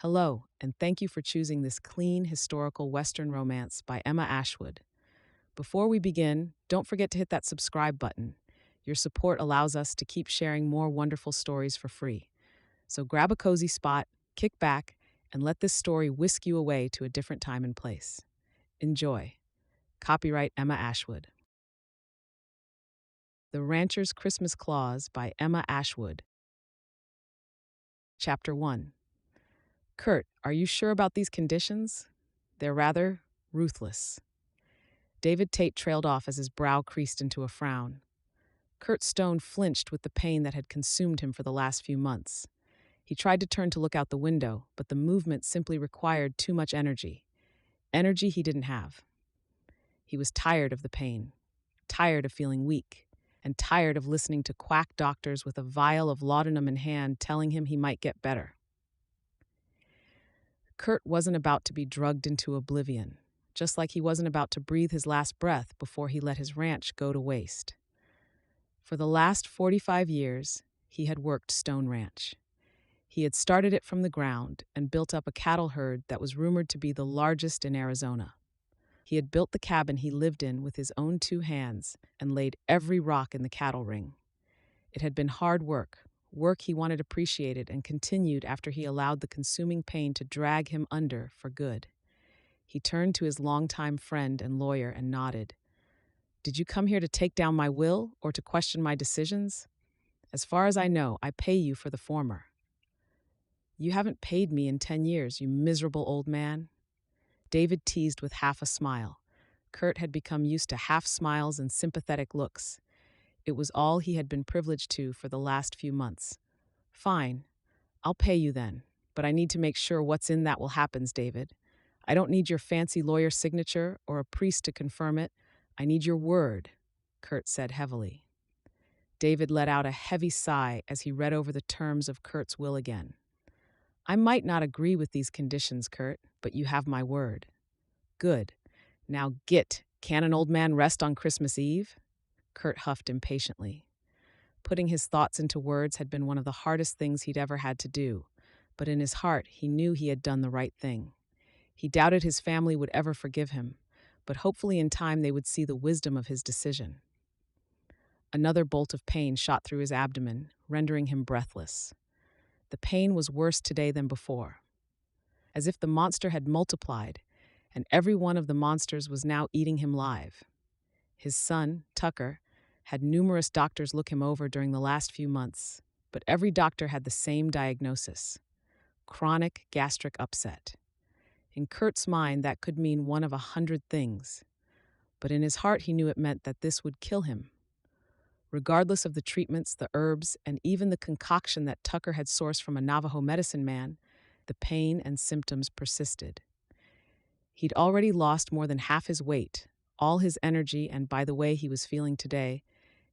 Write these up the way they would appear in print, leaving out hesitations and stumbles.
Hello, and thank you for choosing this clean, historical Western romance by Emma Ashwood. Before we begin, don't forget to hit that subscribe button. Your support allows us to keep sharing more wonderful stories for free. So grab a cozy spot, kick back, and let this story whisk you away to a different time and place. Enjoy. Copyright Emma Ashwood. The Rancher's Christmas Clause by Emma Ashwood. Chapter 1. Kurt, are you sure about these conditions? They're rather ruthless. David Tate trailed off as his brow creased into a frown. Kurt Stone flinched with the pain that had consumed him for the last few months. He tried to turn to look out the window, but the movement simply required too much energy. Energy he didn't have. He was tired of the pain, tired of feeling weak, and tired of listening to quack doctors with a vial of laudanum in hand telling him he might get better. Kurt wasn't about to be drugged into oblivion, just like he wasn't about to breathe his last breath before he let his ranch go to waste. For the last 45 years, he had worked Stone Ranch. He had started it from the ground and built up a cattle herd that was rumored to be the largest in Arizona. He had built the cabin he lived in with his own two hands and laid every rock in the cattle ring. It had been hard work he wanted appreciated and continued after he allowed the consuming pain to drag him under for good. He turned to his longtime friend and lawyer and nodded. Did you come here to take down my will or to question my decisions? As far as I know, I pay you for the former. You haven't paid me in 10 years, you miserable old man. David teased with half a smile. Kurt had become used to half smiles and sympathetic looks. It was all he had been privileged to for the last few months. Fine, I'll pay you then, but I need to make sure what's in that will happen, David. I don't need your fancy lawyer signature or a priest to confirm it. I need your word, Kurt said heavily. David let out a heavy sigh as he read over the terms of Kurt's will again. I might not agree with these conditions, Kurt, but you have my word. Good. Now git. Can an old man rest on Christmas Eve? Kurt huffed impatiently. Putting his thoughts into words had been one of the hardest things he'd ever had to do, but in his heart he knew he had done the right thing. He doubted his family would ever forgive him, but hopefully in time they would see the wisdom of his decision. Another bolt of pain shot through his abdomen, rendering him breathless. The pain was worse today than before. As if the monster had multiplied, and every one of the monsters was now eating him live. His son, Tucker, had numerous doctors look him over during the last few months, but every doctor had the same diagnosis: chronic gastric upset. In Kurt's mind, that could mean one of 100 things, but in his heart he knew it meant that this would kill him. Regardless of the treatments, the herbs, and even the concoction that Tucker had sourced from a Navajo medicine man, the pain and symptoms persisted. He'd already lost more than half his weight, all his energy, and by the way he was feeling today,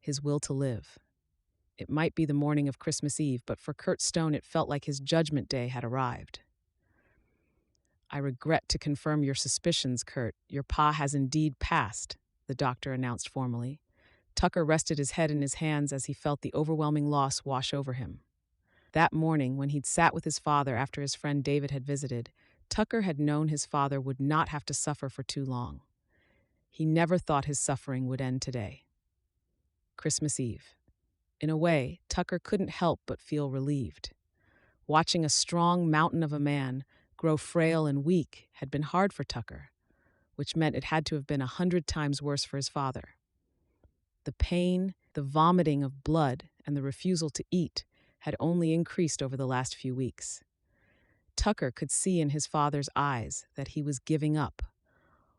his will to live. It might be the morning of Christmas Eve, but for Kurt Stone it felt like his judgment day had arrived. I regret to confirm your suspicions, Kurt. Your pa has indeed passed, the doctor announced formally. Tucker rested his head in his hands as he felt the overwhelming loss wash over him. That morning, when he'd sat with his father after his friend David had visited, Tucker had known his father would not have to suffer for too long. He never thought his suffering would end today. Christmas Eve. In a way, Tucker couldn't help but feel relieved. Watching a strong mountain of a man grow frail and weak had been hard for Tucker, which meant it had to have been 100 times worse for his father. The pain, the vomiting of blood, and the refusal to eat had only increased over the last few weeks. Tucker could see in his father's eyes that he was giving up,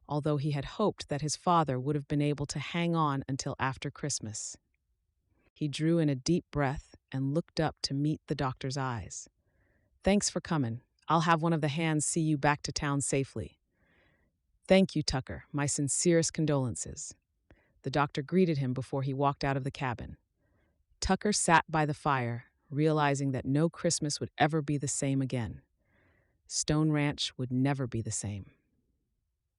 although he had hoped that his father would have been able to hang on until after Christmas. He drew in a deep breath and looked up to meet the doctor's eyes. Thanks for coming. I'll have one of the hands see you back to town safely. Thank you, Tucker. My sincerest condolences. The doctor greeted him before he walked out of the cabin. Tucker sat by the fire, realizing that no Christmas would ever be the same again. Stone Ranch would never be the same.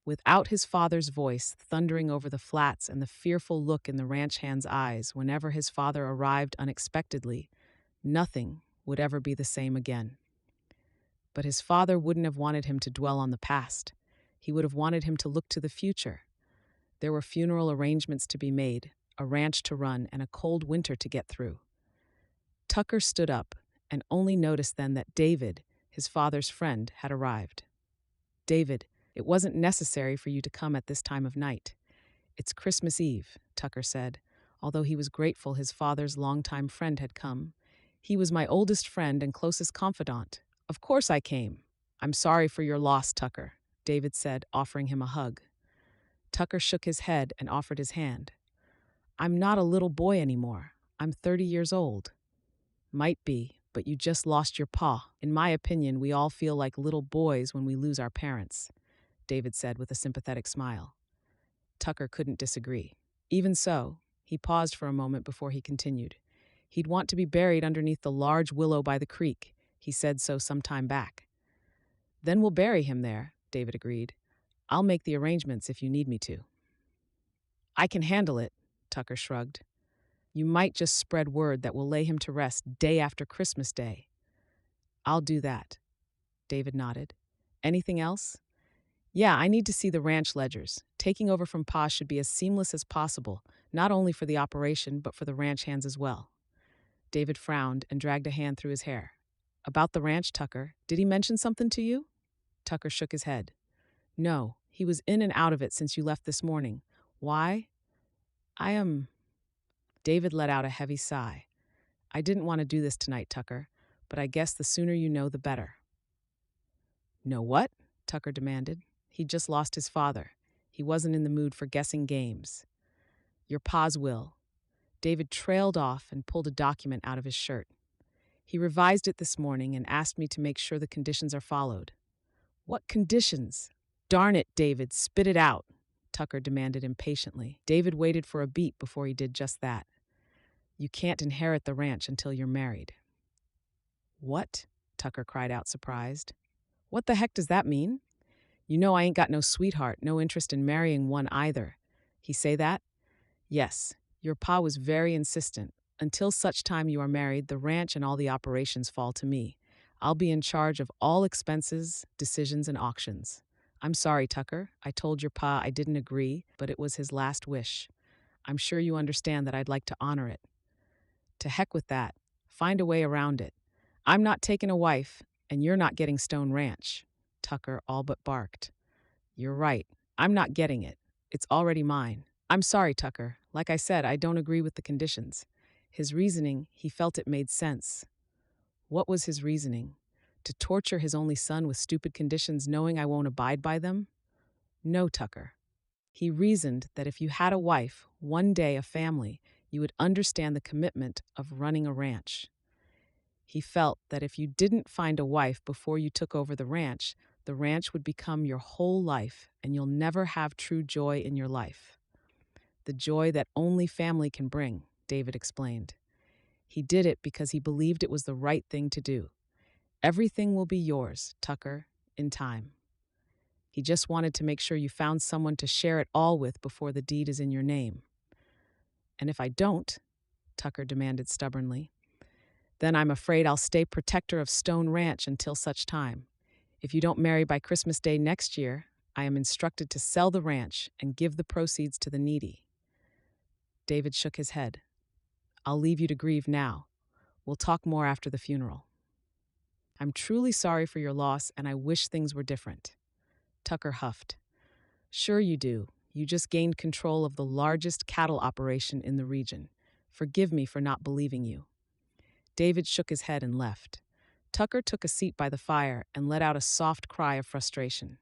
Without his father's voice thundering over the flats and the fearful look in the ranch hand's eyes whenever his father arrived unexpectedly, nothing would ever be the same again. But his father wouldn't have wanted him to dwell on the past. He would have wanted him to look to the future. There were funeral arrangements to be made, a ranch to run, and a cold winter to get through. Tucker stood up and only noticed then that David, his father's friend, had arrived. "David, it wasn't necessary for you to come at this time of night. It's Christmas Eve," Tucker said, although he was grateful his father's longtime friend had come. "He was my oldest friend and closest confidant. Of course I came." "I'm sorry for your loss, Tucker," David said, offering him a hug. Tucker shook his head and offered his hand. "I'm not a little boy anymore. I'm 30 years old." "Might be, but you just lost your pa. In my opinion, we all feel like little boys when we lose our parents," David said with a sympathetic smile. Tucker couldn't disagree. Even so, he paused for a moment before he continued. "He'd want to be buried underneath the large willow by the creek. He said so some time back." "Then we'll bury him there," David agreed. "I'll make the arrangements if you need me to." "I can handle it," Tucker shrugged. "You might just spread word that we'll lay him to rest day after Christmas Day." "I'll do that," David nodded. "Anything else?" "Yeah, I need to see the ranch ledgers. Taking over from Pa should be as seamless as possible, not only for the operation, but for the ranch hands as well." David frowned and dragged a hand through his hair. "About the ranch, Tucker, did he mention something to you?" Tucker shook his head. "No, he was in and out of it since you left this morning. Why?" "I David let out a heavy sigh. "I didn't want to do this tonight, Tucker, but I guess the sooner you know, the better." "Know what?" Tucker demanded. He'd just lost his father. He wasn't in the mood for guessing games. "Your pa's will." David trailed off and pulled a document out of his shirt. "He revised it this morning and asked me to make sure the conditions are followed." "What conditions?" "Darn it, David, spit it out," Tucker demanded impatiently. David waited for a beat before he did just that. "You can't inherit the ranch until you're married." "What?" Tucker cried out, surprised. "What the heck does that mean?" "You know I ain't got no sweetheart, no interest in marrying one either." "He say that?" "Yes. Your pa was very insistent. Until such time you are married, the ranch and all the operations fall to me. I'll be in charge of all expenses, decisions, and auctions." "I'm sorry, Tucker. I told your pa I didn't agree, but it was his last wish. I'm sure you understand that I'd like to honor it." "To heck with that. Find a way around it. I'm not taking a wife, and you're not getting Stone Ranch." Tucker all but barked. "You're right. I'm not getting it. It's already mine." "I'm sorry, Tucker. Like I said, I don't agree with the conditions." His reasoning, he felt it made sense. What was his reasoning? To torture his only son with stupid conditions knowing I won't abide by them? No, Tucker. He reasoned that if you had a wife, one day a family, you would understand the commitment of running a ranch. He felt that if you didn't find a wife before you took over the ranch would become your whole life and you'll never have true joy in your life. "The joy that only family can bring," David explained. "He did it because he believed it was the right thing to do. Everything will be yours, Tucker, in time. He just wanted to make sure you found someone to share it all with before the deed is in your name." "And if I don't," Tucker demanded stubbornly, "then I'm afraid I'll stay protector of Stone Ranch until such time. If you don't marry by Christmas Day next year, I am instructed to sell the ranch and give the proceeds to the needy." David shook his head. "I'll leave you to grieve now. We'll talk more after the funeral." "I'm truly sorry for your loss, and I wish things were different." Tucker huffed. "Sure you do. You just gained control of the largest cattle operation in the region. Forgive me for not believing you." David shook his head and left. Tucker took a seat by the fire and let out a soft cry of frustration.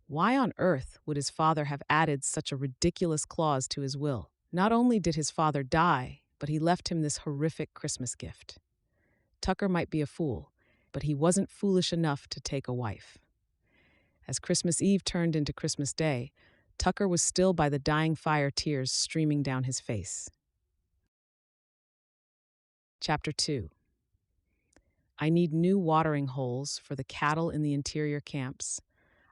Why on earth would his father have added such a ridiculous clause to his will? Not only did his father die, but he left him this horrific Christmas gift. Tucker might be a fool, but he wasn't foolish enough to take a wife. As Christmas Eve turned into Christmas Day, Tucker was still by the dying fire, tears streaming down his face. Chapter 2. I need new watering holes for the cattle in the interior camps.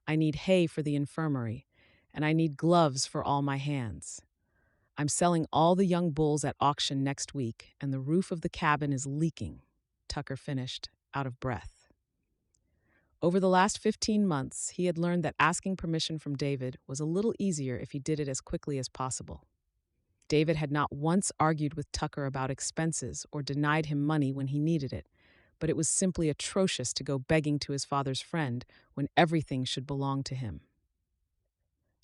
I need hay for the infirmary, and I need gloves for all my hands. I'm selling all the young bulls at auction next week, and the roof of the cabin is leaking," Tucker finished, out of breath. Over the last 15 months, he had learned that asking permission from David was a little easier if he did it as quickly as possible. David had not once argued with Tucker about expenses or denied him money when he needed it, but it was simply atrocious to go begging to his father's friend when everything should belong to him.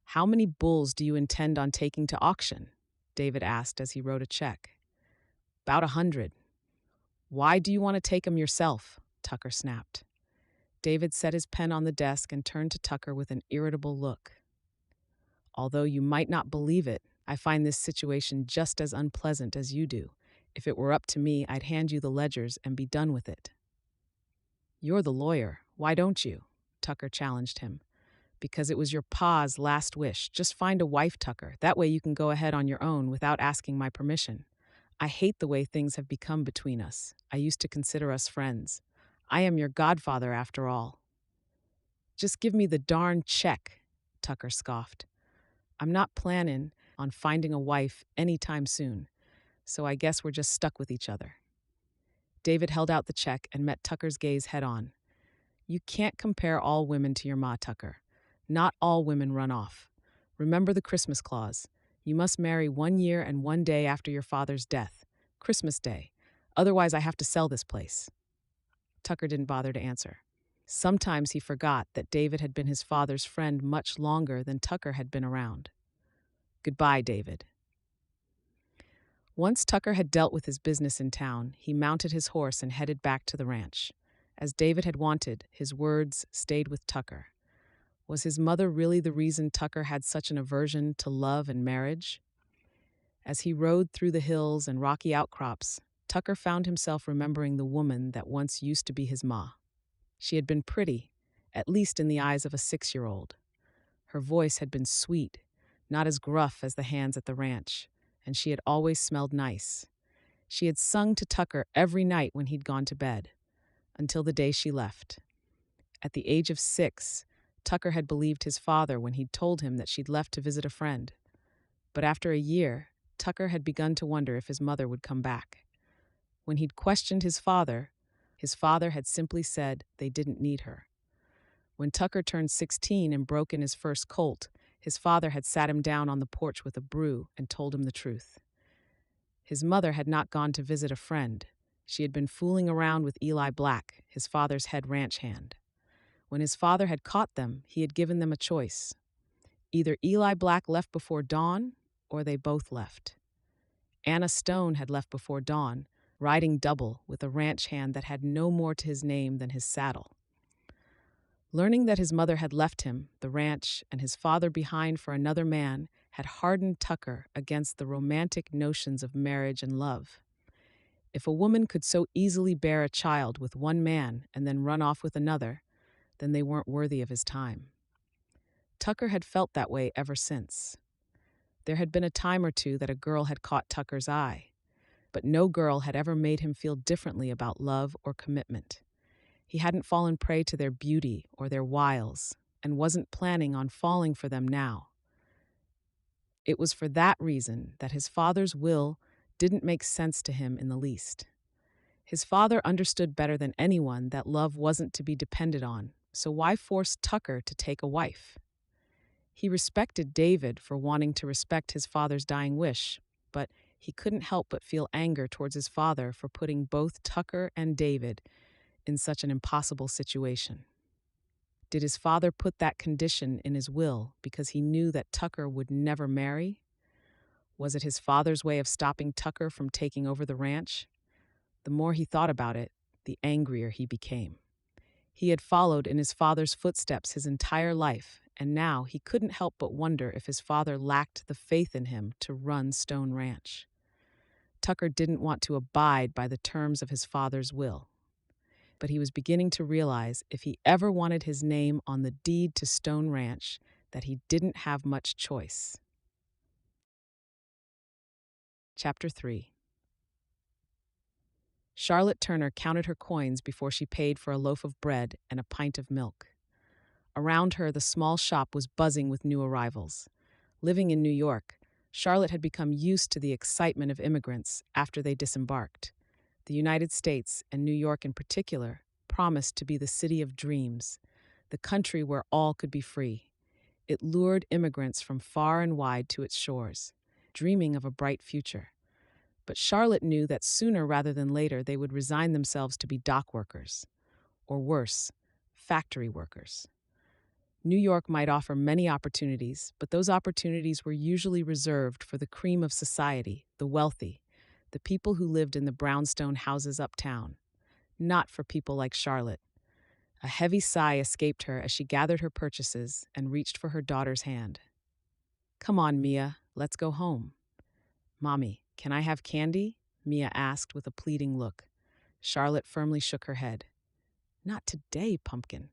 "How many bulls do you intend on taking to auction?" David asked as he wrote a check. "About 100. "Why do you want to take 'em yourself?" Tucker snapped. David set his pen on the desk and turned to Tucker with an irritable look. "Although you might not believe it, I find this situation just as unpleasant as you do. If it were up to me, I'd hand you the ledgers and be done with it." "You're the lawyer. Why don't you?" Tucker challenged him. "Because it was your pa's last wish. Just find a wife, Tucker. That way you can go ahead on your own without asking my permission. I hate the way things have become between us. I used to consider us friends. I am your godfather, after all." "Just give me the darn check," Tucker scoffed. "I'm not planning on finding a wife anytime soon, so I guess we're just stuck with each other." David held out the check and met Tucker's gaze head on. "You can't compare all women to your ma, Tucker. Not all women run off. Remember the Christmas clause. You must marry 1 year and 1 day after your father's death, Christmas Day. Otherwise, I have to sell this place." Tucker didn't bother to answer. Sometimes he forgot that David had been his father's friend much longer than Tucker had been around. "Goodbye, David." Once Tucker had dealt with his business in town, he mounted his horse and headed back to the ranch. As David had wanted, his words stayed with Tucker. Was his mother really the reason Tucker had such an aversion to love and marriage? As he rode through the hills and rocky outcrops, Tucker found himself remembering the woman that once used to be his ma. She had been pretty, at least in the eyes of a 6-year-old. Her voice had been sweet, not as gruff as the hands at the ranch, and she had always smelled nice. She had sung to Tucker every night when he'd gone to bed, until the day she left. At the age of 6, Tucker had believed his father when he'd told him that she'd left to visit a friend. But after a year, Tucker had begun to wonder if his mother would come back. When he'd questioned his father had simply said they didn't need her. When Tucker turned 16 and broke in his first colt, his father had sat him down on the porch with a brew and told him the truth. His mother had not gone to visit a friend. She had been fooling around with Eli Black, his father's head ranch hand. When his father had caught them, he had given them a choice. Either Eli Black left before dawn, or they both left. Anna Stone had left before dawn, riding double with a ranch hand that had no more to his name than his saddle. Learning that his mother had left him, the ranch, and his father behind for another man had hardened Tucker against the romantic notions of marriage and love. If a woman could so easily bear a child with one man and then run off with another, then they weren't worthy of his time. Tucker had felt that way ever since. There had been a time or two that a girl had caught Tucker's eye, but no girl had ever made him feel differently about love or commitment. He hadn't fallen prey to their beauty or their wiles, and wasn't planning on falling for them now. It was for that reason that his father's will didn't make sense to him in the least. His father understood better than anyone that love wasn't to be depended on, so why force Tucker to take a wife? He respected David for wanting to respect his father's dying wish, but he couldn't help but feel anger towards his father for putting both Tucker and David in such an impossible situation. Did his father put that condition in his will because he knew that Tucker would never marry? Was it his father's way of stopping Tucker from taking over the ranch? The more he thought about it, the angrier he became. He had followed in his father's footsteps his entire life, and now he couldn't help but wonder if his father lacked the faith in him to run Stone Ranch. Tucker didn't want to abide by the terms of his father's will, but he was beginning to realize if he ever wanted his name on the deed to Stone Ranch, that he didn't have much choice. Chapter 3. Charlotte Turner counted her coins before she paid for a loaf of bread and a pint of milk. Around her, the small shop was buzzing with new arrivals. Living in New York, Charlotte had become used to the excitement of immigrants after they disembarked. The United States, and New York in particular, promised to be the city of dreams, the country where all could be free. It lured immigrants from far and wide to its shores, dreaming of a bright future. But Charlotte knew that sooner rather than later they would resign themselves to be dock workers, or worse, factory workers. New York might offer many opportunities, but those opportunities were usually reserved for the cream of society, the wealthy, the people who lived in the brownstone houses uptown, not for people like Charlotte. A heavy sigh escaped her as she gathered her purchases and reached for her daughter's hand. "Come on, Mia, let's go home." "Mommy, can I have candy?" Mia asked with a pleading look. Charlotte firmly shook her head. "Not today, pumpkin."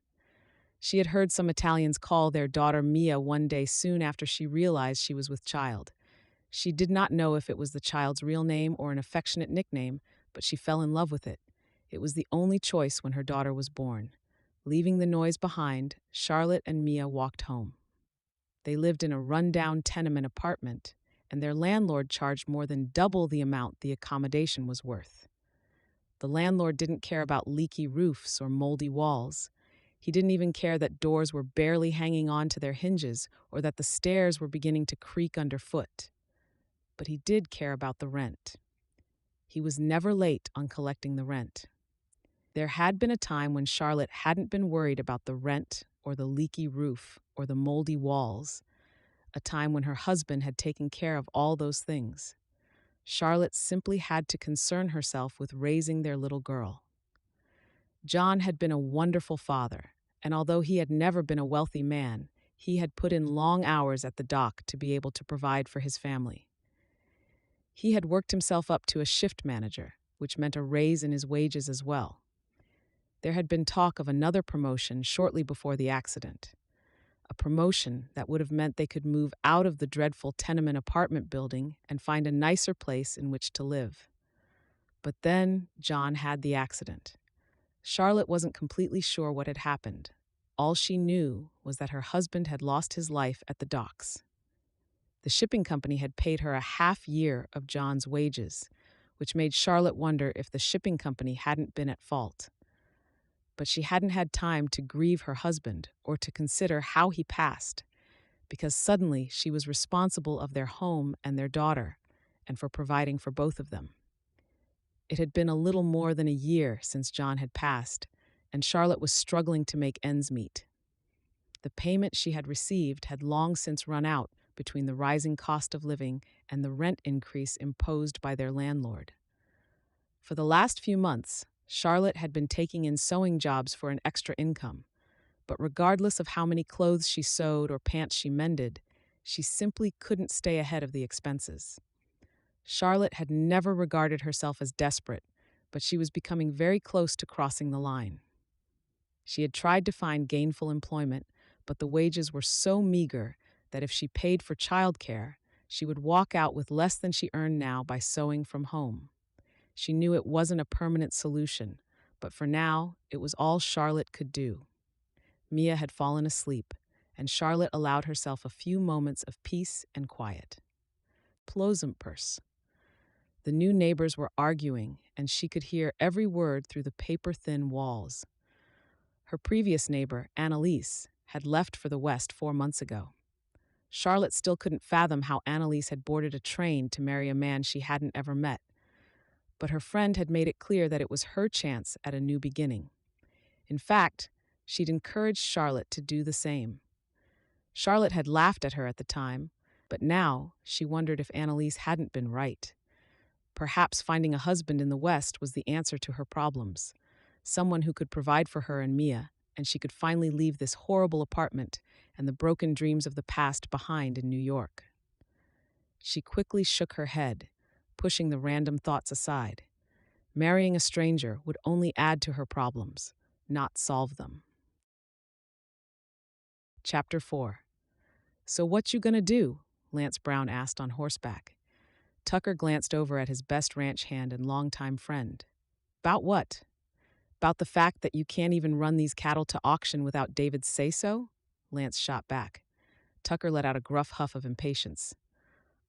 She had heard some Italians call their daughter Mia one day soon after she realized she was with child. She did not know if it was the child's real name or an affectionate nickname, but she fell in love with it. It was the only choice when her daughter was born. Leaving the noise behind, Charlotte and Mia walked home. They lived in a run-down tenement apartment, and their landlord charged more than double the amount the accommodation was worth. The landlord didn't care about leaky roofs or moldy walls. He didn't even care that doors were barely hanging on to their hinges or that the stairs were beginning to creak underfoot. But he did care about the rent. He was never late on collecting the rent. There had been a time when Charlotte hadn't been worried about the rent or the leaky roof or the moldy walls, a time when her husband had taken care of all those things. Charlotte simply had to concern herself with raising their little girl. John had been a wonderful father, and although he had never been a wealthy man, he had put in long hours at the dock to be able to provide for his family. He had worked himself up to a shift manager, which meant a raise in his wages as well. There had been talk of another promotion shortly before the accident, a promotion that would have meant they could move out of the dreadful tenement apartment building and find a nicer place in which to live. But then John had the accident. Charlotte wasn't completely sure what had happened. All she knew was that her husband had lost his life at the docks. The shipping company had paid her a half year of John's wages, which made Charlotte wonder if the shipping company hadn't been at fault. But she hadn't had time to grieve her husband or to consider how he passed, because suddenly she was responsible of their home and their daughter, and for providing for both of them. It had been a little more than a year since John had passed, and Charlotte was struggling to make ends meet. The payment she had received had long since run out between the rising cost of living and the rent increase imposed by their landlord. For the last few months, Charlotte had been taking in sewing jobs for an extra income, but regardless of how many clothes she sewed or pants she mended, she simply couldn't stay ahead of the expenses. Charlotte had never regarded herself as desperate, but she was becoming very close to crossing the line. She had tried to find gainful employment, but the wages were so meager that if she paid for childcare, she would walk out with less than she earned now by sewing from home. She knew it wasn't a permanent solution, but for now, it was all Charlotte could do. Mia had fallen asleep, and Charlotte allowed herself a few moments of peace and quiet. Plosempers. The new neighbors were arguing, and she could hear every word through the paper-thin walls. Her previous neighbor, Annalise, had left for the West 4 months ago. Charlotte still couldn't fathom how Annalise had boarded a train to marry a man she hadn't ever met. But her friend had made it clear that it was her chance at a new beginning. In fact, she'd encouraged Charlotte to do the same. Charlotte had laughed at her at the time, but now she wondered if Annalise hadn't been right. Perhaps finding a husband in the West was the answer to her problems, someone who could provide for her and Mia, and she could finally leave this horrible apartment and the broken dreams of the past behind in New York. She quickly shook her head, pushing the random thoughts aside. Marrying a stranger would only add to her problems, not solve them. Chapter 4. "So what you gonna do?" Lance Brown asked on horseback. Tucker glanced over at his best ranch hand and longtime friend. "'Bout what? 'Bout the fact that you can't even run these cattle to auction without David's say-so?" Lance shot back. Tucker let out a gruff huff of impatience.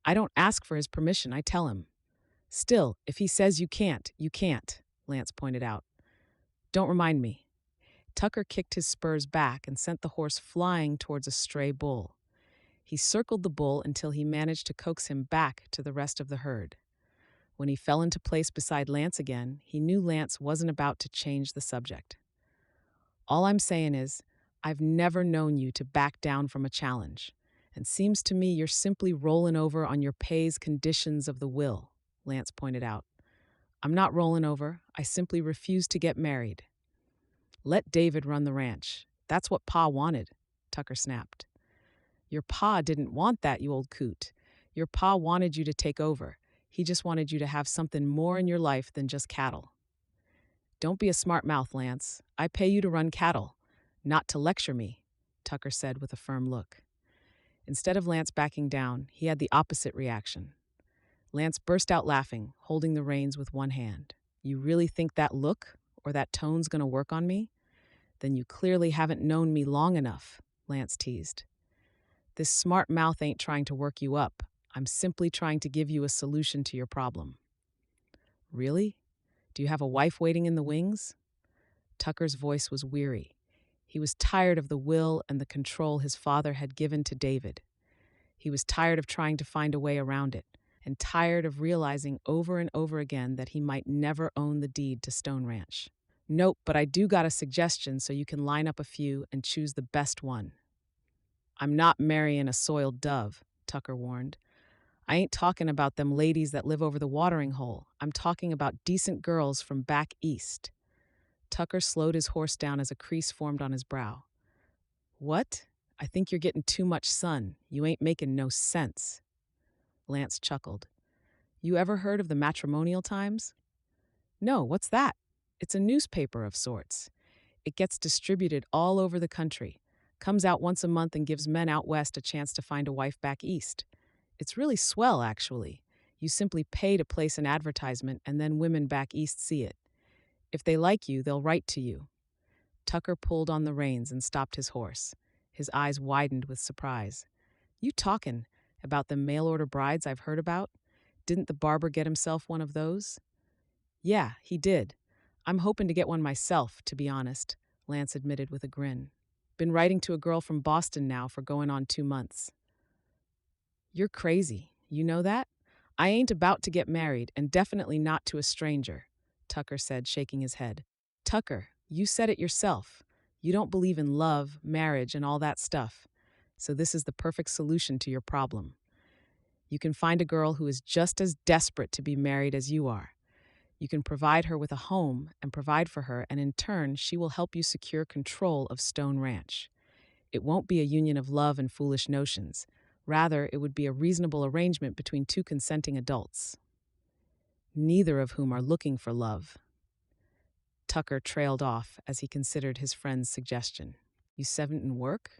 "I don't ask for his permission, I tell him." "Still, if he says you can't, Lance pointed out. "Don't remind me. Tucker kicked his spurs back and sent the horse flying towards a stray bull. He circled the bull until he managed to coax him back to the rest of the herd. When he fell into place beside Lance again, he knew Lance wasn't about to change the subject. All I'm saying is, I've never known you to back down from a challenge, and seems to me you're simply rolling over on your pay's conditions of the will, Lance pointed out. I'm not rolling over, I simply refuse to get married. Let David run the ranch. That's what Pa wanted, Tucker snapped. Your pa didn't want that, you old coot. Your pa wanted you to take over. He just wanted you to have something more in your life than just cattle. Don't be a smart mouth, Lance. I pay you to run cattle, not to lecture me, Tucker said with a firm look. Instead of Lance backing down, he had the opposite reaction. Lance burst out laughing, holding the reins with one hand. You really think that look or that tone's gonna work on me? Then you clearly haven't known me long enough, Lance teased. This smart mouth ain't trying to work you up. I'm simply trying to give you a solution to your problem. Really? Do you have a wife waiting in the wings? Tucker's voice was weary. He was tired of the will and the control his father had given to David. He was tired of trying to find a way around it, and tired of realizing over and over again that he might never own the deed to Stone Ranch. Nope, but I do got a suggestion so you can line up a few and choose the best one. I'm not marrying a soiled dove, Tucker warned. I ain't talking about them ladies that live over the watering hole. I'm talking about decent girls from back east. Tucker slowed his horse down as a crease formed on his brow. What? I think you're getting too much sun. You ain't making no sense. Lance chuckled. You ever heard of the Matrimonial Times? No, what's that? It's a newspaper of sorts. It gets distributed all over the country, comes out once a month and gives men out west a chance to find a wife back east. It's really swell, actually. You simply pay to place an advertisement and then women back east see it. If they like you, they'll write to you. Tucker pulled on the reins and stopped his horse. His eyes widened with surprise. You talkin' about the mail-order brides I've heard about? Didn't the barber get himself one of those? Yeah, he did. I'm hoping to get one myself, to be honest, Lance admitted with a grin. Been writing to a girl from Boston now for going on 2 months. You're crazy. You know that? I ain't about to get married, and definitely not to a stranger, Tucker said, shaking his head. Tucker, you said it yourself. You don't believe in love, marriage, and all that stuff. So this is the perfect solution to your problem. You can find a girl who is just as desperate to be married as you are. You can provide her with a home and provide for her, and in turn, she will help you secure control of Stone Ranch. It won't be a union of love and foolish notions. Rather, it would be a reasonable arrangement between two consenting adults, neither of whom are looking for love. Tucker trailed off as he considered his friend's suggestion. You said it in work?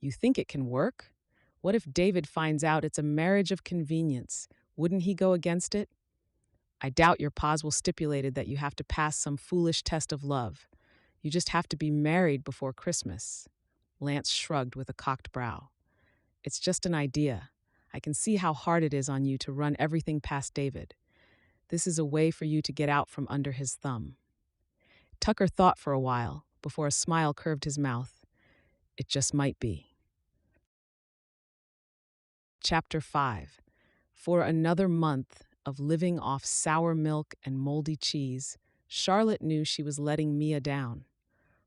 You think it can work? What if David finds out it's a marriage of convenience? Wouldn't he go against it? I doubt your pause will stipulated that you have to pass some foolish test of love. You just have to be married before Christmas. Lance shrugged with a cocked brow. It's just an idea. I can see how hard it is on you to run everything past David. This is a way for you to get out from under his thumb. Tucker thought for a while, before a smile curved his mouth. It just might be. Chapter 5. For another month of living off sour milk and moldy cheese, Charlotte knew she was letting Mia down.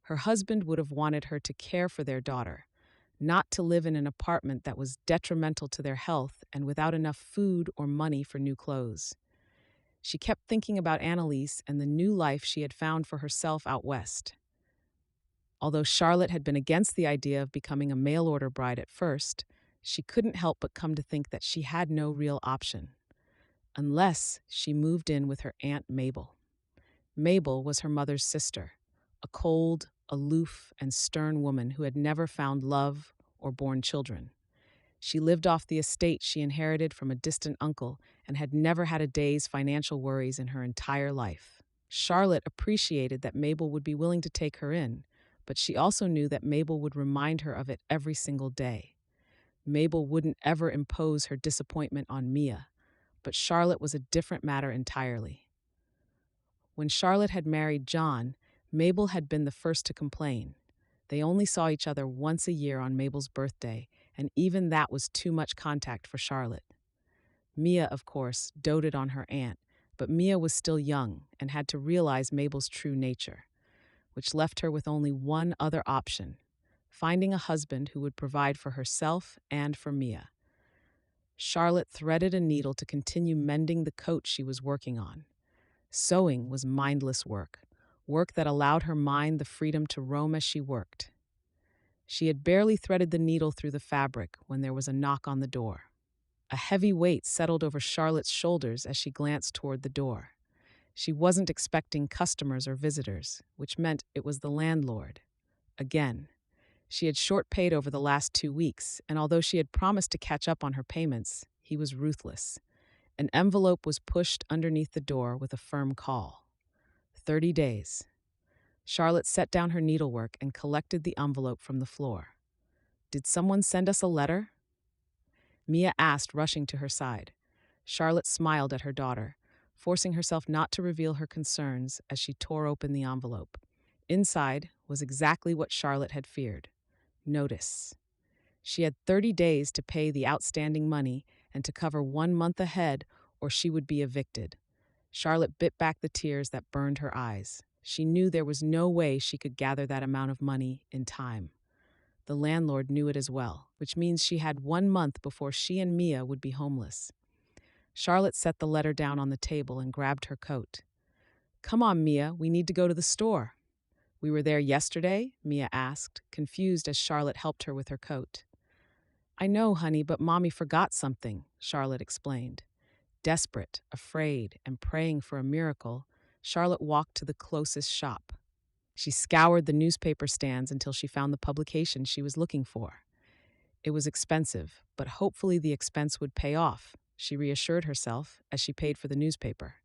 Her husband would have wanted her to care for their daughter, not to live in an apartment that was detrimental to their health and without enough food or money for new clothes. She kept thinking about Annalise and the new life she had found for herself out west. Although Charlotte had been against the idea of becoming a mail-order bride at first, she couldn't help but come to think that she had no real option, unless she moved in with her Aunt Mabel. Mabel was her mother's sister, a cold, aloof, and stern woman who had never found love or borne children. She lived off the estate she inherited from a distant uncle and had never had a day's financial worries in her entire life. Charlotte appreciated that Mabel would be willing to take her in, but she also knew that Mabel would remind her of it every single day. Mabel wouldn't ever impose her disappointment on Mia, but Charlotte was a different matter entirely. When Charlotte had married John, Mabel had been the first to complain. They only saw each other once a year on Mabel's birthday, and even that was too much contact for Charlotte. Mia, of course, doted on her aunt, but Mia was still young and had to realize Mabel's true nature, which left her with only one other option: finding a husband who would provide for herself and for Mia. Charlotte threaded a needle to continue mending the coat she was working on. Sewing was mindless work, work that allowed her mind the freedom to roam as she worked. She had barely threaded the needle through the fabric when there was a knock on the door. A heavy weight settled over Charlotte's shoulders as she glanced toward the door. She wasn't expecting customers or visitors, which meant it was the landlord. Again. She had short paid over the last 2 weeks, and although she had promised to catch up on her payments, he was ruthless. An envelope was pushed underneath the door with a firm call. 30 days. Charlotte set down her needlework and collected the envelope from the floor. "Did someone send us a letter?" Mia asked, rushing to her side. Charlotte smiled at her daughter, forcing herself not to reveal her concerns as she tore open the envelope. Inside was exactly what Charlotte had feared: notice. She had 30 days to pay the outstanding money and to cover 1 month ahead, or she would be evicted. Charlotte bit back the tears that burned her eyes. She knew there was no way she could gather that amount of money in time. The landlord knew it as well, which means she had 1 month before she and Mia would be homeless. Charlotte set the letter down on the table and grabbed her coat. "Come on, Mia, we need to go to the store." "We were there yesterday?" Mia asked, confused as Charlotte helped her with her coat. "I know, honey, but Mommy forgot something," Charlotte explained. Desperate, afraid, and praying for a miracle, Charlotte walked to the closest shop. She scoured the newspaper stands until she found the publication she was looking for. It was expensive, but hopefully the expense would pay off, she reassured herself as she paid for the newspaper.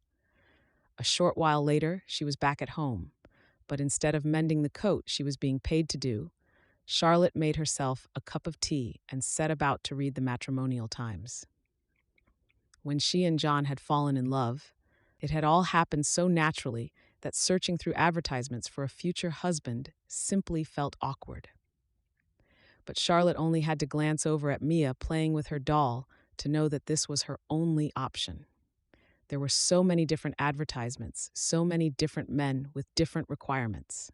A short while later, she was back at home, but instead of mending the coat she was being paid to do, Charlotte made herself a cup of tea and set about to read the Matrimonial Times. When she and John had fallen in love, it had all happened so naturally that searching through advertisements for a future husband simply felt awkward. But Charlotte only had to glance over at Mia playing with her doll to know that this was her only option. There were so many different advertisements, so many different men with different requirements.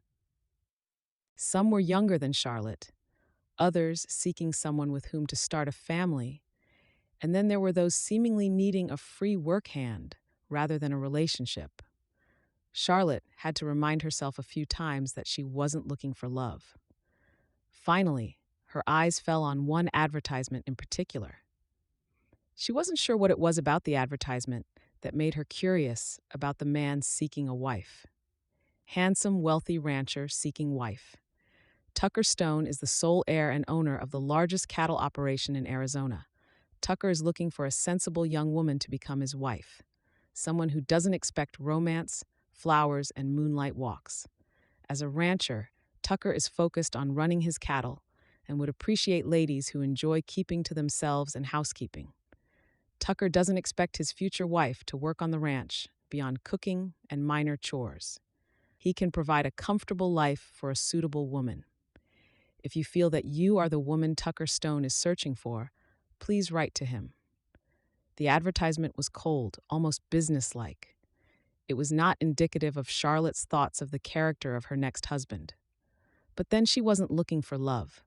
Some were younger than Charlotte, others seeking someone with whom to start a family, and then there were those seemingly needing a free work hand rather than a relationship. Charlotte had to remind herself a few times that she wasn't looking for love. Finally, her eyes fell on one advertisement in particular. She wasn't sure what it was about the advertisement that made her curious about the man seeking a wife. Handsome, wealthy rancher seeking wife. Tucker Stone is the sole heir and owner of the largest cattle operation in Arizona. Tucker is looking for a sensible young woman to become his wife, someone who doesn't expect romance, flowers, and moonlight walks. As a rancher, Tucker is focused on running his cattle and would appreciate ladies who enjoy keeping to themselves and housekeeping. Tucker doesn't expect his future wife to work on the ranch beyond cooking and minor chores. He can provide a comfortable life for a suitable woman. If you feel that you are the woman Tucker Stone is searching for, please write to him. The advertisement was cold, almost businesslike. It was not indicative of Charlotte's thoughts of the character of her next husband. But then she wasn't looking for love.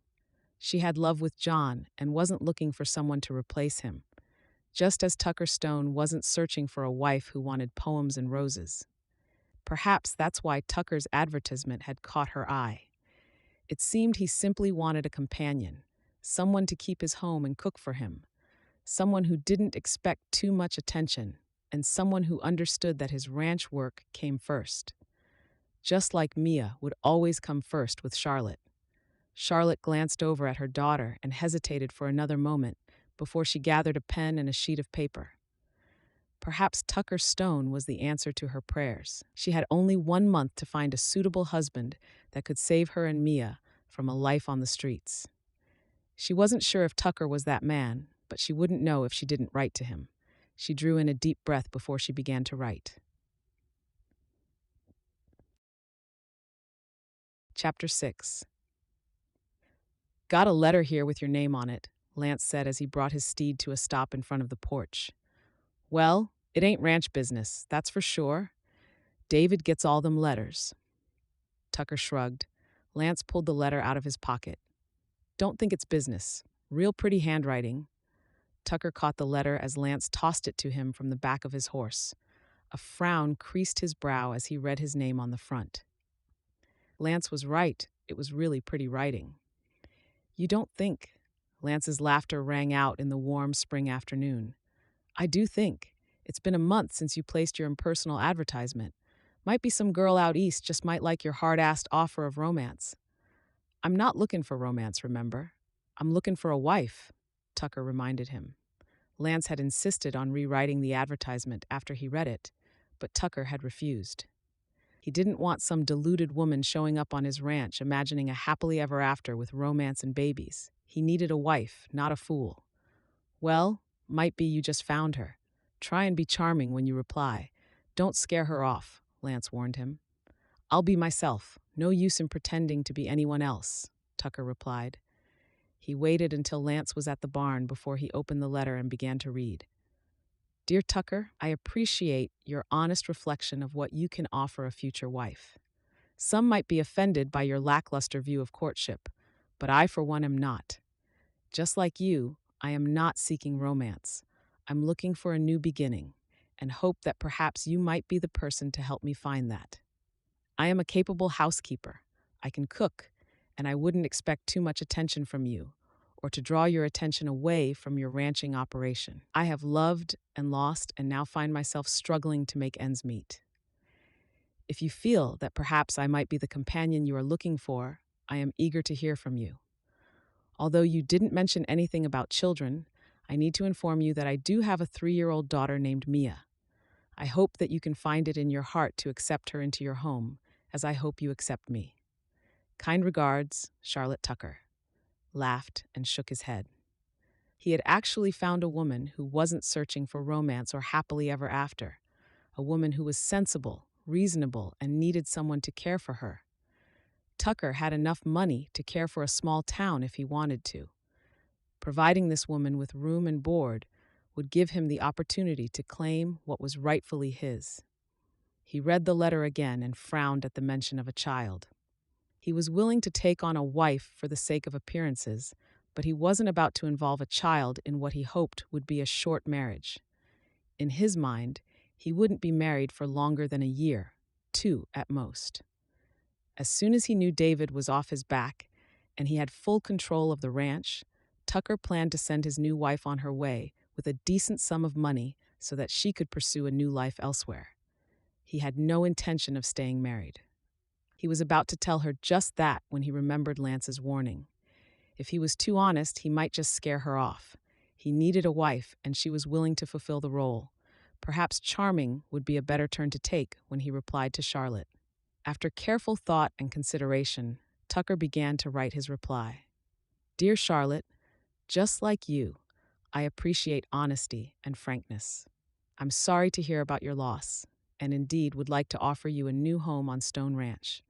She had love with John and wasn't looking for someone to replace him, just as Tucker Stone wasn't searching for a wife who wanted poems and roses. Perhaps that's why Tucker's advertisement had caught her eye. It seemed he simply wanted a companion, someone to keep his home and cook for him, someone who didn't expect too much attention, and someone who understood that his ranch work came first. Just like Mia would always come first with Charlotte. Charlotte glanced over at her daughter and hesitated for another moment before she gathered a pen and a sheet of paper. Perhaps Tucker Stone was the answer to her prayers. She had only 1 month to find a suitable husband that could save her and Mia from a life on the streets. She wasn't sure if Tucker was that man, but she wouldn't know if she didn't write to him. She drew in a deep breath before she began to write. Chapter 6. Got a letter here with your name on it, Lance said as he brought his steed to a stop in front of the porch. Well, it ain't ranch business, that's for sure. David gets all them letters. Tucker shrugged. Lance pulled the letter out of his pocket. Don't think it's business. Real pretty handwriting. Tucker caught the letter as Lance tossed it to him from the back of his horse. A frown creased his brow as he read his name on the front. Lance was right. It was really pretty writing. You don't think. Lance's laughter rang out in the warm spring afternoon. I do think. It's been a month since you placed your impersonal advertisement. Might be some girl out east just might like your hard-assed offer of romance. I'm not looking for romance, remember? I'm looking for a wife, Tucker reminded him. Lance had insisted on rewriting the advertisement after he read it, but Tucker had refused. He didn't want some deluded woman showing up on his ranch imagining a happily ever after with romance and babies. He needed a wife, not a fool. Well, might be you just found her. Try and be charming when you reply. Don't scare her off, Lance warned him. I'll be myself. No use in pretending to be anyone else, Tucker replied. He waited until Lance was at the barn before he opened the letter and began to read. Dear Tucker, I appreciate your honest reflection of what you can offer a future wife. Some might be offended by your lackluster view of courtship, but I for one am not. Just like you, I am not seeking romance. I'm looking for a new beginning, and hope that perhaps you might be the person to help me find that. I am a capable housekeeper. I can cook, and I wouldn't expect too much attention from you, or to draw your attention away from your ranching operation. I have loved and lost and now find myself struggling to make ends meet. If you feel that perhaps I might be the companion you are looking for, I am eager to hear from you. Although you didn't mention anything about children, I need to inform you that I do have a 3-year-old daughter named Mia. I hope that you can find it in your heart to accept her into your home, as I hope you accept me. Kind regards, Charlotte Tucker. Laughed and shook his head. He had actually found a woman who wasn't searching for romance or happily ever after, a woman who was sensible, reasonable, and needed someone to care for her. Tucker had enough money to care for a small town if he wanted to. Providing this woman with room and board would give him the opportunity to claim what was rightfully his. He read the letter again and frowned at the mention of a child. He was willing to take on a wife for the sake of appearances, but he wasn't about to involve a child in what he hoped would be a short marriage. In his mind, he wouldn't be married for longer than a year, 2 at most. As soon as he knew David was off his back and he had full control of the ranch, Tucker planned to send his new wife on her way with a decent sum of money so that she could pursue a new life elsewhere. He had no intention of staying married. He was about to tell her just that when he remembered Lance's warning. If he was too honest, he might just scare her off. He needed a wife, and she was willing to fulfill the role. Perhaps charming would be a better turn to take when he replied to Charlotte. After careful thought and consideration, Tucker began to write his reply. Dear Charlotte, just like you, I appreciate honesty and frankness. I'm sorry to hear about your loss, and indeed would like to offer you a new home on Stone Ranch.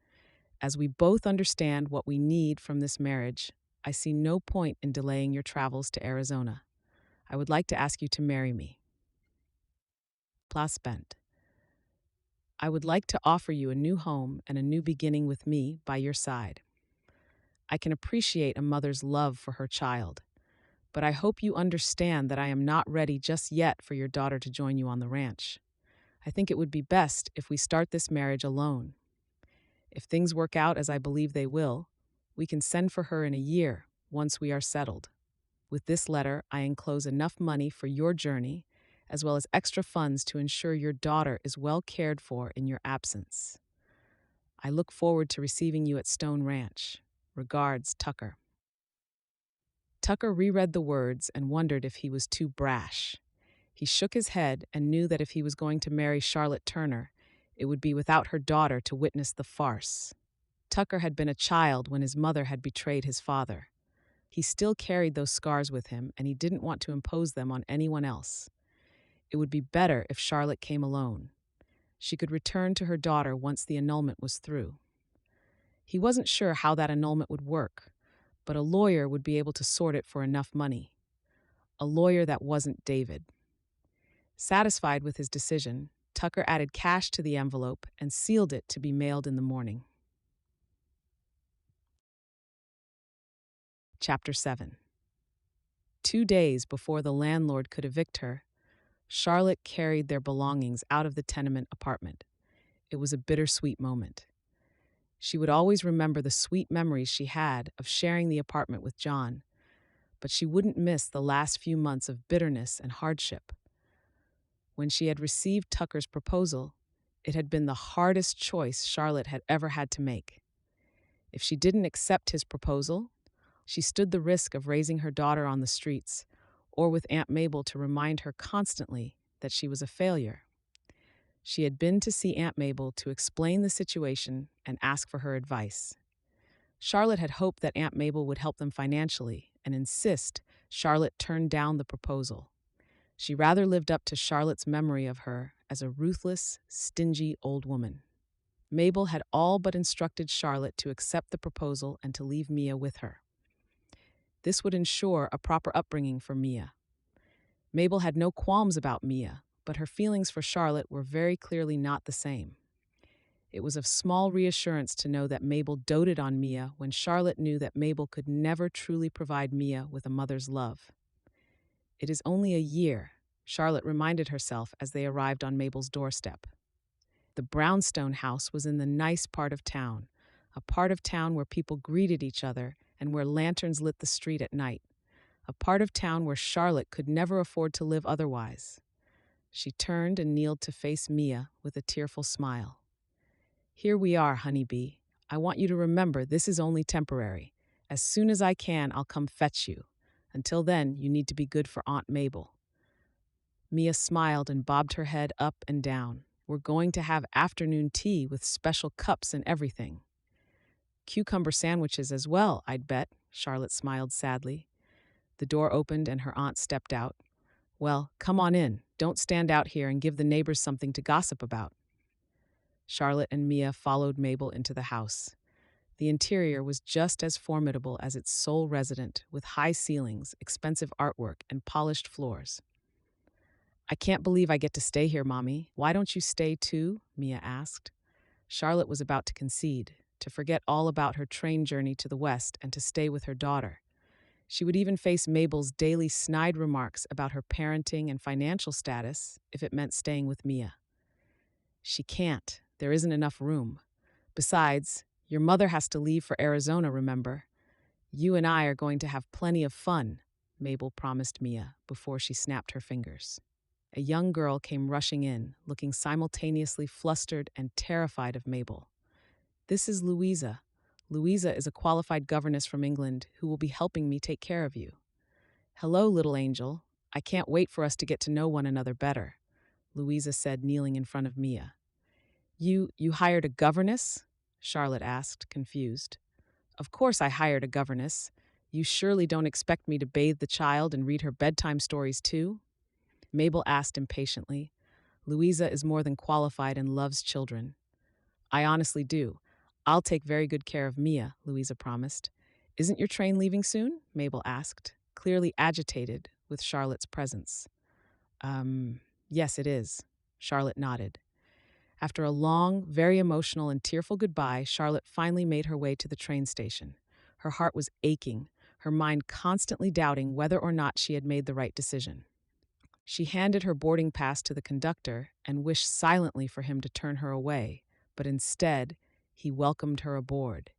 As we both understand what we need from this marriage, I see no point in delaying your travels to Arizona. I would like to ask you to marry me. Place spent. I would like to offer you a new home and a new beginning with me by your side. I can appreciate a mother's love for her child, but I hope you understand that I am not ready just yet for your daughter to join you on the ranch. I think it would be best if we start this marriage alone. If things work out as I believe they will, we can send for her in a year once we are settled. With this letter, I enclose enough money for your journey, as well as extra funds to ensure your daughter is well cared for in your absence. I look forward to receiving you at Stone Ranch. Regards, Tucker. Tucker reread the words and wondered if he was too brash. He shook his head and knew that if he was going to marry Charlotte Turner, it would be without her daughter to witness the farce. Tucker had been a child when his mother had betrayed his father. He still carried those scars with him, and he didn't want to impose them on anyone else. It would be better if Charlotte came alone. She could return to her daughter once the annulment was through. He wasn't sure how that annulment would work, but a lawyer would be able to sort it for enough money. A lawyer that wasn't David. Satisfied with his decision, Tucker added cash to the envelope and sealed it to be mailed in the morning. Chapter 7. 2 days before the landlord could evict her, Charlotte carried their belongings out of the tenement apartment. It was a bittersweet moment. She would always remember the sweet memories she had of sharing the apartment with John, but she wouldn't miss the last few months of bitterness and hardship. When she had received Tucker's proposal, it had been the hardest choice Charlotte had ever had to make. If she didn't accept his proposal, she stood the risk of raising her daughter on the streets, or with Aunt Mabel to remind her constantly that she was a failure. She had been to see Aunt Mabel to explain the situation and ask for her advice. Charlotte had hoped that Aunt Mabel would help them financially and insist Charlotte turn down the proposal. She rather lived up to Charlotte's memory of her as a ruthless, stingy old woman. Mabel had all but instructed Charlotte to accept the proposal and to leave Mia with her. This would ensure a proper upbringing for Mia. Mabel had no qualms about Mia, but her feelings for Charlotte were very clearly not the same. It was of small reassurance to know that Mabel doted on Mia when Charlotte knew that Mabel could never truly provide Mia with a mother's love. It is only a year, Charlotte reminded herself as they arrived on Mabel's doorstep. The brownstone house was in the nice part of town, a part of town where people greeted each other and where lanterns lit the street at night, a part of town where Charlotte could never afford to live otherwise. She turned and kneeled to face Mia with a tearful smile. "Here we are, honeybee. I want you to remember this is only temporary. As soon as I can, I'll come fetch you. Until then, you need to be good for Aunt Mabel." Mia smiled and bobbed her head up and down. "We're going to have afternoon tea with special cups and everything." "Cucumber sandwiches as well, I'd bet," Charlotte smiled sadly. The door opened and her aunt stepped out. "Well, come on in. Don't stand out here and give the neighbors something to gossip about." Charlotte and Mia followed Mabel into the house. The interior was just as formidable as its sole resident, with high ceilings, expensive artwork, and polished floors. "I can't believe I get to stay here, Mommy. Why don't you stay too?" Mia asked. Charlotte was about to concede, to forget all about her train journey to the West and to stay with her daughter. She would even face Mabel's daily snide remarks about her parenting and financial status if it meant staying with Mia. "She can't. There isn't enough room. Besides, your mother has to leave for Arizona, remember? You and I are going to have plenty of fun," Mabel promised Mia before she snapped her fingers. A young girl came rushing in, looking simultaneously flustered and terrified of Mabel. "This is Louisa. Louisa is a qualified governess from England who will be helping me take care of you." "Hello, little angel. I can't wait for us to get to know one another better," Louisa said, kneeling in front of Mia. You hired a governess?" Charlotte asked, confused. "Of course I hired a governess. You surely don't expect me to bathe the child and read her bedtime stories too?" Mabel asked impatiently. "Louisa is more than qualified and loves children." "I honestly do. I'll take very good care of Mia," Louisa promised. "Isn't your train leaving soon?" Mabel asked, clearly agitated with Charlotte's presence. Yes, it is." Charlotte nodded. After a long, very emotional and tearful goodbye, Charlotte finally made her way to the train station. Her heart was aching, her mind constantly doubting whether or not she had made the right decision. She handed her boarding pass to the conductor and wished silently for him to turn her away, but instead, he welcomed her aboard.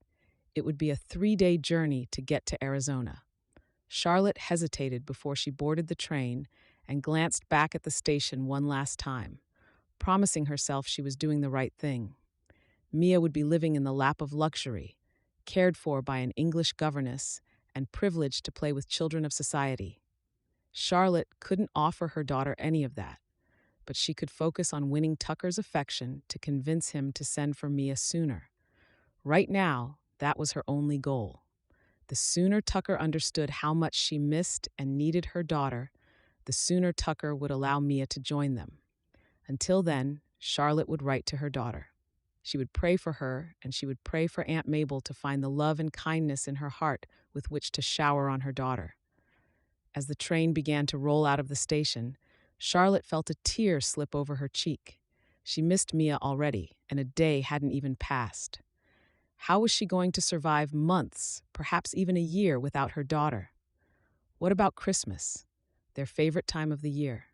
It would be a 3-day journey to get to Arizona. Charlotte hesitated before she boarded the train and glanced back at the station one last time, promising herself she was doing the right thing. Mia would be living in the lap of luxury, cared for by an English governess, and privileged to play with children of society. Charlotte couldn't offer her daughter any of that, but she could focus on winning Tucker's affection to convince him to send for Mia sooner. Right now, that was her only goal. The sooner Tucker understood how much she missed and needed her daughter, the sooner Tucker would allow Mia to join them. Until then, Charlotte would write to her daughter. She would pray for her, and she would pray for Aunt Mabel to find the love and kindness in her heart with which to shower on her daughter. As the train began to roll out of the station, Charlotte felt a tear slip over her cheek. She missed Mia already, and a day hadn't even passed. How was she going to survive months, perhaps even a year, without her daughter? What about Christmas, their favorite time of the year?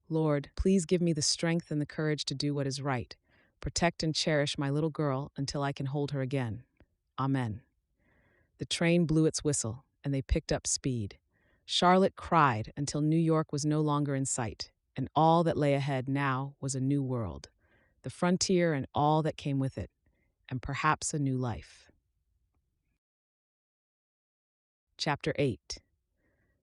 Lord, please give me the strength and the courage to do what is right. Protect and cherish my little girl until I can hold her again. Amen. The train blew its whistle, and they picked up speed. Charlotte cried until New York was no longer in sight, and all that lay ahead now was a new world, the frontier and all that came with it, and perhaps a new life. Chapter 8.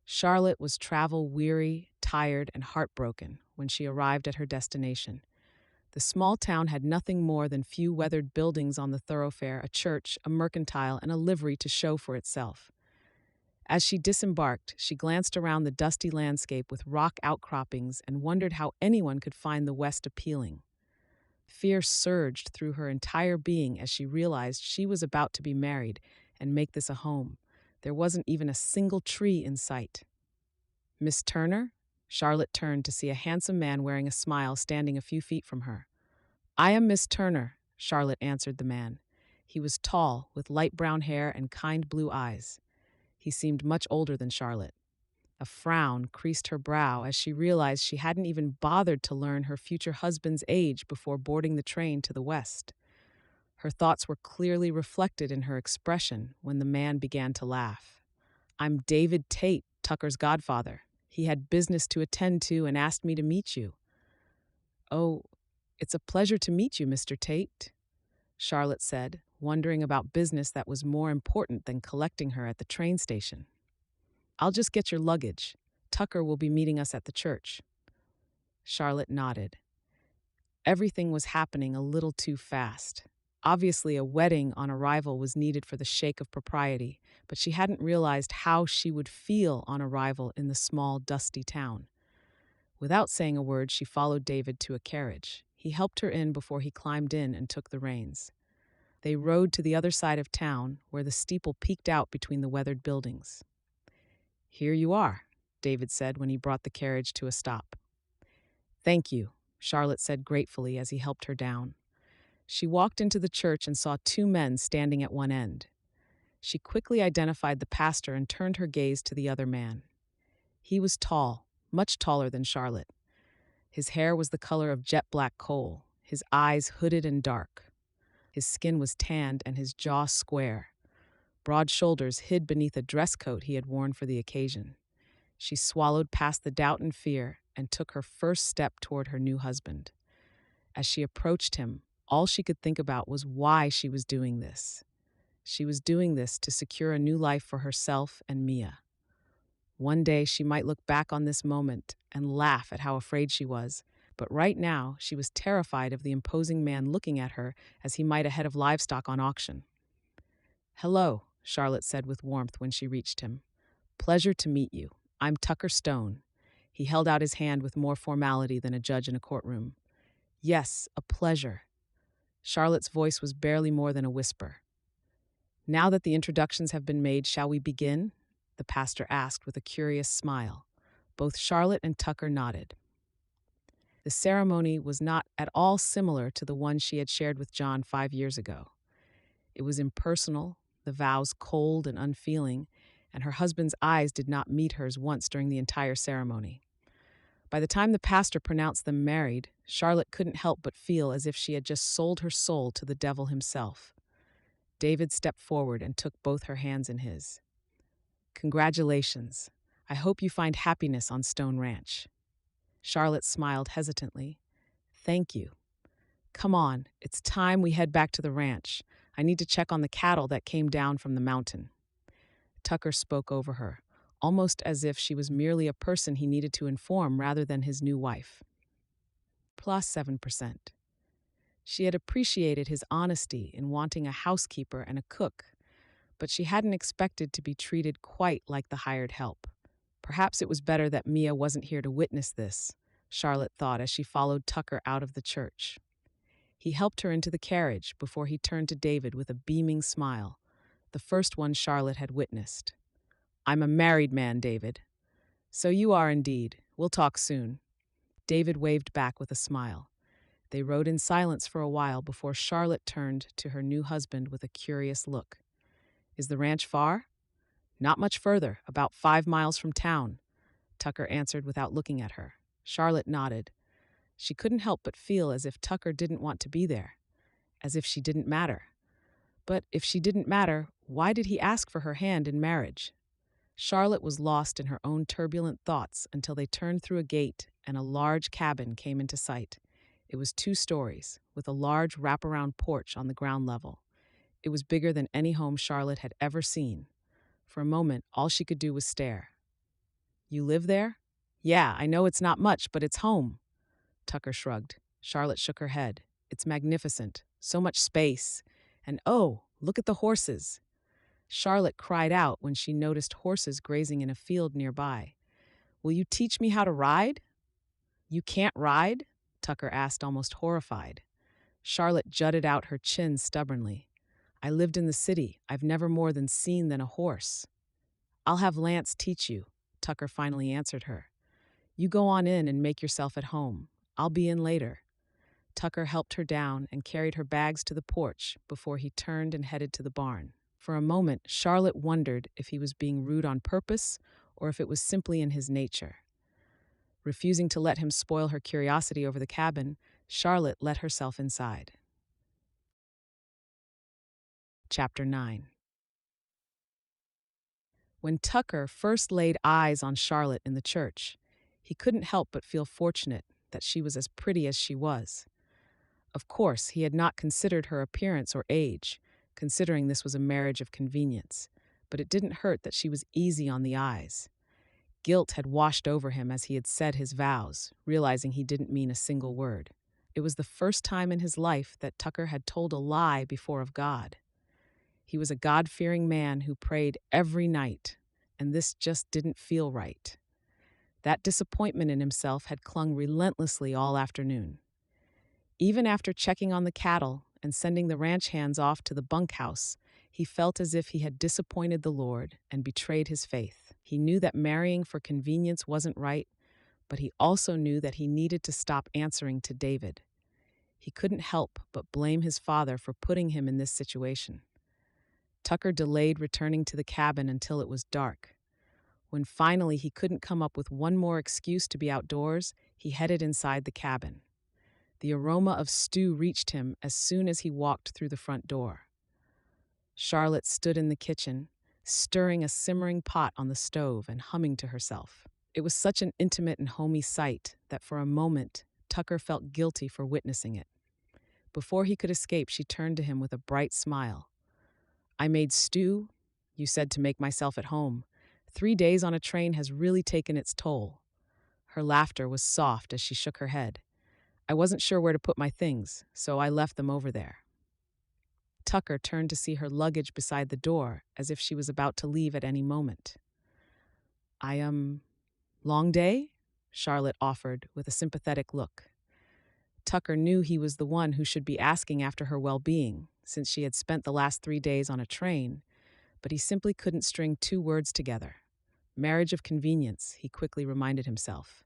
Charlotte was travel-weary, tired, and heartbroken when she arrived at her destination. The small town had nothing more than few weathered buildings on the thoroughfare, a church, a mercantile, and a livery to show for itself. As she disembarked, she glanced around the dusty landscape with rock outcroppings and wondered how anyone could find the West appealing. Fear surged through her entire being as she realized she was about to be married and make this a home. There wasn't even a single tree in sight. "Miss Turner?" Charlotte turned to see a handsome man wearing a smile standing a few feet from her. "I am Miss Turner," Charlotte answered the man. He was tall, with light brown hair and kind blue eyes. He seemed much older than Charlotte. A frown creased her brow as she realized she hadn't even bothered to learn her future husband's age before boarding the train to the West. Her thoughts were clearly reflected in her expression when the man began to laugh. "I'm David Tate, Tucker's godfather. He had business to attend to and asked me to meet you." "Oh, it's a pleasure to meet you, Mr. Tate," Charlotte said, wondering about business that was more important than collecting her at the train station. "I'll just get your luggage. Tucker will be meeting us at the church." Charlotte nodded. Everything was happening a little too fast. Obviously, a wedding on arrival was needed for the shake of propriety, but she hadn't realized how she would feel on arrival in the small, dusty town. Without saying a word, she followed David to a carriage. He helped her in before he climbed in and took the reins. They rode to the other side of town, where the steeple peeked out between the weathered buildings. "Here you are," David said when he brought the carriage to a stop. "Thank you," Charlotte said gratefully as he helped her down. She walked into the church and saw two men standing at one end. She quickly identified the pastor and turned her gaze to the other man. He was tall, much taller than Charlotte. His hair was the color of jet-black coal, his eyes hooded and dark. His skin was tanned and his jaw square. Broad shoulders hid beneath a dress coat he had worn for the occasion. She swallowed past the doubt and fear and took her first step toward her new husband. As she approached him, all she could think about was why she was doing this. She was doing this to secure a new life for herself and Mia. One day she might look back on this moment and laugh at how afraid she was, but right now she was terrified of the imposing man looking at her as he might a head of livestock on auction. "Hello," Charlotte said with warmth when she reached him. "Pleasure to meet you. I'm Tucker Stone." He held out his hand with more formality than a judge in a courtroom. "Yes, a pleasure." Charlotte's voice was barely more than a whisper. "Now that the introductions have been made, shall we begin?" the pastor asked with a curious smile. Both Charlotte and Tucker nodded. The ceremony was not at all similar to the one she had shared with John 5 years ago. It was impersonal, the vows cold and unfeeling, and her husband's eyes did not meet hers once during the entire ceremony. By the time the pastor pronounced them married, Charlotte couldn't help but feel as if she had just sold her soul to the devil himself. David stepped forward and took both her hands in his. "Congratulations. I hope you find happiness on Stone Ranch." Charlotte smiled hesitantly. "Thank you. Come on, it's time we head back to the ranch. I need to check on the cattle that came down from the mountain." Tucker spoke over her, almost as if she was merely a person he needed to inform rather than his new wife. Plus 7%. She had appreciated his honesty in wanting a housekeeper and a cook, but she hadn't expected to be treated quite like the hired help. Perhaps it was better that Mia wasn't here to witness this, Charlotte thought as she followed Tucker out of the church. He helped her into the carriage before he turned to David with a beaming smile, the first one Charlotte had witnessed. "I'm a married man, David." "So you are indeed. We'll talk soon." David waved back with a smile. They rode in silence for a while before Charlotte turned to her new husband with a curious look. "Is the ranch far?" "Not much further, about 5 miles from town," Tucker answered without looking at her. Charlotte nodded. She couldn't help but feel as if Tucker didn't want to be there, as if she didn't matter. But if she didn't matter, why did he ask for her hand in marriage? Charlotte was lost in her own turbulent thoughts until they turned through a gate and a large cabin came into sight. It was 2 stories, with a large wraparound porch on the ground level. It was bigger than any home Charlotte had ever seen. For a moment, all she could do was stare. "You live there?" "Yeah, I know it's not much, but it's home." Tucker shrugged. Charlotte shook her head. "It's magnificent. So much space. And oh, look at the horses." Charlotte cried out when she noticed horses grazing in a field nearby. "Will you teach me how to ride?" "You can't ride?" Tucker asked, almost horrified. Charlotte jutted out her chin stubbornly. "I lived in the city. I've never more than seen than a horse." "I'll have Lance teach you," Tucker finally answered her. "You go on in and make yourself at home. I'll be in later." Tucker helped her down and carried her bags to the porch before he turned and headed to the barn. For a moment, Charlotte wondered if he was being rude on purpose or if it was simply in his nature. Refusing to let him spoil her curiosity over the cabin, Charlotte let herself inside. Chapter 9. When Tucker first laid eyes on Charlotte in the church, he couldn't help but feel fortunate that she was as pretty as she was. Of course, he had not considered her appearance or age, considering this was a marriage of convenience, but it didn't hurt that she was easy on the eyes. Guilt had washed over him as he had said his vows, realizing he didn't mean a single word. It was the first time in his life that Tucker had told a lie before of God. He was a God-fearing man who prayed every night, and this just didn't feel right. That disappointment in himself had clung relentlessly all afternoon. Even after checking on the cattle and sending the ranch hands off to the bunkhouse, he felt as if he had disappointed the Lord and betrayed his faith. He knew that marrying for convenience wasn't right, but he also knew that he needed to stop answering to David. He couldn't help but blame his father for putting him in this situation. Tucker delayed returning to the cabin until it was dark. When finally he couldn't come up with one more excuse to be outdoors, he headed inside the cabin. The aroma of stew reached him as soon as he walked through the front door. Charlotte stood in the kitchen, stirring a simmering pot on the stove and humming to herself. It was such an intimate and homey sight that for a moment, Tucker felt guilty for witnessing it. Before he could escape, she turned to him with a bright smile. "I made stew. You said to make myself at home. 3 days on a train has really taken its toll." Her laughter was soft as she shook her head. "I wasn't sure where to put my things, so I left them over there." Tucker turned to see her luggage beside the door, as if she was about to leave at any moment. Long day?" Charlotte offered with a sympathetic look. Tucker knew he was the one who should be asking after her well-being, since she had spent the last 3 days on a train, but he simply couldn't string 2 words together. Marriage of convenience, he quickly reminded himself.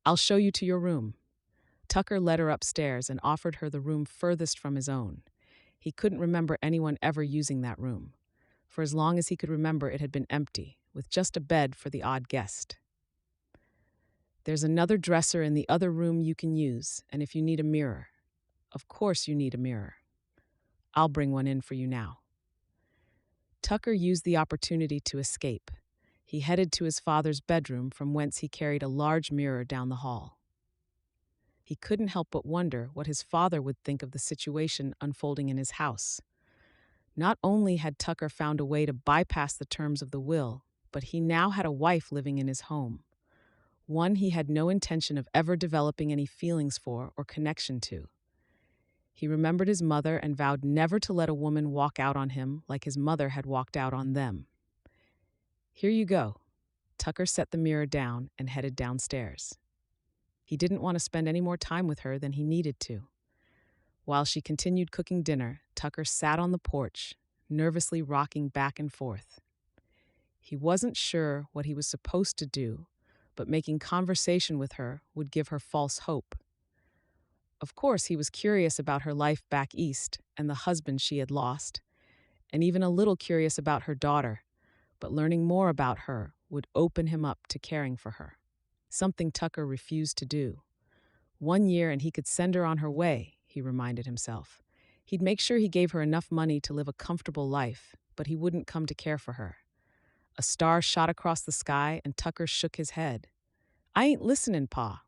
"I'll show you to your room." Tucker led her upstairs and offered her the room furthest from his own. He couldn't remember anyone ever using that room. For as long as he could remember, it had been empty, with just a bed for the odd guest. "There's another dresser in the other room you can use, and if you need a mirror." "Of course you need a mirror." "I'll bring one in for you now." Tucker used the opportunity to escape. He headed to his father's bedroom, from whence he carried a large mirror down the hall. He couldn't help but wonder what his father would think of the situation unfolding in his house. Not only had Tucker found a way to bypass the terms of the will, but he now had a wife living in his home. One he had no intention of ever developing any feelings for or connection to. He remembered his mother and vowed never to let a woman walk out on him like his mother had walked out on them. "Here you go." Tucker set the mirror down and headed downstairs. He didn't want to spend any more time with her than he needed to. While she continued cooking dinner, Tucker sat on the porch, nervously rocking back and forth. He wasn't sure what he was supposed to do, but making conversation with her would give her false hope. Of course, he was curious about her life back east and the husband she had lost, and even a little curious about her daughter, but learning more about her would open him up to caring for her. Something Tucker refused to do. 1 year and he could send her on her way, he reminded himself. He'd make sure he gave her enough money to live a comfortable life, but he wouldn't come to care for her. A star shot across the sky and Tucker shook his head. "I ain't listening, Pa."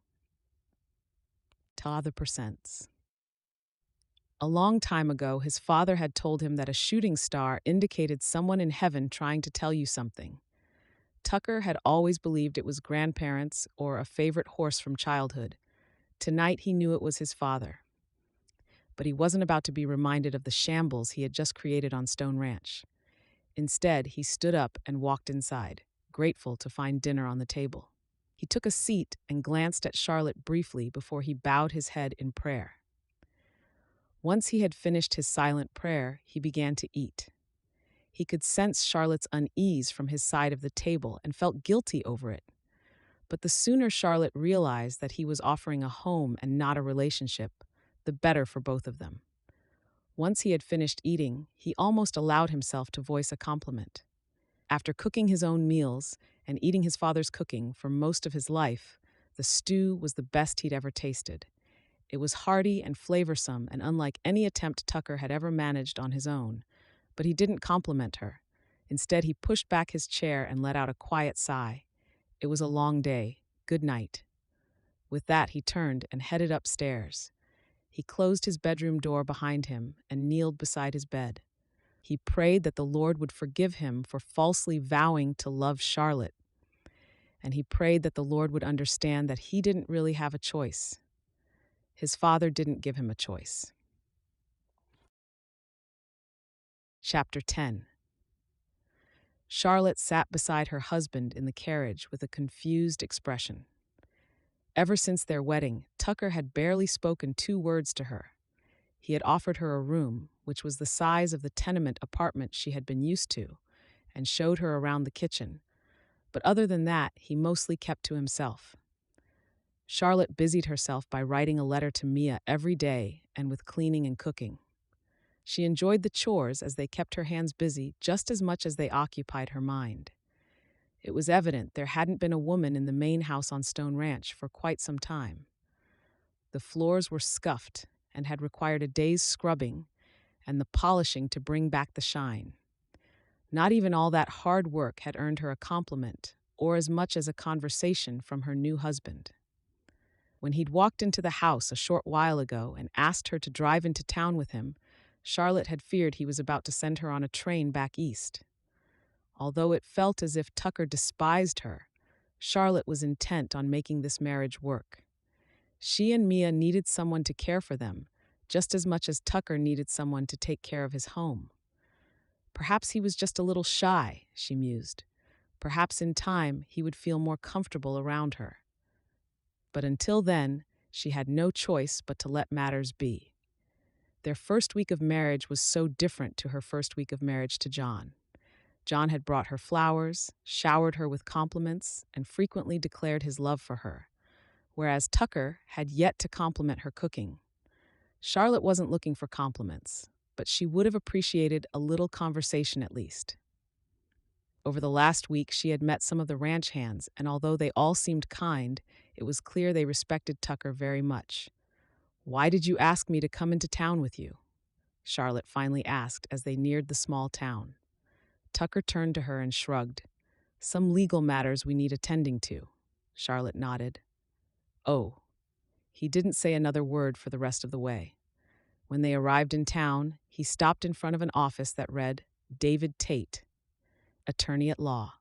Ta the percents. A long time ago, his father had told him that a shooting star indicated someone in heaven trying to tell you something. Tucker had always believed it was grandparents or a favorite horse from childhood. Tonight he knew it was his father. But he wasn't about to be reminded of the shambles he had just created on Stone Ranch. Instead, he stood up and walked inside, grateful to find dinner on the table. He took a seat and glanced at Charlotte briefly before he bowed his head in prayer. Once he had finished his silent prayer, he began to eat. He could sense Charlotte's unease from his side of the table and felt guilty over it. But the sooner Charlotte realized that he was offering a home and not a relationship, the better for both of them. Once he had finished eating, he almost allowed himself to voice a compliment. After cooking his own meals and eating his father's cooking for most of his life, the stew was the best he'd ever tasted. It was hearty and flavorsome and unlike any attempt Tucker had ever managed on his own. But he didn't compliment her. Instead, he pushed back his chair and let out a quiet sigh. It was a long day. Good night. With that, he turned and headed upstairs. He closed his bedroom door behind him and kneeled beside his bed. He prayed that the Lord would forgive him for falsely vowing to love Charlotte. And he prayed that the Lord would understand that he didn't really have a choice. His father didn't give him a choice. Chapter 10. Charlotte sat beside her husband in the carriage with a confused expression. Ever since their wedding, Tucker had barely spoken 2 words to her. He had offered her a room, which was the size of the tenement apartment she had been used to, and showed her around the kitchen. But other than that, he mostly kept to himself. Charlotte busied herself by writing a letter to Mia every day and with cleaning and cooking. She enjoyed the chores as they kept her hands busy just as much as they occupied her mind. It was evident there hadn't been a woman in the main house on Stone Ranch for quite some time. The floors were scuffed and had required a day's scrubbing and the polishing to bring back the shine. Not even all that hard work had earned her a compliment or as much as a conversation from her new husband. When he'd walked into the house a short while ago and asked her to drive into town with him, Charlotte had feared he was about to send her on a train back east. Although it felt as if Tucker despised her, Charlotte was intent on making this marriage work. She and Mia needed someone to care for them, just as much as Tucker needed someone to take care of his home. Perhaps he was just a little shy, she mused. Perhaps in time he would feel more comfortable around her. But until then, she had no choice but to let matters be. Their first week of marriage was so different to her first week of marriage to John. John had brought her flowers, showered her with compliments, and frequently declared his love for her, whereas Tucker had yet to compliment her cooking. Charlotte wasn't looking for compliments, but she would have appreciated a little conversation at least. Over the last week, she had met some of the ranch hands, and although they all seemed kind, it was clear they respected Tucker very much. "Why did you ask me to come into town with you?" Charlotte finally asked as they neared the small town. Tucker turned to her and shrugged. "Some legal matters we need attending to." Charlotte nodded. "Oh." He didn't say another word for the rest of the way. When they arrived in town, he stopped in front of an office that read, "David Tate, Attorney at Law."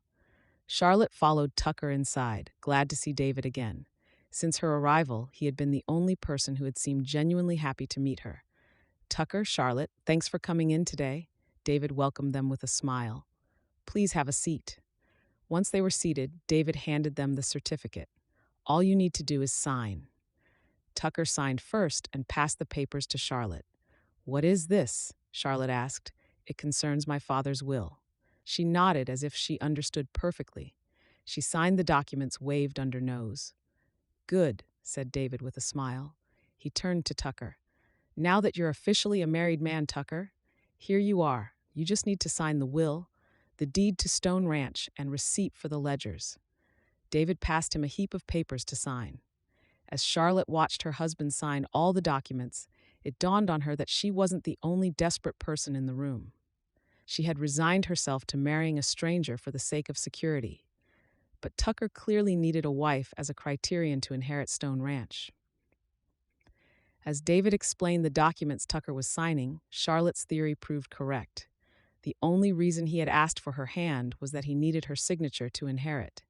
Charlotte followed Tucker inside, glad to see David again. Since her arrival, he had been the only person who had seemed genuinely happy to meet her. "Tucker, Charlotte, thanks for coming in today." David welcomed them with a smile. "Please have a seat." Once they were seated, David handed them the certificate. "All you need to do is sign." Tucker signed first and passed the papers to Charlotte. "What is this?" Charlotte asked. "It concerns my father's will." She nodded as if she understood perfectly. She signed the documents waved under nose. "Good," said David with a smile. He turned to Tucker. "Now that you're officially a married man, Tucker, here you are. You just need to sign the will, the deed to Stone Ranch, and receipt for the ledgers." David passed him a heap of papers to sign. As Charlotte watched her husband sign all the documents, it dawned on her that she wasn't the only desperate person in the room. She had resigned herself to marrying a stranger for the sake of security. But Tucker clearly needed a wife as a criterion to inherit Stone Ranch. As David explained the documents Tucker was signing, Charlotte's theory proved correct. The only reason he had asked for her hand was that he needed her signature to inherit.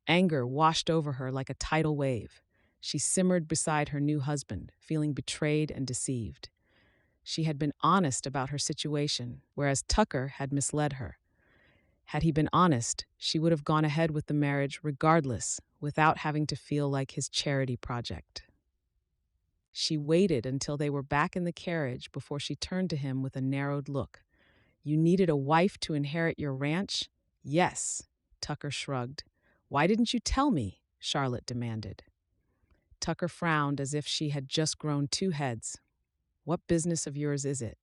Anger washed over her like a tidal wave. She simmered beside her new husband, feeling betrayed and deceived. She had been honest about her situation, whereas Tucker had misled her. Had he been honest, she would have gone ahead with the marriage regardless, without having to feel like his charity project. She waited until they were back in the carriage before she turned to him with a narrowed look. "You needed a wife to inherit your ranch?" "Yes," Tucker shrugged. "Why didn't you tell me?" Charlotte demanded. Tucker frowned as if she had just grown two heads. "What business of yours is it?"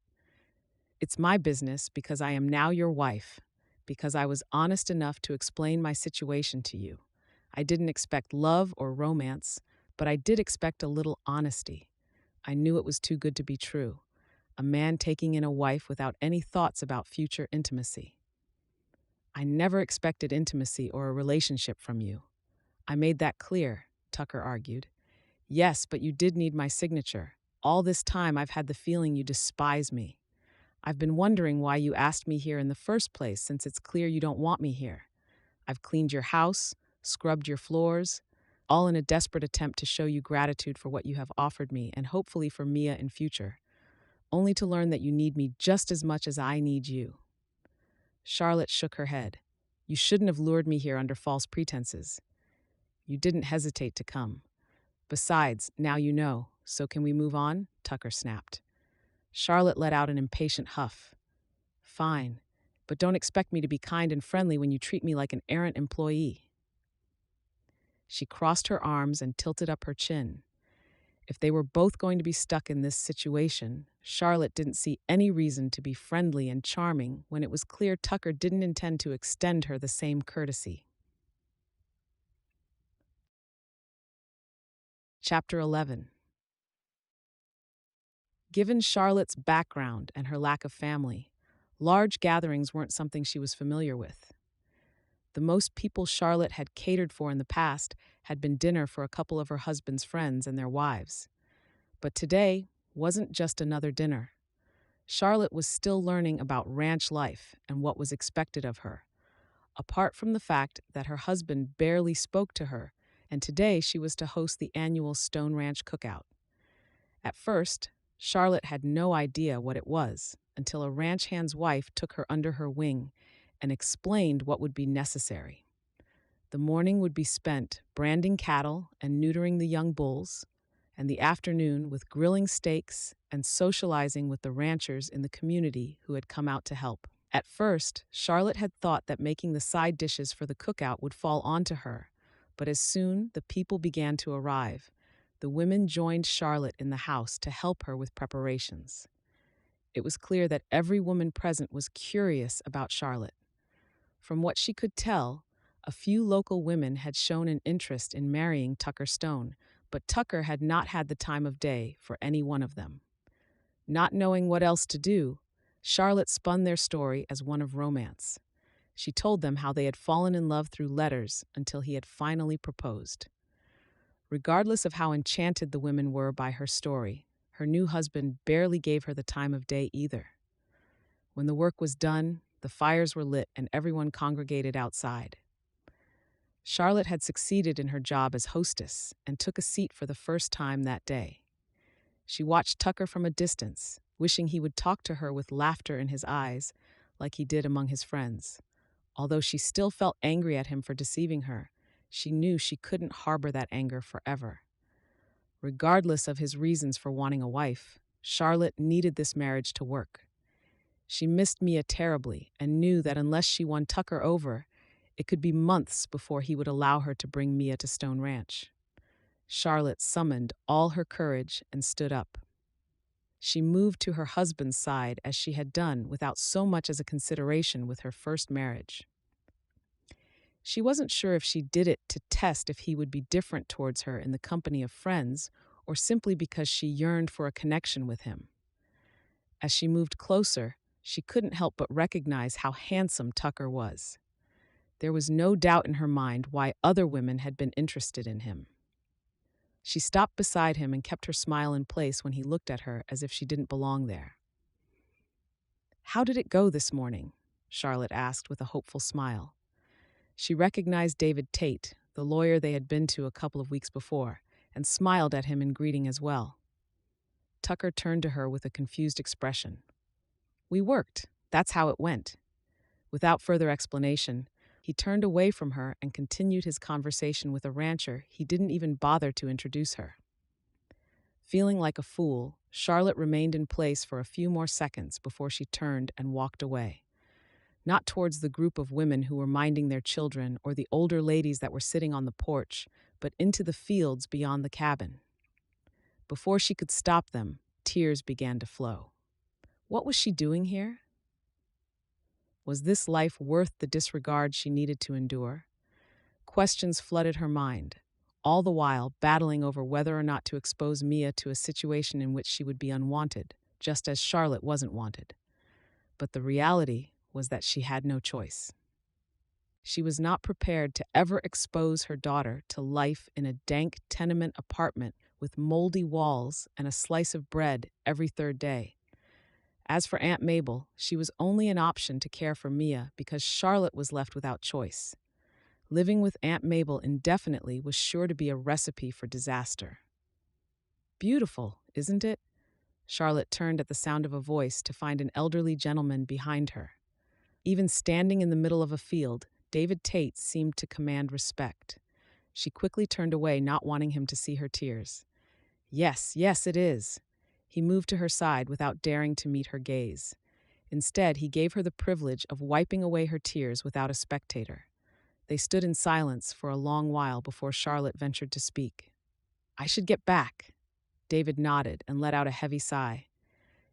"It's my business because I am now your wife, because I was honest enough to explain my situation to you. I didn't expect love or romance, but I did expect a little honesty. I knew it was too good to be true. A man taking in a wife without any thoughts about future intimacy." "I never expected intimacy or a relationship from you." "I made that clear," Tucker argued. "Yes, but you did need my signature. All this time I've had the feeling you despise me. I've been wondering why you asked me here in the first place, since it's clear you don't want me here. I've cleaned your house, scrubbed your floors, all in a desperate attempt to show you gratitude for what you have offered me and hopefully for Mia in future, only to learn that you need me just as much as I need you." Charlotte shook her head. "You shouldn't have lured me here under false pretenses. You didn't hesitate to come. Besides, now you know, so can we move on?" Tucker snapped. Charlotte let out an impatient huff. "Fine, but don't expect me to be kind and friendly when you treat me like an errant employee." She crossed her arms and tilted up her chin. If they were both going to be stuck in this situation, Charlotte didn't see any reason to be friendly and charming when it was clear Tucker didn't intend to extend her the same courtesy. Chapter 11. Given Charlotte's background and her lack of family, large gatherings weren't something she was familiar with. The most people Charlotte had catered for in the past had been dinner for a couple of her husband's friends and their wives. But today wasn't just another dinner. Charlotte was still learning about ranch life and what was expected of her, apart from the fact that her husband barely spoke to her, and today she was to host the annual Stone Ranch cookout. At first, Charlotte had no idea what it was until a ranch hand's wife took her under her wing and explained what would be necessary. The morning would be spent branding cattle and neutering the young bulls, and the afternoon with grilling steaks and socializing with the ranchers in the community who had come out to help. At first, Charlotte had thought that making the side dishes for the cookout would fall onto her, but as soon the people began to arrive, the women joined Charlotte in the house to help her with preparations. It was clear that every woman present was curious about Charlotte. From what she could tell, a few local women had shown an interest in marrying Tucker Stone, but Tucker had not had the time of day for any one of them. Not knowing what else to do, Charlotte spun their story as one of romance. She told them how they had fallen in love through letters until he had finally proposed. Regardless of how enchanted the women were by her story, her new husband barely gave her the time of day either. When the work was done, the fires were lit and everyone congregated outside. Charlotte had succeeded in her job as hostess and took a seat for the first time that day. She watched Tucker from a distance, wishing he would talk to her with laughter in his eyes, like he did among his friends. Although she still felt angry at him for deceiving her, she knew she couldn't harbor that anger forever. Regardless of his reasons for wanting a wife, Charlotte needed this marriage to work. She missed Mia terribly and knew that unless she won Tucker over, it could be months before he would allow her to bring Mia to Stone Ranch. Charlotte summoned all her courage and stood up. She moved to her husband's side as she had done without so much as a consideration with her first marriage. She wasn't sure if she did it to test if he would be different towards her in the company of friends or simply because she yearned for a connection with him. As she moved closer, she couldn't help but recognize how handsome Tucker was. There was no doubt in her mind why other women had been interested in him. She stopped beside him and kept her smile in place when he looked at her as if she didn't belong there. "How did it go this morning?" Charlotte asked with a hopeful smile. She recognized David Tate, the lawyer they had been to a couple of weeks before, and smiled at him in greeting as well. Tucker turned to her with a confused expression. "We worked. That's how it went." Without further explanation, he turned away from her and continued his conversation with a rancher he didn't even bother to introduce her. Feeling like a fool, Charlotte remained in place for a few more seconds before she turned and walked away. Not towards the group of women who were minding their children or the older ladies that were sitting on the porch, but into the fields beyond the cabin. Before she could stop them, tears began to flow. What was she doing here? Was this life worth the disregard she needed to endure? Questions flooded her mind, all the while battling over whether or not to expose Mia to a situation in which she would be unwanted, just as Charlotte wasn't wanted. But the reality was that she had no choice. She was not prepared to ever expose her daughter to life in a dank tenement apartment with moldy walls and a slice of bread every third day. As for Aunt Mabel, she was only an option to care for Mia because Charlotte was left without choice. Living with Aunt Mabel indefinitely was sure to be a recipe for disaster. "Beautiful, isn't it?" Charlotte turned at the sound of a voice to find an elderly gentleman behind her. Even standing in the middle of a field, David Tate seemed to command respect. She quickly turned away, not wanting him to see her tears. "Yes, yes, it is." He moved to her side without daring to meet her gaze. Instead, he gave her the privilege of wiping away her tears without a spectator. They stood in silence for a long while before Charlotte ventured to speak. "I should get back." David nodded and let out a heavy sigh.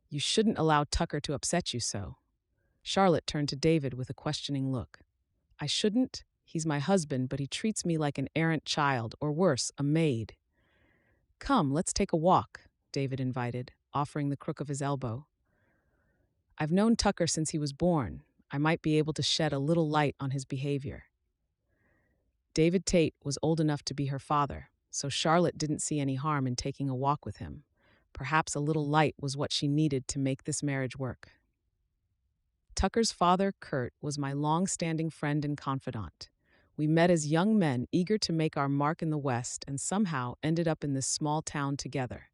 "You shouldn't allow Tucker to upset you so." Charlotte turned to David with a questioning look. "I shouldn't? He's my husband, but he treats me like an errant child, or worse, a maid." "Come, let's take a walk," David invited, offering the crook of his elbow. "I've known Tucker since he was born. I might be able to shed a little light on his behavior." David Tate was old enough to be her father, so Charlotte didn't see any harm in taking a walk with him. Perhaps a little light was what she needed to make this marriage work. Tucker's father, Kurt, was my long-standing friend and confidant. We met as young men eager to make our mark in the West and somehow ended up in this small town together.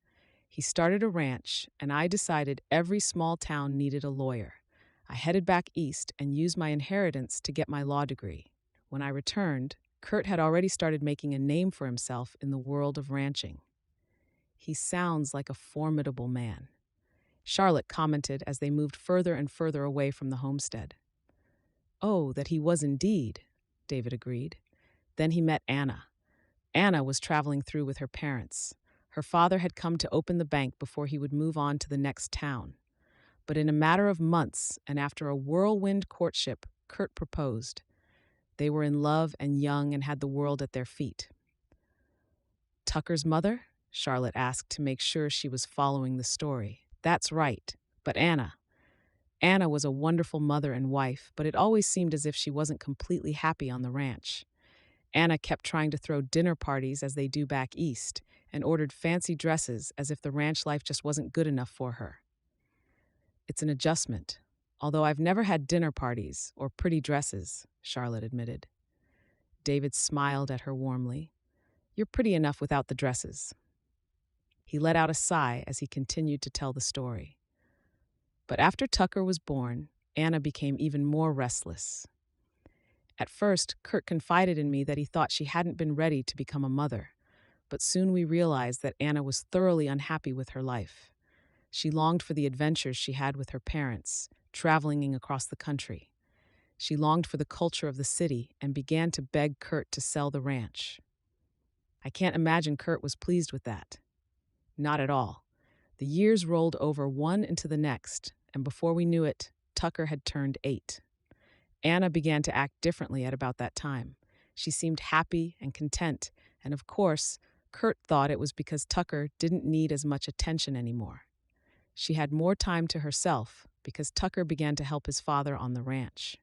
He started a ranch, and I decided every small town needed a lawyer. I headed back east and used my inheritance to get my law degree. When I returned, Kurt had already started making a name for himself in the world of ranching. "He sounds like a formidable man," Charlotte commented as they moved further and further away from the homestead. "Oh, that he was indeed," David agreed. Then he met Anna. Anna was traveling through with her parents. Her father had come to open the bank before he would move on to the next town. But in a matter of months, and after a whirlwind courtship, Kurt proposed. They were in love and young and had the world at their feet. "Tucker's mother?" Charlotte asked to make sure she was following the story. "That's right. But Anna was a wonderful mother and wife, but it always seemed as if she wasn't completely happy on the ranch. Anna kept trying to throw dinner parties as they do back east, and ordered fancy dresses as if the ranch life just wasn't good enough for her." "It's an adjustment, although I've never had dinner parties or pretty dresses," Charlotte admitted. David smiled at her warmly. "You're pretty enough without the dresses." He let out a sigh as he continued to tell the story. But after Tucker was born, Anna became even more restless. At first, Kurt confided in me that he thought she hadn't been ready to become a mother, but soon we realized that Anna was thoroughly unhappy with her life. She longed for the adventures she had with her parents, traveling across the country. She longed for the culture of the city and began to beg Kurt to sell the ranch. I can't imagine Kurt was pleased with that. Not at all. The years rolled over one into the next, and before we knew it, Tucker had turned 8. Anna began to act differently at about that time. She seemed happy and content, and of course, Kurt thought it was because Tucker didn't need as much attention anymore. She had more time to herself because Tucker began to help his father on the ranch.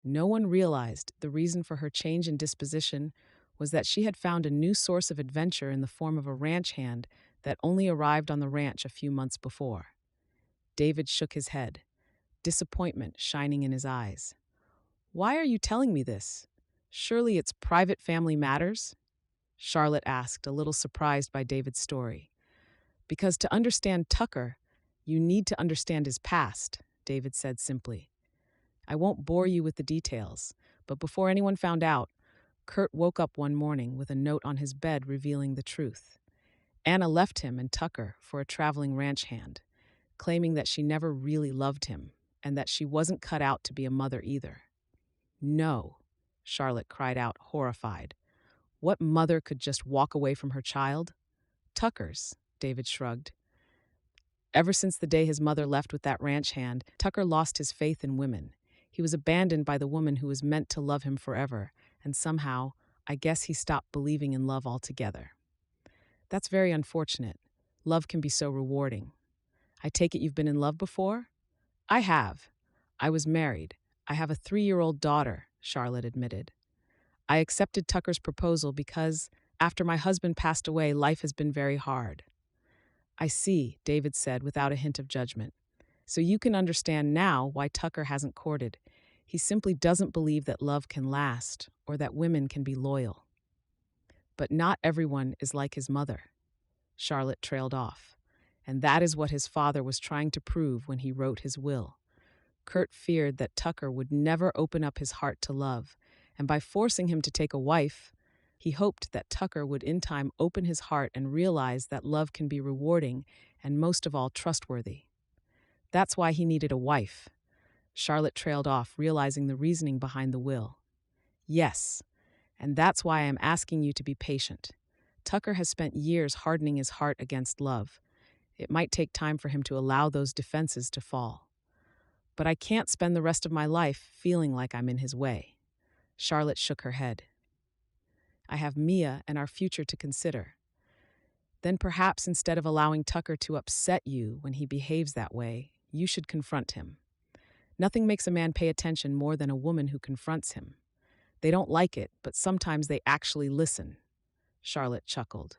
No one realized the reason for her change in disposition was that she had found a new source of adventure in the form of a ranch hand that only arrived on the ranch a few months before. David shook his head, disappointment shining in his eyes. "Why are you telling me this? Surely it's private family matters?" Charlotte asked, a little surprised by David's story. "Because to understand Tucker, you need to understand his past," David said simply. "I won't bore you with the details, but before anyone found out, Kurt woke up one morning with a note on his bed revealing the truth. Anna left him and Tucker for a traveling ranch hand, claiming that she never really loved him and that she wasn't cut out to be a mother either." "No," Charlotte cried out, horrified. "What mother could just walk away from her child?" "Tucker's," David shrugged. "Ever since the day his mother left with that ranch hand, Tucker lost his faith in women. He was abandoned by the woman who was meant to love him forever, and somehow, I guess he stopped believing in love altogether." "That's very unfortunate. Love can be so rewarding. I take it you've been in love before?" "I have. I was married. I have a 3-year-old daughter," Charlotte admitted. "I accepted Tucker's proposal because, after my husband passed away, life has been very hard." "I see," David said without a hint of judgment. "So you can understand now why Tucker hasn't courted. He simply doesn't believe that love can last or that women can be loyal." "But not everyone is like his mother," Charlotte trailed off. "And that is what his father was trying to prove when he wrote his will. Kurt feared that Tucker would never open up his heart to love, and by forcing him to take a wife, he hoped that Tucker would in time open his heart and realize that love can be rewarding and most of all trustworthy. That's why he needed a wife." Charlotte trailed off, realizing the reasoning behind the will. "Yes, and that's why I am asking you to be patient. Tucker has spent years hardening his heart against love. It might take time for him to allow those defenses to fall. But I can't spend the rest of my life feeling like I'm in his way." Charlotte shook her head. "I have Mia and our future to consider. Then perhaps instead of allowing Tucker to upset you when he behaves that way, you should confront him. Nothing makes a man pay attention more than a woman who confronts him. They don't like it, but sometimes they actually listen." Charlotte chuckled.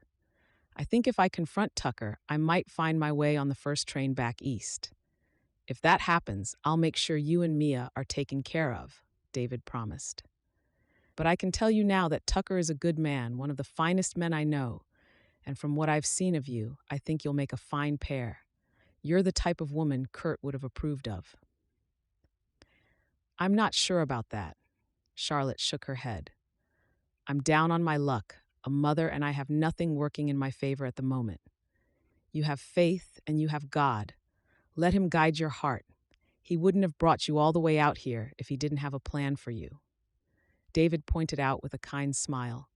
"I think if I confront Tucker, I might find my way on the first train back east. If that happens, I'll make sure you and Mia are taken care of," David promised. "But I can tell you now that Tucker is a good man, one of the finest men I know, and from what I've seen of you, I think you'll make a fine pair. You're the type of woman Kurt would have approved of." "I'm not sure about that." Charlotte shook her head. "I'm down on my luck, a mother, and I have nothing working in my favor at the moment. You have faith and you have God. Let him guide your heart. He wouldn't have brought you all the way out here if he didn't have a plan for you." David pointed out with a kind smile.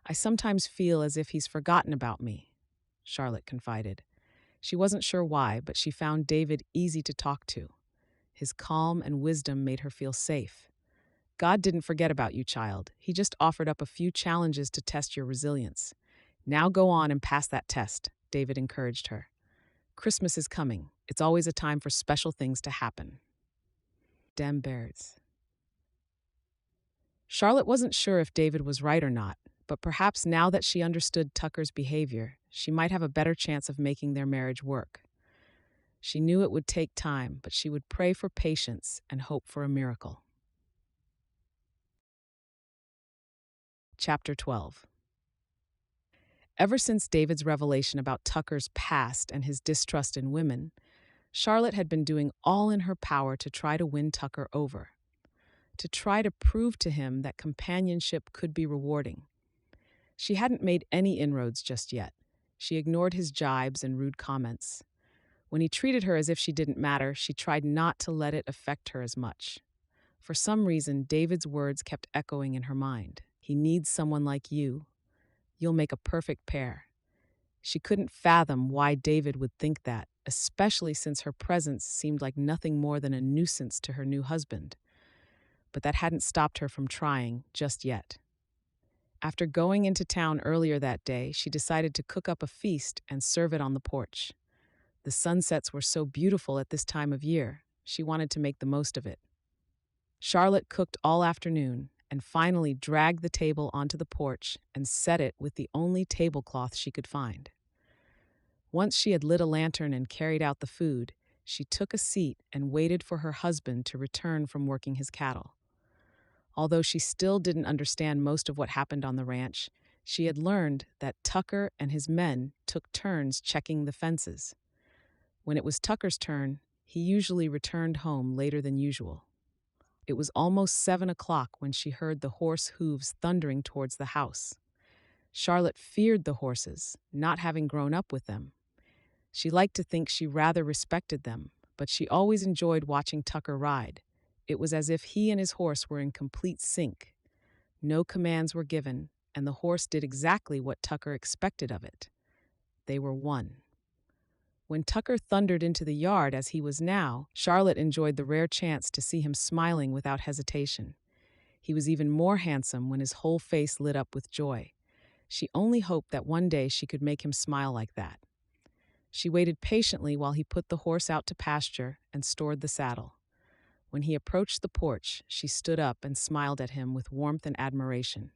"I sometimes feel as if he's forgotten about me," Charlotte confided. She wasn't sure why, but she found David easy to talk to. His calm and wisdom made her feel safe. "God didn't forget about you, child. He just offered up a few challenges to test your resilience. Now go on and pass that test," David encouraged her. "Christmas is coming. It's always a time for special things to happen." Dem bears. Charlotte wasn't sure if David was right or not, but perhaps now that she understood Tucker's behavior, she might have a better chance of making their marriage work. She knew it would take time, but she would pray for patience and hope for a miracle. Chapter 12. Ever since David's revelation about Tucker's past and his distrust in women, Charlotte had been doing all in her power to try to win Tucker over, to try to prove to him that companionship could be rewarding. She hadn't made any inroads just yet. She ignored his jibes and rude comments. When he treated her as if she didn't matter, she tried not to let it affect her as much. For some reason, David's words kept echoing in her mind. He needs someone like you. You'll make a perfect pair. She couldn't fathom why David would think that, especially since her presence seemed like nothing more than a nuisance to her new husband. But that hadn't stopped her from trying just yet. After going into town earlier that day, she decided to cook up a feast and serve it on the porch. The sunsets were so beautiful at this time of year, she wanted to make the most of it. Charlotte cooked all afternoon and finally dragged the table onto the porch and set it with the only tablecloth she could find. Once she had lit a lantern and carried out the food, she took a seat and waited for her husband to return from working his cattle. Although she still didn't understand most of what happened on the ranch, she had learned that Tucker and his men took turns checking the fences. When it was Tucker's turn, he usually returned home later than usual. It was almost 7 o'clock when she heard the horse hooves thundering towards the house. Charlotte feared the horses, not having grown up with them. She liked to think she rather respected them, but she always enjoyed watching Tucker ride. It was as if he and his horse were in complete sync. No commands were given, and the horse did exactly what Tucker expected of it. They were one. When Tucker thundered into the yard as he was now, Charlotte enjoyed the rare chance to see him smiling without hesitation. He was even more handsome when his whole face lit up with joy. She only hoped that one day she could make him smile like that. She waited patiently while he put the horse out to pasture and stored the saddle. When he approached the porch, she stood up and smiled at him with warmth and admiration.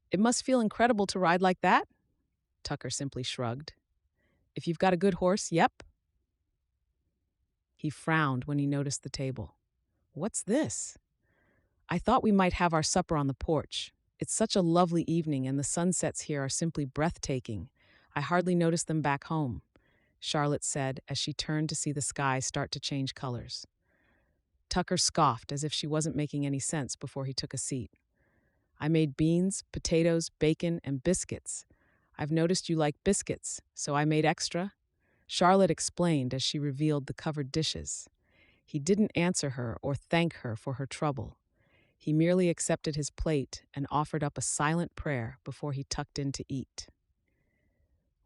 "It must feel incredible to ride like that?" Tucker simply shrugged. "If you've got a good horse, yep." He frowned when he noticed the table. "What's this?" "I thought we might have our supper on the porch. It's such a lovely evening and the sunsets here are simply breathtaking. I hardly noticed them back home," Charlotte said as she turned to see the sky start to change colors. Tucker scoffed as if she wasn't making any sense before he took a seat. "I made beans, potatoes, bacon, and biscuits. I've noticed you like biscuits, so I made extra," Charlotte explained as she revealed the covered dishes. He didn't answer her or thank her for her trouble. He merely accepted his plate and offered up a silent prayer before he tucked in to eat.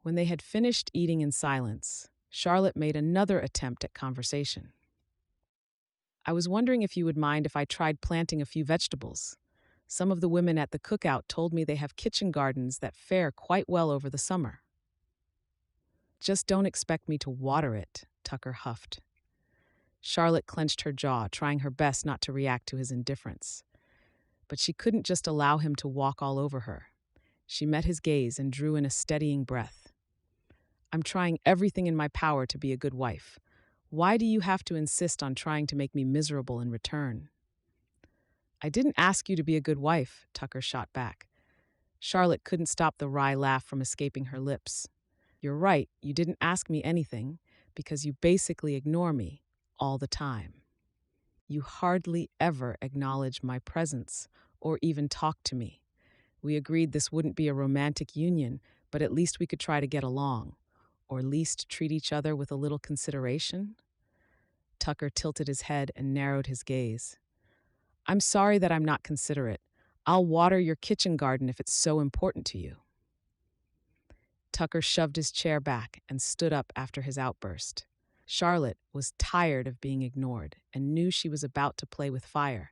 When they had finished eating in silence, Charlotte made another attempt at conversation. "I was wondering if you would mind if I tried planting a few vegetables. Some of the women at the cookout told me they have kitchen gardens that fare quite well over the summer." "Just don't expect me to water it," Tucker huffed. Charlotte clenched her jaw, trying her best not to react to his indifference. But she couldn't just allow him to walk all over her. She met his gaze and drew in a steadying breath. "I'm trying everything in my power to be a good wife. Why do you have to insist on trying to make me miserable in return?" "I didn't ask you to be a good wife," Tucker shot back. Charlotte couldn't stop the wry laugh from escaping her lips. "You're right, you didn't ask me anything, because you basically ignore me all the time. You hardly ever acknowledge my presence or even talk to me. We agreed this wouldn't be a romantic union, but at least we could try to get along, or at least treat each other with a little consideration." Tucker tilted his head and narrowed his gaze. "I'm sorry that I'm not considerate. I'll water your kitchen garden if it's so important to you." Tucker shoved his chair back and stood up after his outburst. Charlotte was tired of being ignored and knew she was about to play with fire,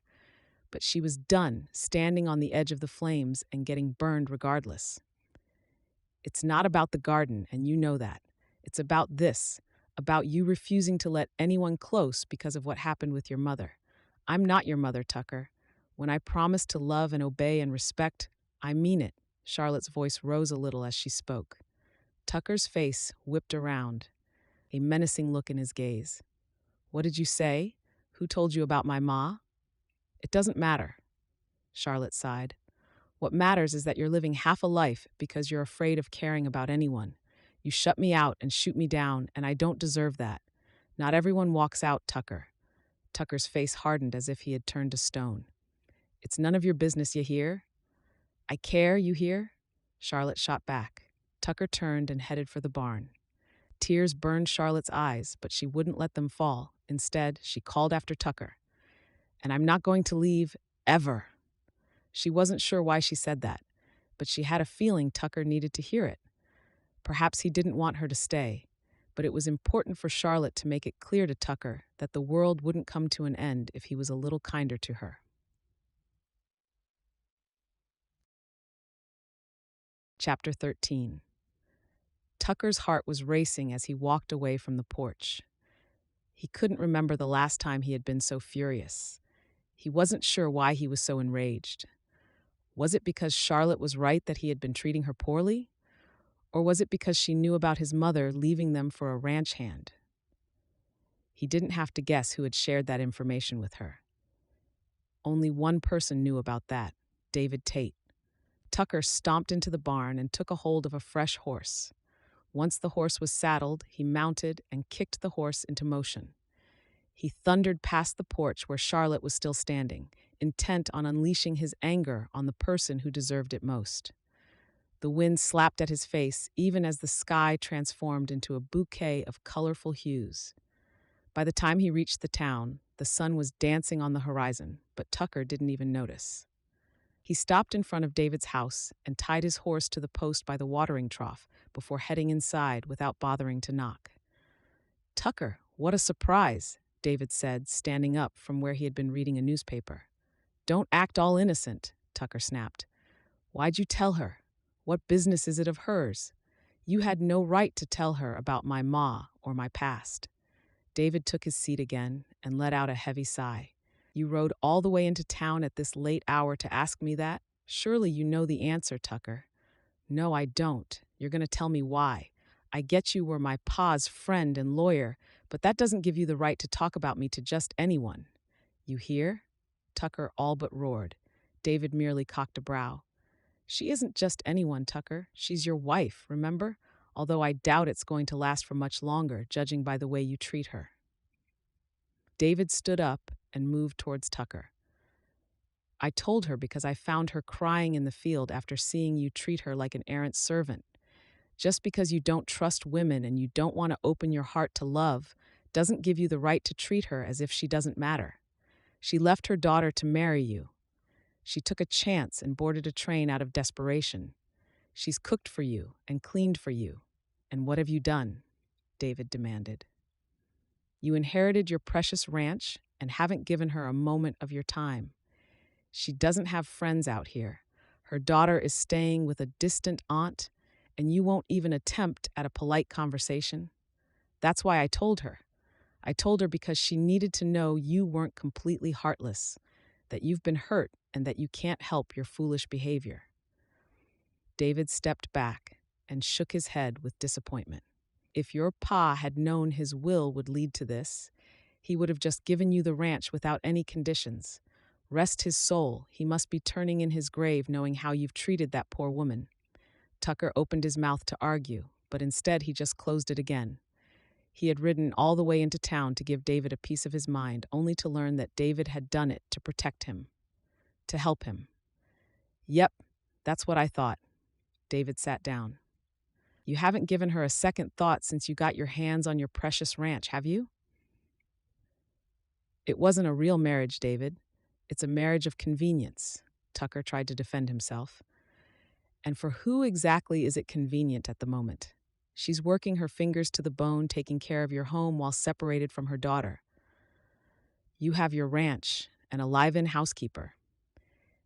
but she was done standing on the edge of the flames and getting burned regardless. "It's not about the garden, and you know that. It's about this, about you refusing to let anyone close because of what happened with your mother. I'm not your mother, Tucker. When I promise to love and obey and respect, I mean it." Charlotte's voice rose a little as she spoke. Tucker's face whipped around, a menacing look in his gaze. "What did you say? Who told you about my ma?" "It doesn't matter," Charlotte sighed. "What matters is that you're living half a life because you're afraid of caring about anyone. You shut me out and shoot me down, and I don't deserve that. Not everyone walks out, Tucker." Tucker's face hardened as if he had turned to stone. "It's none of your business, you hear?" "I care, you hear?" Charlotte shot back. Tucker turned and headed for the barn. Tears burned Charlotte's eyes, but she wouldn't let them fall. Instead, she called after Tucker. "And I'm not going to leave, ever." She wasn't sure why she said that, but she had a feeling Tucker needed to hear it. Perhaps he didn't want her to stay, but it was important for Charlotte to make it clear to Tucker that the world wouldn't come to an end if he was a little kinder to her. Chapter 13. Tucker's heart was racing as he walked away from the porch. He couldn't remember the last time he had been so furious. He wasn't sure why he was so enraged. Was it because Charlotte was right that he had been treating her poorly? Or was it because she knew about his mother leaving them for a ranch hand? He didn't have to guess who had shared that information with her. Only one person knew about that, David Tate. Tucker stomped into the barn and took a hold of a fresh horse. Once the horse was saddled, he mounted and kicked the horse into motion. He thundered past the porch where Charlotte was still standing, intent on unleashing his anger on the person who deserved it most. The wind slapped at his face even as the sky transformed into a bouquet of colorful hues. By the time he reached the town, the sun was dancing on the horizon, but Tucker didn't even notice. He stopped in front of David's house and tied his horse to the post by the watering trough before heading inside without bothering to knock. "Tucker, what a surprise," David said, standing up from where he had been reading a newspaper. "Don't act all innocent," Tucker snapped. "Why'd you tell her? What business is it of hers? You had no right to tell her about my ma or my past." David took his seat again and let out a heavy sigh. "You rode all the way into town at this late hour to ask me that? Surely you know the answer, Tucker." "No, I don't. You're going to tell me why. I get you were my pa's friend and lawyer, but that doesn't give you the right to talk about me to just anyone." "You hear?" Tucker all but roared. David merely cocked a brow. "She isn't just anyone, Tucker. She's your wife, remember? Although I doubt it's going to last for much longer, judging by the way you treat her." David stood up and moved towards Tucker. "I told her because I found her crying in the field after seeing you treat her like an errant servant. Just because you don't trust women and you don't want to open your heart to love doesn't give you the right to treat her as if she doesn't matter. She left her daughter to marry you. She took a chance and boarded a train out of desperation. She's cooked for you and cleaned for you. And what have you done?" David demanded. "You inherited your precious ranch and haven't given her a moment of your time. She doesn't have friends out here. Her daughter is staying with a distant aunt, and you won't even attempt at a polite conversation. That's why I told her. I told her because she needed to know you weren't completely heartless, that you've been hurt and that you can't help your foolish behavior." David stepped back and shook his head with disappointment. "If your pa had known his will would lead to this, he would have just given you the ranch without any conditions. Rest his soul, he must be turning in his grave knowing how you've treated that poor woman." Tucker opened his mouth to argue, but instead he just closed it again. He had ridden all the way into town to give David a piece of his mind, only to learn that David had done it to protect him, to help him. "Yep, that's what I thought." David sat down. "You haven't given her a second thought since you got your hands on your precious ranch, have you?" "It wasn't a real marriage, David. It's a marriage of convenience," Tucker tried to defend himself. "And for who exactly is it convenient at the moment? She's working her fingers to the bone, taking care of your home while separated from her daughter. You have your ranch and a live-in housekeeper."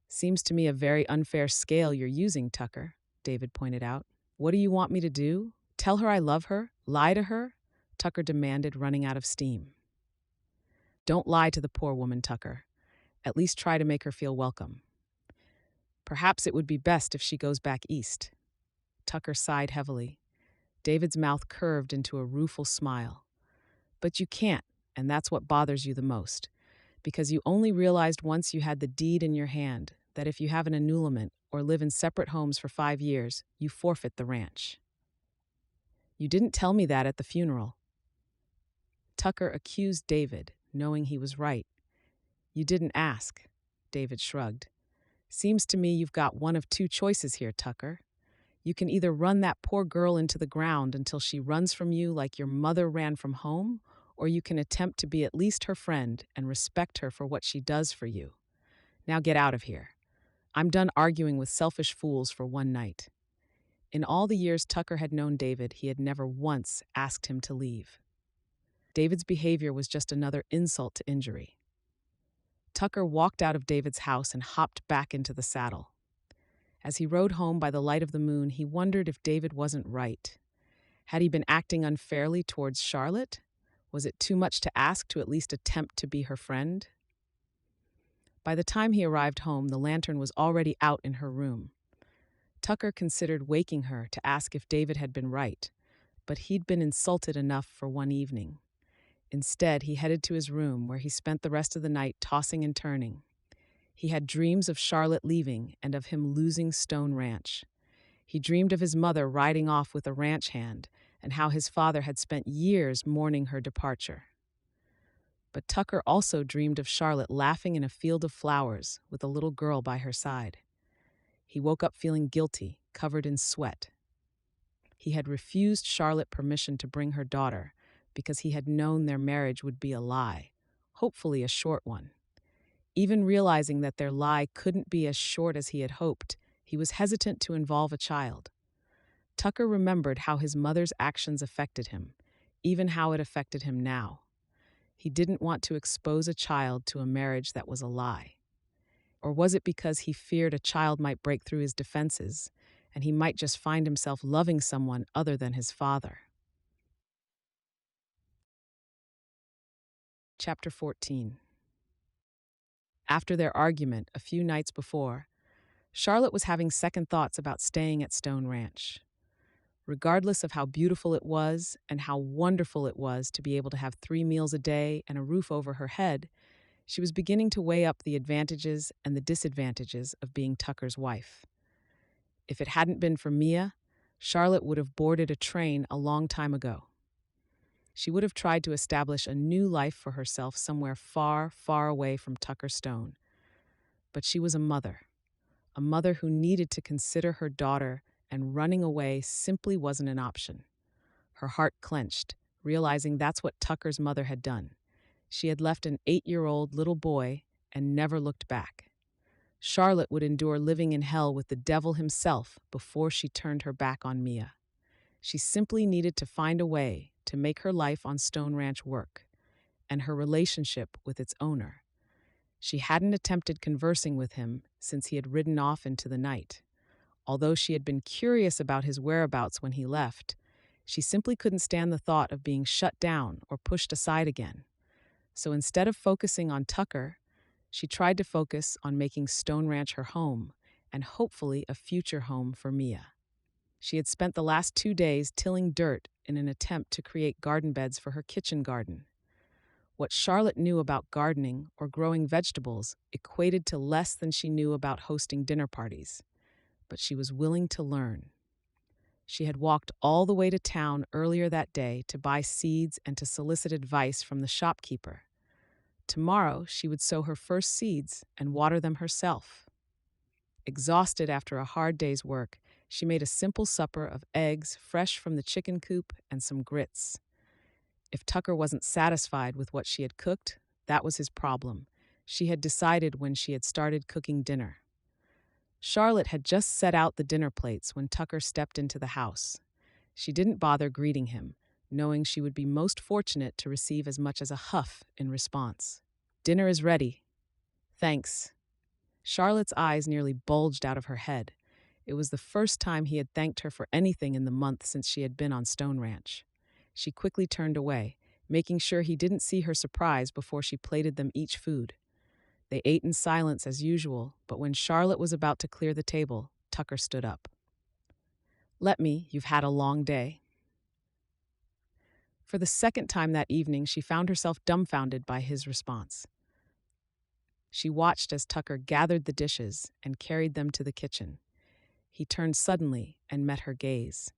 "Seems to me a very unfair scale you're using, Tucker," David pointed out. "What do you want me to do? Tell her I love her? Lie to her?" Tucker demanded, running out of steam. "Don't lie to the poor woman, Tucker. At least try to make her feel welcome. Perhaps it would be best if she goes back east." Tucker sighed heavily. David's mouth curved into a rueful smile. "But you can't, and that's what bothers you the most. Because you only realized once you had the deed in your hand that if you have an annulment or live in separate homes for 5 years, you forfeit the ranch. You didn't tell me that at the funeral." Tucker accused David, knowing he was right. "You didn't ask," David shrugged. "Seems to me you've got one of two choices here, Tucker. You can either run that poor girl into the ground until she runs from you like your mother ran from home, or you can attempt to be at least her friend and respect her for what she does for you. Now get out of here. I'm done arguing with selfish fools for one night." In all the years Tucker had known David, he had never once asked him to leave. David's behavior was just another insult to injury. Tucker walked out of David's house and hopped back into the saddle. As he rode home by the light of the moon, he wondered if David wasn't right. Had he been acting unfairly towards Charlotte? Was it too much to ask to at least attempt to be her friend? By the time he arrived home, the lantern was already out in her room. Tucker considered waking her to ask if David had been right, but he'd been insulted enough for one evening. Instead, he headed to his room, where he spent the rest of the night tossing and turning. He had dreams of Charlotte leaving and of him losing Stone Ranch. He dreamed of his mother riding off with a ranch hand and how his father had spent years mourning her departure. But Tucker also dreamed of Charlotte laughing in a field of flowers with a little girl by her side. He woke up feeling guilty, covered in sweat. He had refused Charlotte permission to bring her daughter because he had known their marriage would be a lie, hopefully a short one. Even realizing that their lie couldn't be as short as he had hoped, he was hesitant to involve a child. Tucker remembered how his mother's actions affected him, even how it affected him now. He didn't want to expose a child to a marriage that was a lie. Or was it because he feared a child might break through his defenses, and he might just find himself loving someone other than his father? Chapter 14. After their argument a few nights before, Charlotte was having second thoughts about staying at Stone Ranch. Regardless of how beautiful it was and how wonderful it was to be able to have 3 meals a day and a roof over her head, she was beginning to weigh up the advantages and the disadvantages of being Tucker's wife. If it hadn't been for Mia, Charlotte would have boarded a train a long time ago. She would have tried to establish a new life for herself somewhere far, far away from Tucker Stone. But she was a mother who needed to consider her daughter, and running away simply wasn't an option. Her heart clenched, realizing that's what Tucker's mother had done. She had left an 8-year-old little boy and never looked back. Charlotte would endure living in hell with the devil himself before she turned her back on Mia. She simply needed to find a way to make her life on Stone Ranch work, and her relationship with its owner. She hadn't attempted conversing with him since he had ridden off into the night. Although she had been curious about his whereabouts when he left, she simply couldn't stand the thought of being shut down or pushed aside again. So instead of focusing on Tucker, she tried to focus on making Stone Ranch her home and hopefully a future home for Mia. She had spent the last 2 days tilling dirt in an attempt to create garden beds for her kitchen garden. What Charlotte knew about gardening or growing vegetables equated to less than she knew about hosting dinner parties, but she was willing to learn. She had walked all the way to town earlier that day to buy seeds and to solicit advice from the shopkeeper. Tomorrow, she would sow her first seeds and water them herself. Exhausted after a hard day's work, she made a simple supper of eggs fresh from the chicken coop and some grits. If Tucker wasn't satisfied with what she had cooked, that was his problem. She had decided when she had started cooking dinner. Charlotte had just set out the dinner plates when Tucker stepped into the house. She didn't bother greeting him, knowing she would be most fortunate to receive as much as a huff in response. "Dinner is ready." "Thanks." Charlotte's eyes nearly bulged out of her head. It was the first time he had thanked her for anything in the month since she had been on Stone Ranch. She quickly turned away, making sure he didn't see her surprise before she plated them each food. They ate in silence as usual, but when Charlotte was about to clear the table, Tucker stood up. "Let me, you've had a long day." For the second time that evening, she found herself dumbfounded by his response. She watched as Tucker gathered the dishes and carried them to the kitchen. He turned suddenly and met her gaze.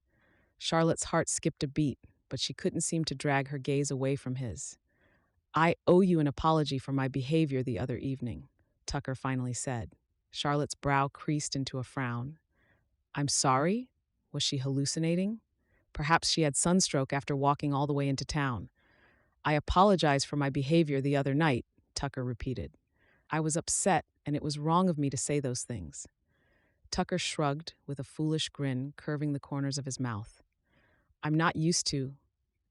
Charlotte's heart skipped a beat, but she couldn't seem to drag her gaze away from his. "I owe you an apology for my behavior the other evening," Tucker finally said. Charlotte's brow creased into a frown. "I'm sorry?" Was she hallucinating? Perhaps she had sunstroke after walking all the way into town. I apologize for my behavior the other night, Tucker repeated. I was upset, and it was wrong of me to say those things. Tucker shrugged with a foolish grin curving the corners of his mouth. I'm not used to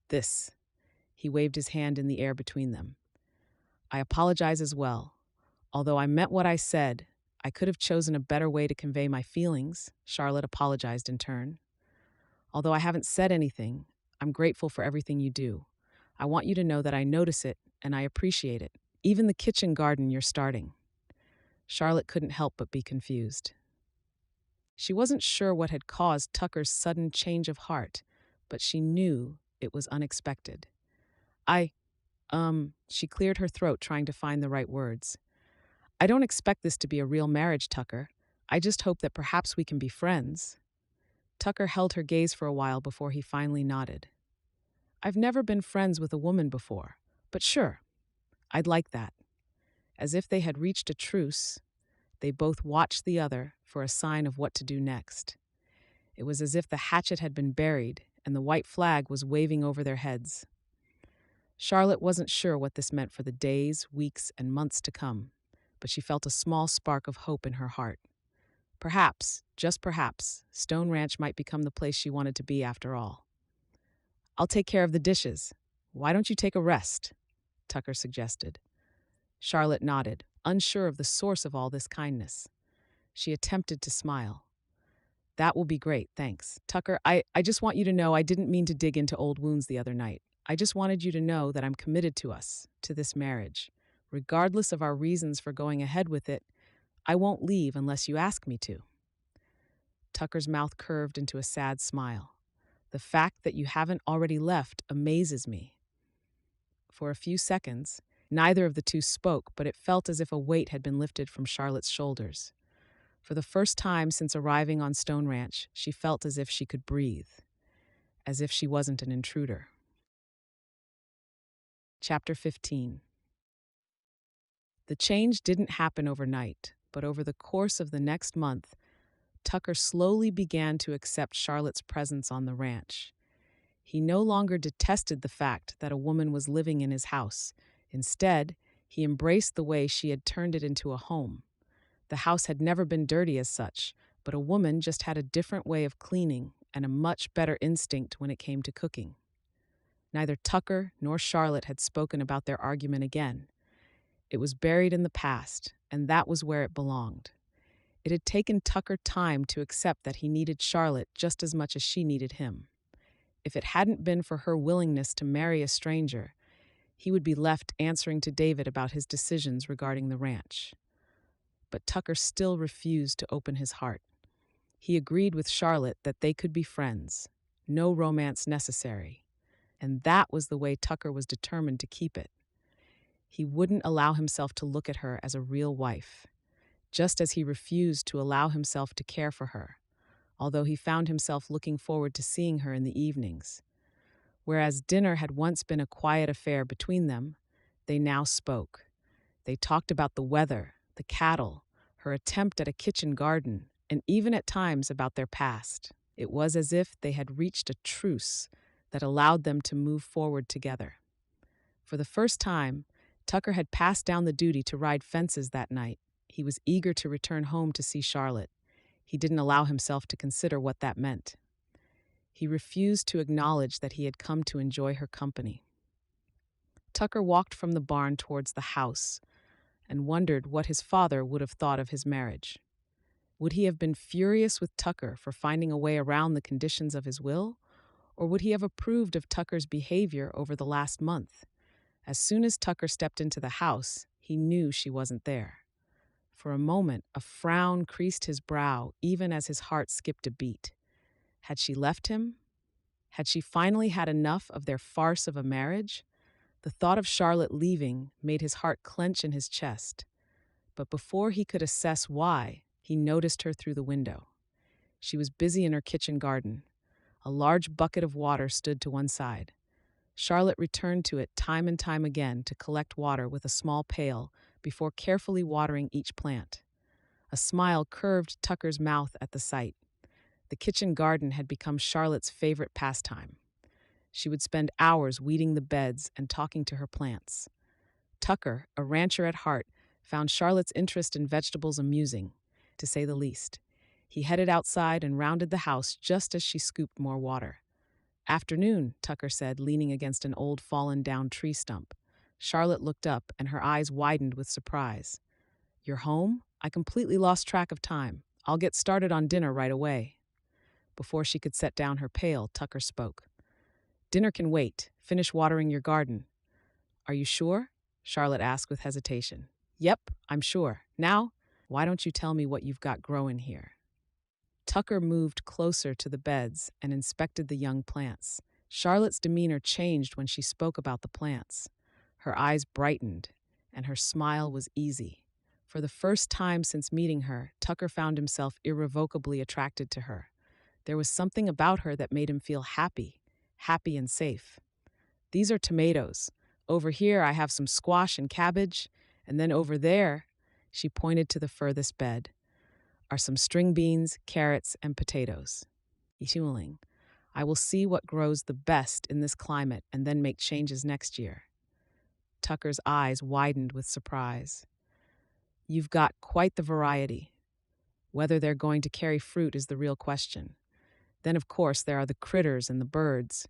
this. He waved his hand in the air between them. I apologize as well. Although I meant what I said, I could have chosen a better way to convey my feelings, Charlotte apologized in turn. Although I haven't said anything, I'm grateful for everything you do. I want you to know that I notice it and I appreciate it. Even the kitchen garden you're starting. Charlotte couldn't help but be confused. She wasn't sure what had caused Tucker's sudden change of heart, but she knew it was unexpected. She cleared her throat trying to find the right words. I don't expect this to be a real marriage, Tucker. I just hope that perhaps we can be friends. Tucker held her gaze for a while before he finally nodded. I've never been friends with a woman before, but sure, I'd like that. As if they had reached a truce, they both watched the other for a sign of what to do next. It was as if the hatchet had been buried and the white flag was waving over their heads. Charlotte wasn't sure what this meant for the days, weeks, and months to come, but she felt a small spark of hope in her heart. Perhaps, just perhaps, Stone Ranch might become the place she wanted to be after all. I'll take care of the dishes. Why don't you take a rest? Tucker suggested. Charlotte nodded, unsure of the source of all this kindness. She attempted to smile. That will be great, thanks. Tucker, I just want you to know I didn't mean to dig into old wounds the other night. I just wanted you to know that I'm committed to us, to this marriage. Regardless of our reasons for going ahead with it, I won't leave unless you ask me to. Tucker's mouth curved into a sad smile. The fact that you haven't already left amazes me. For a few seconds, neither of the two spoke, but it felt as if a weight had been lifted from Charlotte's shoulders. For the first time since arriving on Stone Ranch, she felt as if she could breathe, as if she wasn't an intruder. Chapter 15. The change didn't happen overnight, but over the course of the next month, Tucker slowly began to accept Charlotte's presence on the ranch. He no longer detested the fact that a woman was living in his house. Instead, he embraced the way she had turned it into a home. The house had never been dirty as such, but a woman just had a different way of cleaning and a much better instinct when it came to cooking. Neither Tucker nor Charlotte had spoken about their argument again. It was buried in the past, and that was where it belonged. It had taken Tucker time to accept that he needed Charlotte just as much as she needed him. If it hadn't been for her willingness to marry a stranger, he would be left answering to David about his decisions regarding the ranch. But Tucker still refused to open his heart. He agreed with Charlotte that they could be friends, no romance necessary. And that was the way Tucker was determined to keep it. He wouldn't allow himself to look at her as a real wife, just as he refused to allow himself to care for her, although he found himself looking forward to seeing her in the evenings. Whereas dinner had once been a quiet affair between them, they now spoke. They talked about the weather, the cattle, her attempt at a kitchen garden, and even at times about their past. It was as if they had reached a truce that allowed them to move forward together. For the first time, Tucker had passed down the duty to ride fences that night. He was eager to return home to see Charlotte. He didn't allow himself to consider what that meant. He refused to acknowledge that he had come to enjoy her company. Tucker walked from the barn towards the house and wondered what his father would have thought of his marriage. Would he have been furious with Tucker for finding a way around the conditions of his will, or would he have approved of Tucker's behavior over the last month? As soon as Tucker stepped into the house, he knew she wasn't there. For a moment, a frown creased his brow, even as his heart skipped a beat. Had she left him? Had she finally had enough of their farce of a marriage? The thought of Charlotte leaving made his heart clench in his chest. But before he could assess why, he noticed her through the window. She was busy in her kitchen garden. A large bucket of water stood to one side. Charlotte returned to it time and time again to collect water with a small pail before carefully watering each plant. A smile curved Tucker's mouth at the sight. The kitchen garden had become Charlotte's favorite pastime. She would spend hours weeding the beds and talking to her plants. Tucker, a rancher at heart, found Charlotte's interest in vegetables amusing, to say the least. He headed outside and rounded the house just as she scooped more water. "Afternoon," Tucker said, leaning against an old fallen-down tree stump. Charlotte looked up, and her eyes widened with surprise. "You're home? I completely lost track of time. I'll get started on dinner right away." Before she could set down her pail, Tucker spoke. "Dinner can wait. Finish watering your garden." "Are you sure?" Charlotte asked with hesitation. "Yep, I'm sure. Now, why don't you tell me what you've got growing here?" Tucker moved closer to the beds and inspected the young plants. Charlotte's demeanor changed when she spoke about the plants. Her eyes brightened, and her smile was easy. For the first time since meeting her, Tucker found himself irrevocably attracted to her. There was something about her that made him feel happy and safe. "These are tomatoes. Over here I have some squash and cabbage, and then over there," she pointed to the furthest bed, "are some string beans, carrots, and potatoes." Echuling. "I will see what grows the best in this climate and then make changes next year." Tucker's eyes widened with surprise. "You've got quite the variety. Whether they're going to carry fruit is the real question. Then, of course, there are the critters and the birds.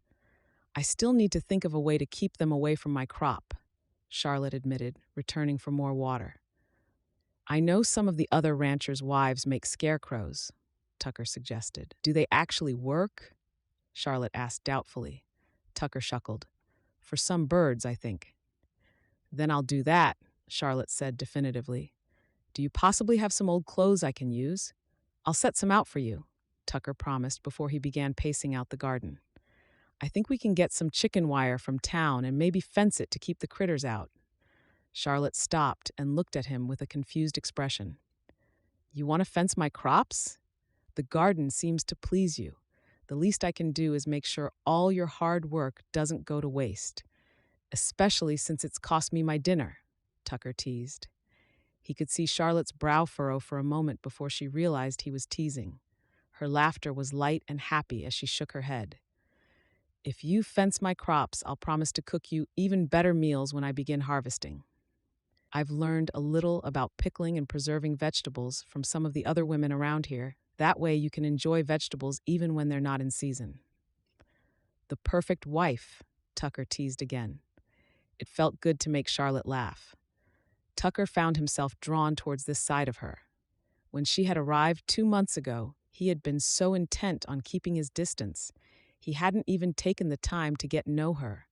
I still need to think of a way to keep them away from my crop," Charlotte admitted, returning for more water. "I know some of the other ranchers' wives make scarecrows," Tucker suggested. "Do they actually work?" Charlotte asked doubtfully. Tucker chuckled. "For some birds, I think." "Then I'll do that," Charlotte said definitively. "Do you possibly have some old clothes I can use?" "I'll set some out for you," Tucker promised before he began pacing out the garden. "I think we can get some chicken wire from town and maybe fence it to keep the critters out." Charlotte stopped and looked at him with a confused expression. "You want to fence my crops? The garden seems to please you. The least I can do is make sure all your hard work doesn't go to waste, especially since it's cost me my dinner," Tucker teased. He could see Charlotte's brow furrow for a moment before she realized he was teasing. Her laughter was light and happy as she shook her head. "If you fence my crops, I'll promise to cook you even better meals when I begin harvesting. I've learned a little about pickling and preserving vegetables from some of the other women around here. That way you can enjoy vegetables even when they're not in season." "The perfect wife," Tucker teased again. It felt good to make Charlotte laugh. Tucker found himself drawn towards this side of her. When she had arrived 2 months ago, he had been so intent on keeping his distance, he hadn't even taken the time to get to know her.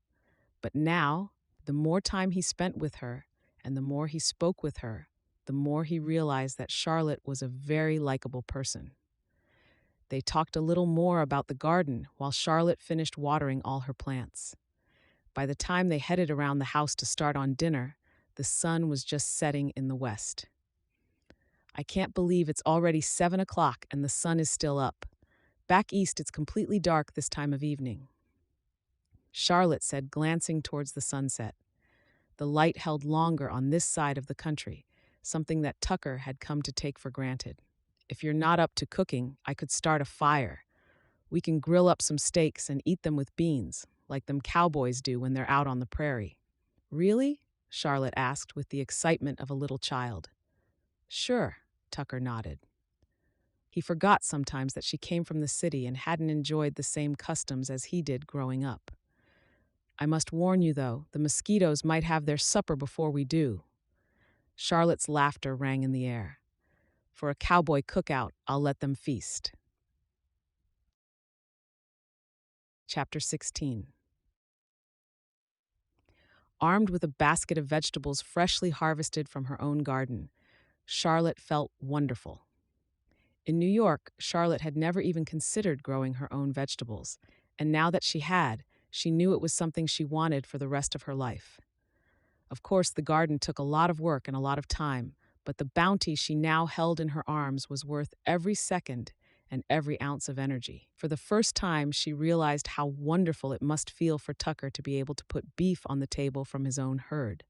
But now, the more time he spent with her, and the more he spoke with her, the more he realized that Charlotte was a very likable person. They talked a little more about the garden while Charlotte finished watering all her plants. By the time they headed around the house to start on dinner, the sun was just setting in the west. "I can't believe it's already 7 o'clock and the sun is still up. Back east, it's completely dark this time of evening," Charlotte said, glancing towards the sunset. The light held longer on this side of the country, something that Tucker had come to take for granted. "If you're not up to cooking, I could start a fire. We can grill up some steaks and eat them with beans, like them cowboys do when they're out on the prairie." "Really?" Charlotte asked with the excitement of a little child. "Sure," Tucker nodded. He forgot sometimes that she came from the city and hadn't enjoyed the same customs as he did growing up. "I must warn you, though, the mosquitoes might have their supper before we do." Charlotte's laughter rang in the air. "For a cowboy cookout, I'll let them feast." Chapter 16. Armed with a basket of vegetables freshly harvested from her own garden, Charlotte felt wonderful. In New York, Charlotte had never even considered growing her own vegetables, and now that she had, she knew it was something she wanted for the rest of her life. Of course, the garden took a lot of work and a lot of time, but the bounty she now held in her arms was worth every second and every ounce of energy. For the first time, she realized how wonderful it must feel for Tucker to be able to put beef on the table from his own herd.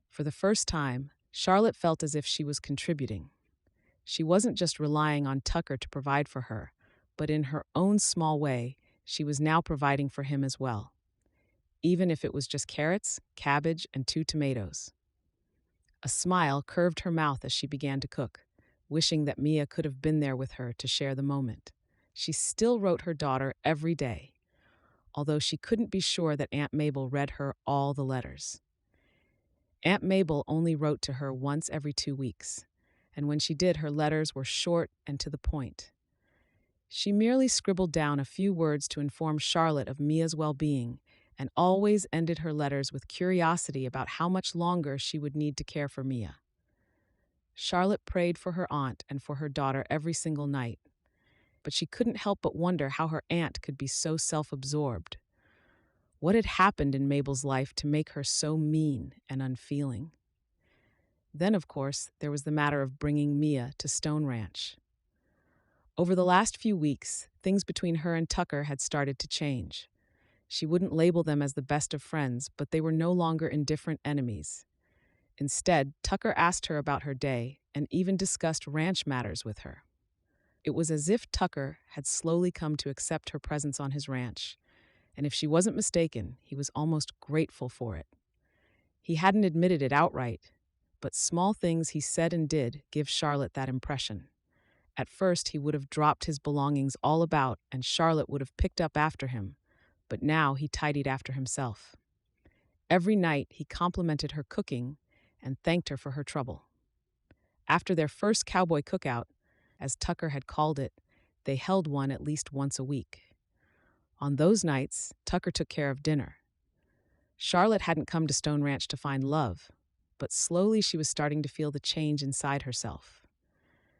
For the first time, Charlotte felt as if she was contributing. She wasn't just relying on Tucker to provide for her, but in her own small way, she was now providing for him as well, even if it was just carrots, cabbage, and 2 tomatoes. A smile curved her mouth as she began to cook, wishing that Mia could have been there with her to share the moment. She still wrote her daughter every day, although she couldn't be sure that Aunt Mabel read her all the letters. Aunt Mabel only wrote to her once every 2 weeks, and when she did, her letters were short and to the point. She merely scribbled down a few words to inform Charlotte of Mia's well-being, and always ended her letters with curiosity about how much longer she would need to care for Mia. Charlotte prayed for her aunt and for her daughter every single night, but she couldn't help but wonder how her aunt could be so self-absorbed. What had happened in Mabel's life to make her so mean and unfeeling? Then, of course, there was the matter of bringing Mia to Stone Ranch. Over the last few weeks, things between her and Tucker had started to change. She wouldn't label them as the best of friends, but they were no longer indifferent enemies. Instead, Tucker asked her about her day and even discussed ranch matters with her. It was as if Tucker had slowly come to accept her presence on his ranch, and if she wasn't mistaken, he was almost grateful for it. He hadn't admitted it outright, but small things he said and did give Charlotte that impression. At first, he would have dropped his belongings all about, and Charlotte would have picked up after him, but now he tidied after himself. Every night, he complimented her cooking and thanked her for her trouble. After their first cowboy cookout, as Tucker had called it, they held one at least once a week. On those nights, Tucker took care of dinner. Charlotte hadn't come to Stone Ranch to find love, but slowly she was starting to feel the change inside herself.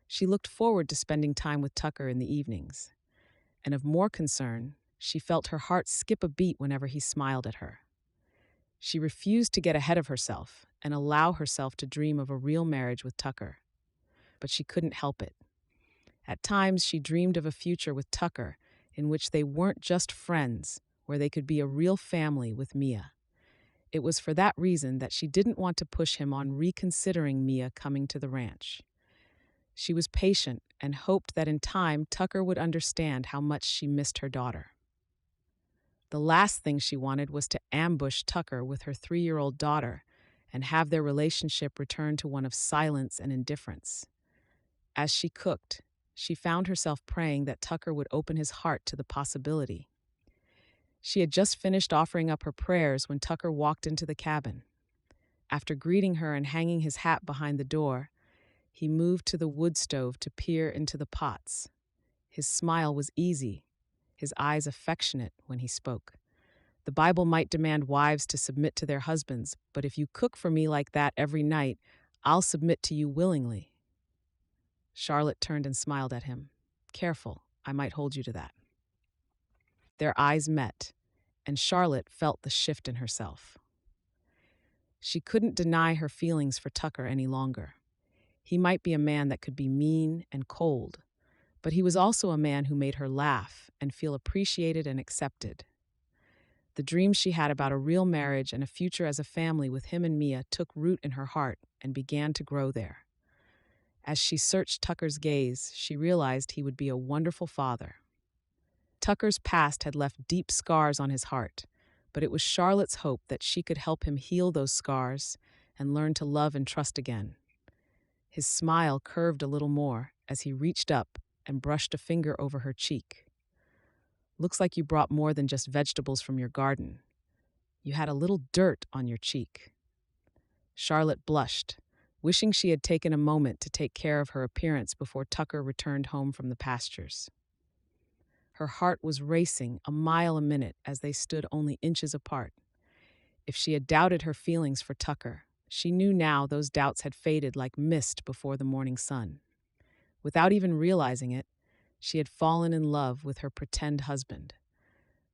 She looked forward to spending time with Tucker in the evenings, and of more concern, she felt her heart skip a beat whenever he smiled at her. She refused to get ahead of herself and allow herself to dream of a real marriage with Tucker, but she couldn't help it. At times, she dreamed of a future with Tucker in which they weren't just friends, where they could be a real family with Mia. It was for that reason that she didn't want to push him on reconsidering Mia coming to the ranch. She was patient and hoped that in time Tucker would understand how much she missed her daughter. The last thing she wanted was to ambush Tucker with her 3-year-old daughter and have their relationship return to one of silence and indifference. As she cooked, she found herself praying that Tucker would open his heart to the possibility. She had just finished offering up her prayers when Tucker walked into the cabin. After greeting her and hanging his hat behind the door, he moved to the wood stove to peer into the pots. His smile was easy, his eyes affectionate when he spoke. The Bible might demand wives to submit to their husbands, but if you cook for me like that every night, I'll submit to you willingly. Charlotte turned and smiled at him. Careful, I might hold you to that. Their eyes met, and Charlotte felt the shift in herself. She couldn't deny her feelings for Tucker any longer. He might be a man that could be mean and cold, but he was also a man who made her laugh and feel appreciated and accepted. The dreams she had about a real marriage and a future as a family with him and Mia took root in her heart and began to grow there. As she searched Tucker's gaze, she realized he would be a wonderful father. Tucker's past had left deep scars on his heart, but it was Charlotte's hope that she could help him heal those scars and learn to love and trust again. His smile curved a little more as he reached up and brushed a finger over her cheek. Looks like you brought more than just vegetables from your garden. You had a little dirt on your cheek. Charlotte blushed, wishing she had taken a moment to take care of her appearance before Tucker returned home from the pastures. Her heart was racing a mile a minute as they stood only inches apart. If she had doubted her feelings for Tucker, she knew now those doubts had faded like mist before the morning sun. Without even realizing it, she had fallen in love with her pretend husband.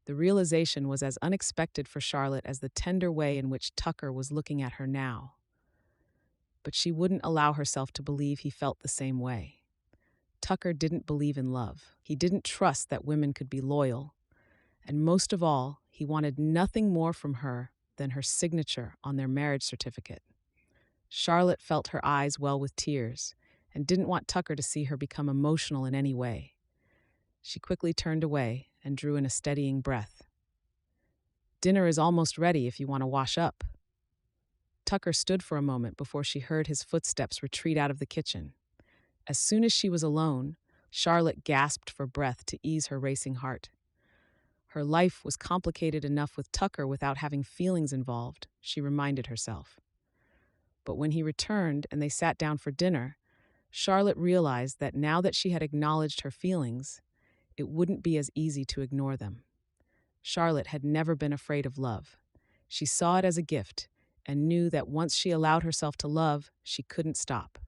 The realization was as unexpected for Charlotte as the tender way in which Tucker was looking at her now. But she wouldn't allow herself to believe he felt the same way. Tucker didn't believe in love. He didn't trust that women could be loyal. And most of all, he wanted nothing more from her than her signature on their marriage certificate. Charlotte felt her eyes well with tears and didn't want Tucker to see her become emotional in any way. She quickly turned away and drew in a steadying breath. Dinner is almost ready if you want to wash up. Tucker stood for a moment before she heard his footsteps retreat out of the kitchen. As soon as she was alone, Charlotte gasped for breath to ease her racing heart. Her life was complicated enough with Tucker without having feelings involved, she reminded herself. But when he returned and they sat down for dinner, Charlotte realized that now that she had acknowledged her feelings, it wouldn't be as easy to ignore them. Charlotte had never been afraid of love. She saw it as a gift and knew that once she allowed herself to love, she couldn't stop.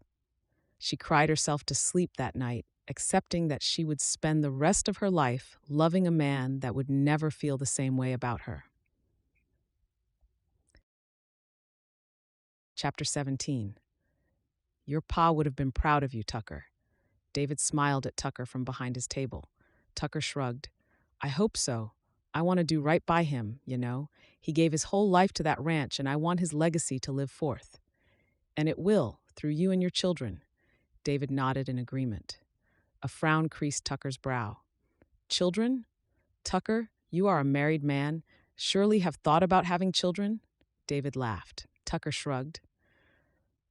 She cried herself to sleep that night, accepting that she would spend the rest of her life loving a man that would never feel the same way about her. Chapter 17. Your pa would have been proud of you, Tucker. David smiled at Tucker from behind his table. Tucker shrugged. I hope so. I want to do right by him, you know. He gave his whole life to that ranch, and I want his legacy to live forth. And it will, through you and your children. David nodded in agreement. A frown creased Tucker's brow. Children? Tucker, you are a married man. Surely have thought about having children? David laughed. Tucker shrugged.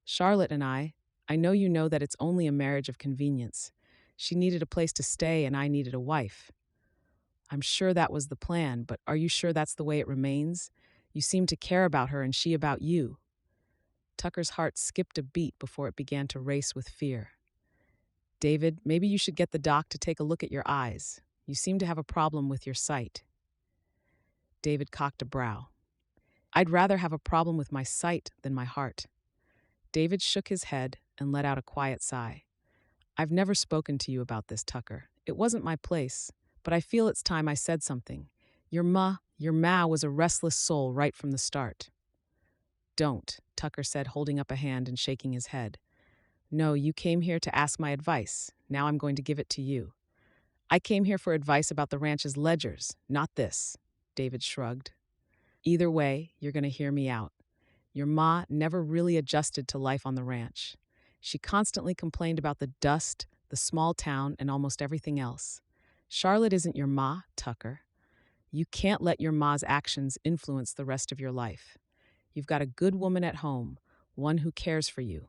Charlotte and I know you know that it's only a marriage of convenience. She needed a place to stay and I needed a wife. I'm sure that was the plan, but are you sure that's the way it remains? You seem to care about her and she about you. Tucker's heart skipped a beat before it began to race with fear. David, maybe you should get the doc to take a look at your eyes. You seem to have a problem with your sight. David cocked a brow. I'd rather have a problem with my sight than my heart. David shook his head and let out a quiet sigh. I've never spoken to you about this, Tucker. It wasn't my place, but I feel it's time I said something. Your ma was a restless soul right from the start. Don't, Tucker said, holding up a hand and shaking his head. No, you came here to ask my advice. Now I'm going to give it to you. I came here for advice about the ranch's ledgers, not this. David shrugged. Either way, you're going to hear me out. Your ma never really adjusted to life on the ranch. She constantly complained about the dust, the small town, and almost everything else. Charlotte isn't your ma, Tucker. You can't let your ma's actions influence the rest of your life. You've got a good woman at home, one who cares for you,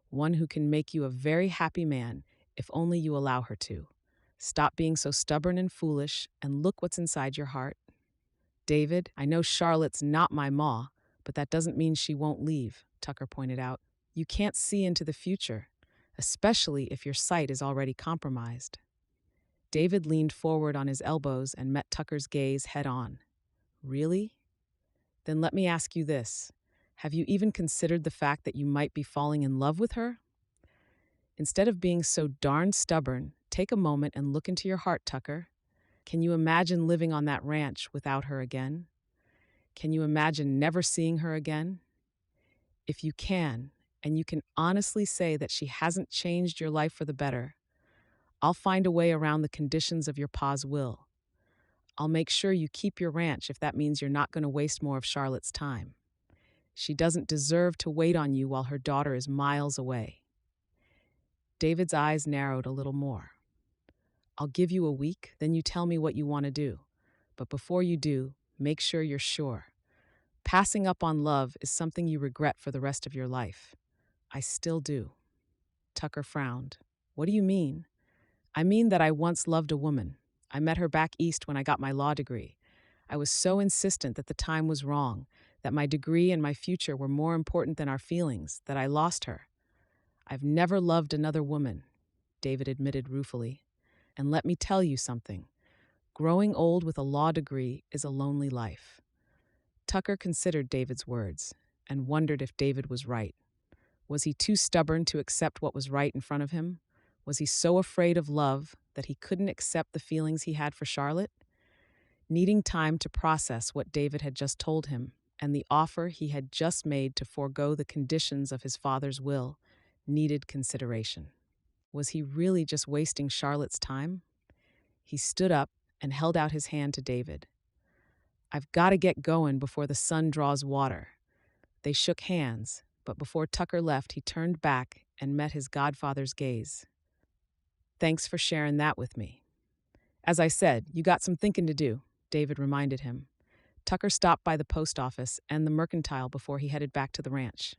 one who can make you a very happy man if only you allow her to. Stop being so stubborn and foolish and look what's inside your heart. David, I know Charlotte's not my ma, but that doesn't mean she won't leave, Tucker pointed out. You can't see into the future, especially if your sight is already compromised. David leaned forward on his elbows and met Tucker's gaze head on. Really? Then let me ask you this. Have you even considered the fact that you might be falling in love with her? Instead of being so darn stubborn, take a moment and look into your heart, Tucker. Can you imagine living on that ranch without her again? Can you imagine never seeing her again? If you can, and you can honestly say that she hasn't changed your life for the better, I'll find a way around the conditions of your pa's will. I'll make sure you keep your ranch if that means you're not going to waste more of Charlotte's time. She doesn't deserve to wait on you while her daughter is miles away. David's eyes narrowed a little more. I'll give you a week, then you tell me what you want to do. But before you do, make sure you're sure. Passing up on love is something you regret for the rest of your life. I still do. Tucker frowned. What do you mean? I mean that I once loved a woman. I met her back east when I got my law degree. I was so insistent that the time was wrong, that my degree and my future were more important than our feelings, that I lost her. I've never loved another woman, David admitted ruefully. And let me tell you something. Growing old with a law degree is a lonely life. Tucker considered David's words and wondered if David was right. Was he too stubborn to accept what was right in front of him? Was he so afraid of love that he couldn't accept the feelings he had for Charlotte? Needing time to process what David had just told him and the offer he had just made to forego the conditions of his father's will needed consideration. Was he really just wasting Charlotte's time? He stood up and held out his hand to David. I've got to get going before the sun draws water. They shook hands, but before Tucker left, he turned back and met his godfather's gaze. Thanks for sharing that with me. As I said, you got some thinking to do, David reminded him. Tucker stopped by the post office and the mercantile before he headed back to the ranch.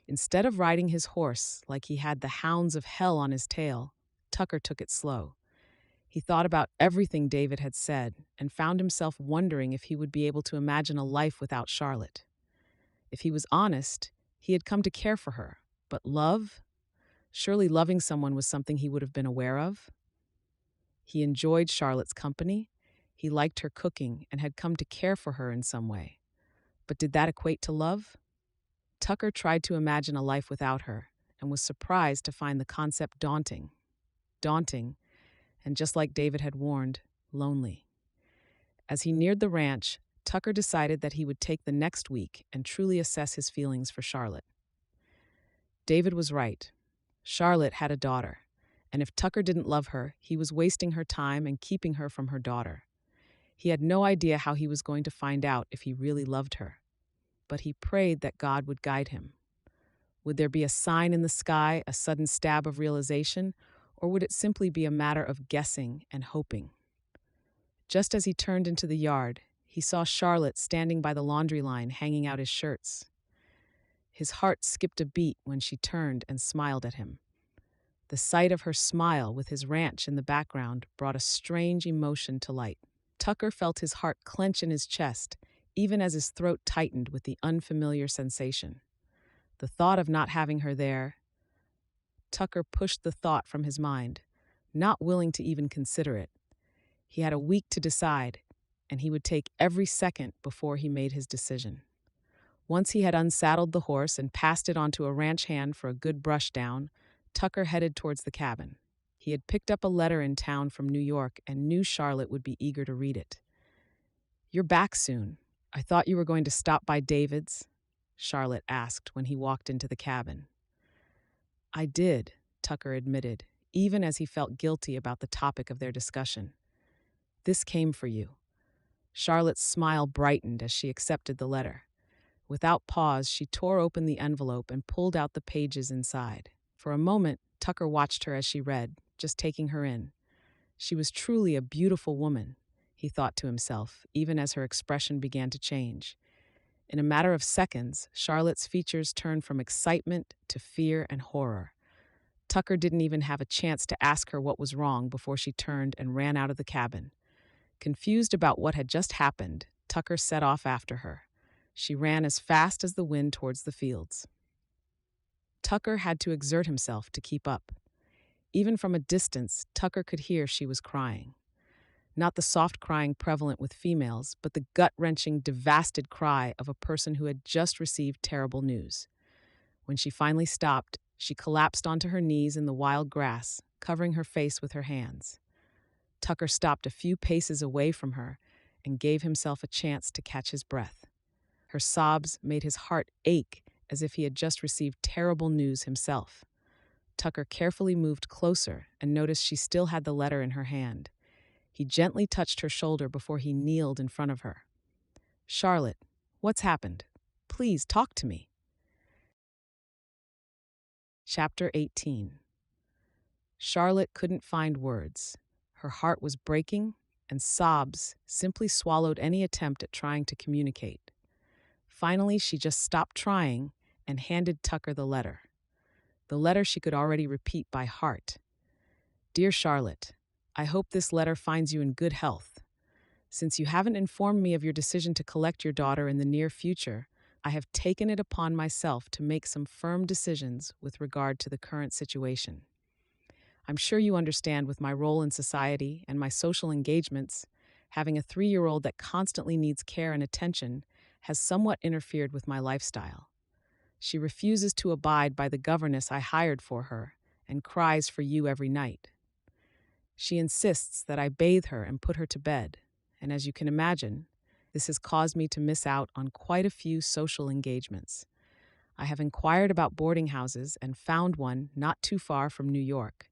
Instead of riding his horse like he had the hounds of hell on his tail, Tucker took it slow. He thought about everything David had said and found himself wondering if he would be able to imagine a life without Charlotte. If he was honest, he had come to care for her. But love? Surely loving someone was something he would have been aware of. He enjoyed Charlotte's company. He liked her cooking and had come to care for her in some way. But did that equate to love? Tucker tried to imagine a life without her and was surprised to find the concept daunting. Daunting, and just like David had warned, lonely. As he neared the ranch, Tucker decided that he would take the next week and truly assess his feelings for Charlotte. David was right. Charlotte had a daughter, and if Tucker didn't love her, he was wasting her time and keeping her from her daughter. He had no idea how he was going to find out if he really loved her, but he prayed that God would guide him. Would there be a sign in the sky, a sudden stab of realization, or would it simply be a matter of guessing and hoping? Just as he turned into the yard, he saw Charlotte standing by the laundry line hanging out his shirts. His heart skipped a beat when she turned and smiled at him. The sight of her smile with his ranch in the background brought a strange emotion to light. Tucker felt his heart clench in his chest, even as his throat tightened with the unfamiliar sensation. The thought of not having her there. Tucker pushed the thought from his mind, not willing to even consider it. He had a week to decide, and he would take every second before he made his decision. Once he had unsaddled the horse and passed it onto a ranch hand for a good brush down, Tucker headed towards the cabin. He had picked up a letter in town from New York and knew Charlotte would be eager to read it. "You're back soon. I thought you were going to stop by David's," Charlotte asked when he walked into the cabin. "I did," Tucker admitted, even as he felt guilty about the topic of their discussion. "This came for you." Charlotte's smile brightened as she accepted the letter. Without pause, she tore open the envelope and pulled out the pages inside. For a moment, Tucker watched her as she read, just taking her in. She was truly a beautiful woman, he thought to himself, even as her expression began to change. In a matter of seconds, Charlotte's features turned from excitement to fear and horror. Tucker didn't even have a chance to ask her what was wrong before she turned and ran out of the cabin. Confused about what had just happened, Tucker set off after her. She ran as fast as the wind towards the fields. Tucker had to exert himself to keep up. Even from a distance, Tucker could hear she was crying. Not the soft crying prevalent with females, but the gut-wrenching, devastated cry of a person who had just received terrible news. When she finally stopped, she collapsed onto her knees in the wild grass, covering her face with her hands. Tucker stopped a few paces away from her and gave himself a chance to catch his breath. Her sobs made his heart ache as if he had just received terrible news himself. Tucker carefully moved closer and noticed she still had the letter in her hand. He gently touched her shoulder before he kneeled in front of her. "Charlotte, what's happened? Please talk to me." Chapter 18. Charlotte couldn't find words. Her heart was breaking, and sobs simply swallowed any attempt at trying to communicate. Finally, she just stopped trying and handed Tucker the letter. The letter she could already repeat by heart. "Dear Charlotte, I hope this letter finds you in good health. Since you haven't informed me of your decision to collect your daughter in the near future, I have taken it upon myself to make some firm decisions with regard to the current situation. I'm sure you understand with my role in society and my social engagements, having a 3-year-old that constantly needs care and attention has somewhat interfered with my lifestyle. She refuses to abide by the governess I hired for her and cries for you every night. She insists that I bathe her and put her to bed, and as you can imagine, this has caused me to miss out on quite a few social engagements. I have inquired about boarding houses and found one not too far from New York.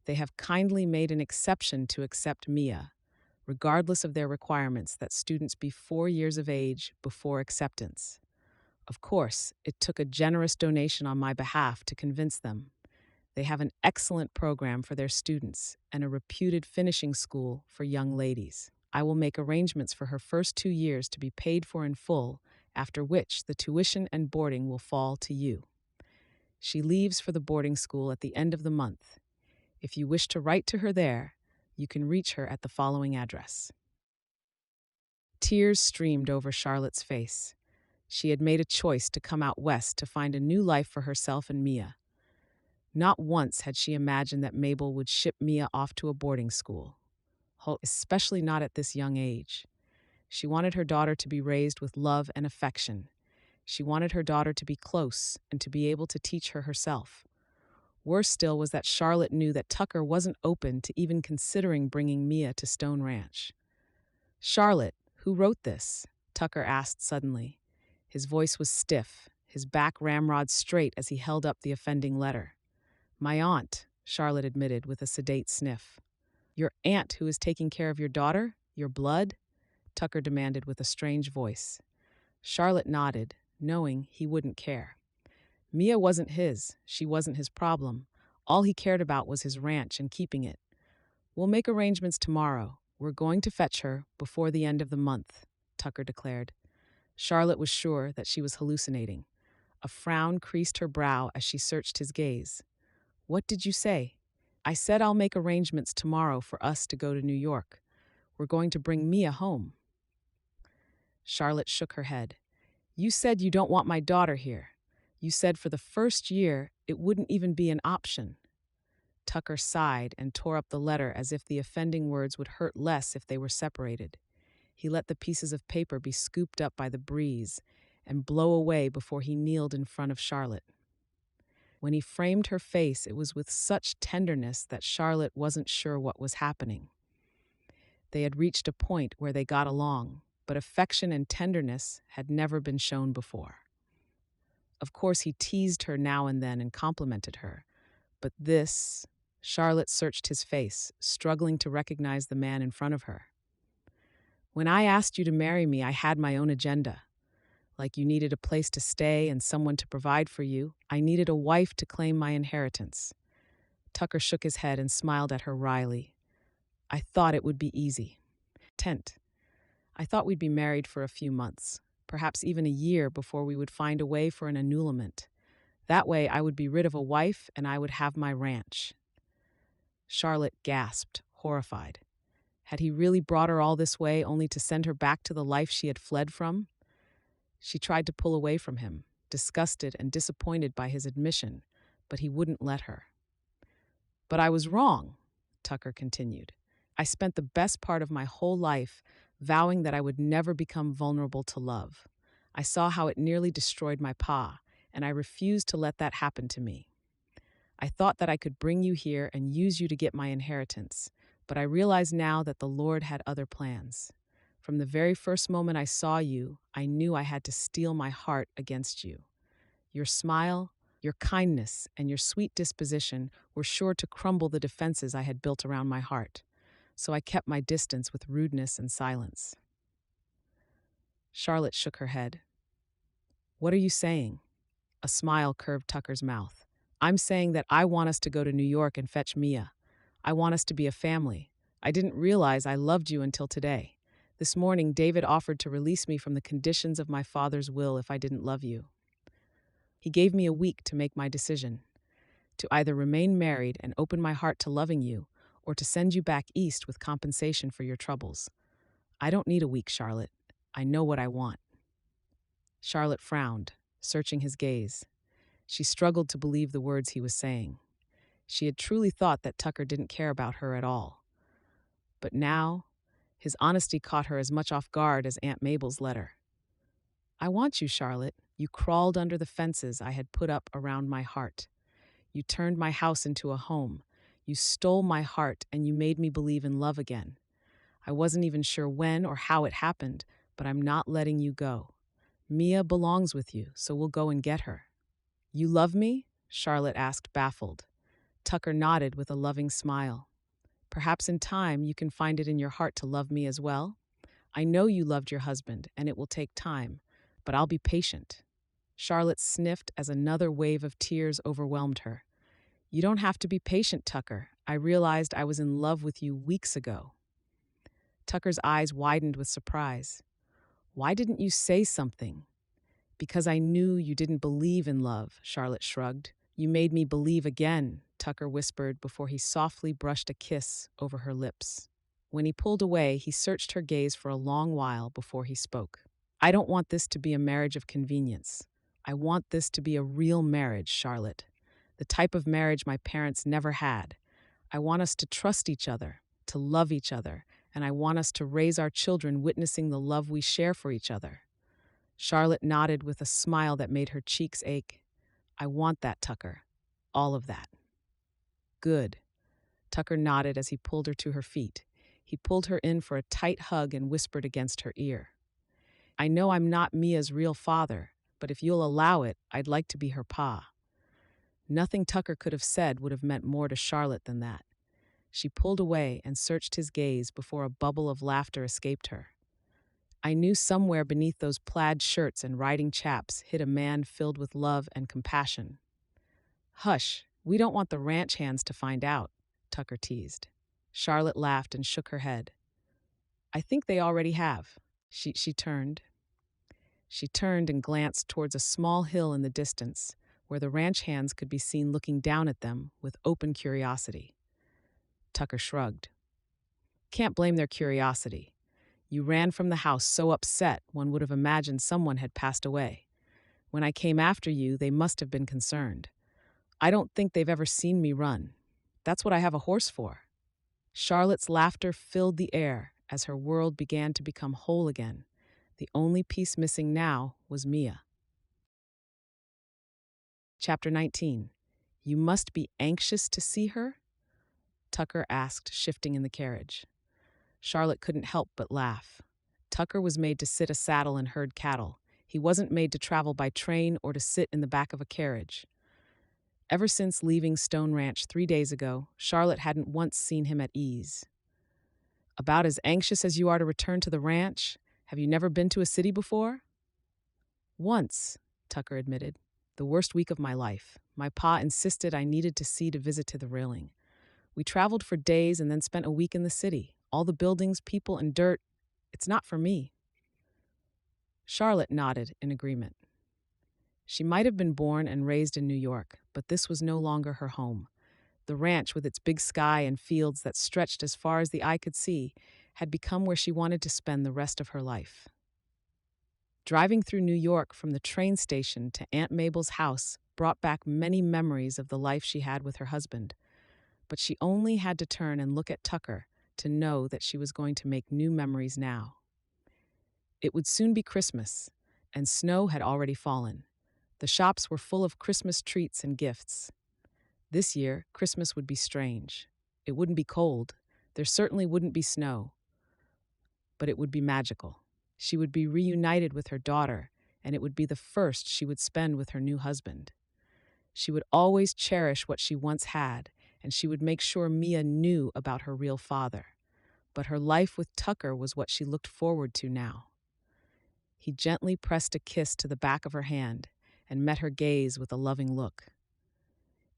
They have kindly made an exception to accept Mia, regardless of their requirements that students be 4 years of age before acceptance. Of course, it took a generous donation on my behalf to convince them. They have an excellent program for their students and a reputed finishing school for young ladies. I will make arrangements for her first 2 years to be paid for in full, after which the tuition and boarding will fall to you. She leaves for the boarding school at the end of the month. If you wish to write to her there, you can reach her at the following address. Tears streamed over Charlotte's face. She had made a choice to come out west to find a new life for herself and Mia. Not once had she imagined that Mabel would ship Mia off to a boarding school, especially not at this young age. She wanted her daughter to be raised with love and affection. She wanted her daughter to be close and to be able to teach her herself. Worse still was that Charlotte knew that Tucker wasn't open to even considering bringing Mia to Stone Ranch. "Charlotte, who wrote this?" Tucker asked suddenly. His voice was stiff, his back ramrod straight as he held up the offending letter. "My aunt," Charlotte admitted with a sedate sniff. "Your aunt who is taking care of your daughter? Your blood?" Tucker demanded with a strange voice. Charlotte nodded, knowing he wouldn't care. Mia wasn't his, she wasn't his problem. All he cared about was his ranch and keeping it. "We'll make arrangements tomorrow. We're going to fetch her before the end of the month," Tucker declared. Charlotte was sure that she was hallucinating. A frown creased her brow as she searched his gaze. "What did you say?" "I said I'll make arrangements tomorrow for us to go to New York. We're going to bring Mia home." Charlotte shook her head. "You said you don't want my daughter here. You said for the first year it wouldn't even be an option." Tucker sighed and tore up the letter as if the offending words would hurt less if they were separated. He let the pieces of paper be scooped up by the breeze and blow away before he kneeled in front of Charlotte. When he framed her face, it was with such tenderness that Charlotte wasn't sure what was happening. They had reached a point where they got along, but affection and tenderness had never been shown before. Of course, he teased her now and then and complimented her, but this... Charlotte searched his face, struggling to recognize the man in front of her. "When I asked you to marry me, I had my own agenda. Like you needed a place to stay and someone to provide for you, I needed a wife to claim my inheritance." Tucker shook his head and smiled at her wryly. "I thought it would be easy. I thought we'd be married for a few months, perhaps even a year before we would find a way for an annulment. That way I would be rid of a wife and I would have my ranch." Charlotte gasped, horrified. Had he really brought her all this way only to send her back to the life she had fled from? She tried to pull away from him, disgusted and disappointed by his admission, but he wouldn't let her. "But I was wrong," Tucker continued. "I spent the best part of my whole life vowing that I would never become vulnerable to love. I saw how it nearly destroyed my pa, and I refused to let that happen to me. I thought that I could bring you here and use you to get my inheritance, but I realize now that the Lord had other plans. From the very first moment I saw you, I knew I had to steel my heart against you. Your smile, your kindness, and your sweet disposition were sure to crumble the defenses I had built around my heart, so I kept my distance with rudeness and silence." Charlotte shook her head. "What are you saying?" A smile curved Tucker's mouth. "I'm saying that I want us to go to New York and fetch Mia. I want us to be a family. I didn't realize I loved you until today. This morning, David offered to release me from the conditions of my father's will if I didn't love you. He gave me a week to make my decision, to either remain married and open my heart to loving you, or to send you back east with compensation for your troubles. I don't need a week, Charlotte. I know what I want." Charlotte frowned, searching his gaze. She struggled to believe the words he was saying. She had truly thought that Tucker didn't care about her at all. But now, his honesty caught her as much off guard as Aunt Mabel's letter. "I want you, Charlotte. You crawled under the fences I had put up around my heart. You turned my house into a home. You stole my heart and you made me believe in love again. I wasn't even sure when or how it happened, but I'm not letting you go. Mia belongs with you, so we'll go and get her." "You love me?" Charlotte asked, baffled. Tucker nodded with a loving smile. "Perhaps in time you can find it in your heart to love me as well. I know you loved your husband, and it will take time, but I'll be patient." Charlotte sniffed as another wave of tears overwhelmed her. You don't have to be patient, Tucker. I realized I was in love with you weeks ago. Tucker's eyes widened with surprise. Why didn't you say something? Because I knew you didn't believe in love, Charlotte shrugged. You made me believe again, Tucker whispered before he softly brushed a kiss over her lips. When he pulled away, he searched her gaze for a long while before he spoke. I don't want this to be a marriage of convenience. I want this to be a real marriage, Charlotte. The type of marriage my parents never had. I want us to trust each other, to love each other, and I want us to raise our children witnessing the love we share for each other. Charlotte nodded with a smile that made her cheeks ache. I want that, Tucker. All of that. Good. Tucker nodded as he pulled her to her feet. He pulled her in for a tight hug and whispered against her ear. I know I'm not Mia's real father, but if you'll allow it, I'd like to be her pa. Nothing Tucker could have said would have meant more to Charlotte than that. She pulled away and searched his gaze before a bubble of laughter escaped her. I knew somewhere beneath those plaid shirts and riding chaps hid a man filled with love and compassion. Hush, we don't want the ranch hands to find out, Tucker teased. Charlotte laughed and shook her head. I think they already have. She turned. She turned and glanced towards a small hill in the distance, where the ranch hands could be seen looking down at them with open curiosity. Tucker shrugged. Can't blame their curiosity. You ran from the house so upset one would have imagined someone had passed away. When I came after you, they must have been concerned. I don't think they've ever seen me run. That's what I have a horse for. Charlotte's laughter filled the air as her world began to become whole again. The only piece missing now was Mia. Chapter 19. You must be anxious to see her? Tucker asked, shifting in the carriage. Charlotte couldn't help but laugh. Tucker was made to sit a saddle and herd cattle. He wasn't made to travel by train or to sit in the back of a carriage. Ever since leaving Stone Ranch 3 days ago, Charlotte hadn't once seen him at ease. About as anxious as you are to return to the ranch? Have you never been to a city before? Once, Tucker admitted. The worst week of my life. My pa insisted I needed to see to visit to the railing. We traveled for days and then spent a week in the city. All the buildings, people, and dirt. It's not for me. Charlotte nodded in agreement. She might have been born and raised in New York, but this was no longer her home. The ranch, with its big sky and fields that stretched as far as the eye could see, had become where she wanted to spend the rest of her life. Driving through New York from the train station to Aunt Mabel's house brought back many memories of the life she had with her husband, but she only had to turn and look at Tucker to know that she was going to make new memories now. It would soon be Christmas, and snow had already fallen. The shops were full of Christmas treats and gifts. This year, Christmas would be strange. It wouldn't be cold. There certainly wouldn't be snow. But it would be magical. She would be reunited with her daughter, and it would be the first she would spend with her new husband. She would always cherish what she once had, and she would make sure Mia knew about her real father. But her life with Tucker was what she looked forward to now. He gently pressed a kiss to the back of her hand and met her gaze with a loving look.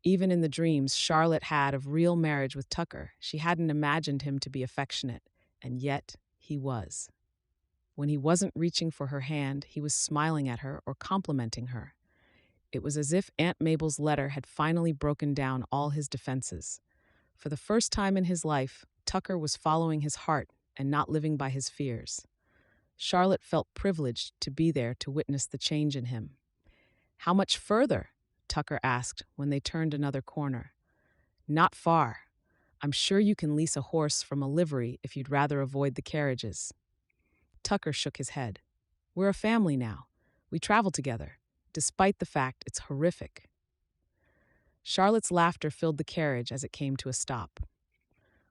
Even in the dreams Charlotte had of real marriage with Tucker, she hadn't imagined him to be affectionate, and yet he was. When he wasn't reaching for her hand, he was smiling at her or complimenting her. It was as if Aunt Mabel's letter had finally broken down all his defenses. For the first time in his life, Tucker was following his heart and not living by his fears. Charlotte felt privileged to be there to witness the change in him. How much further? Tucker asked when they turned another corner. Not far. I'm sure you can lease a horse from a livery if you'd rather avoid the carriages. Tucker shook his head. We're a family now. We travel together, despite the fact it's horrific. Charlotte's laughter filled the carriage as it came to a stop.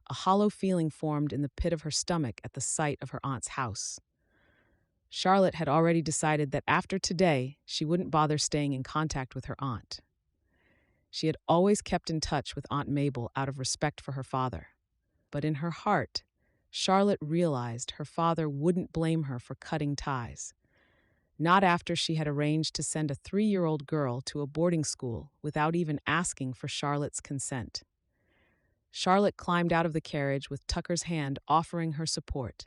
A hollow feeling formed in the pit of her stomach at the sight of her aunt's house. Charlotte had already decided that after today, she wouldn't bother staying in contact with her aunt. She had always kept in touch with Aunt Mabel out of respect for her father. But in her heart, Charlotte realized her father wouldn't blame her for cutting ties. Not after she had arranged to send a 3-year-old girl to a boarding school without even asking for Charlotte's consent. Charlotte climbed out of the carriage with Tucker's hand offering her support.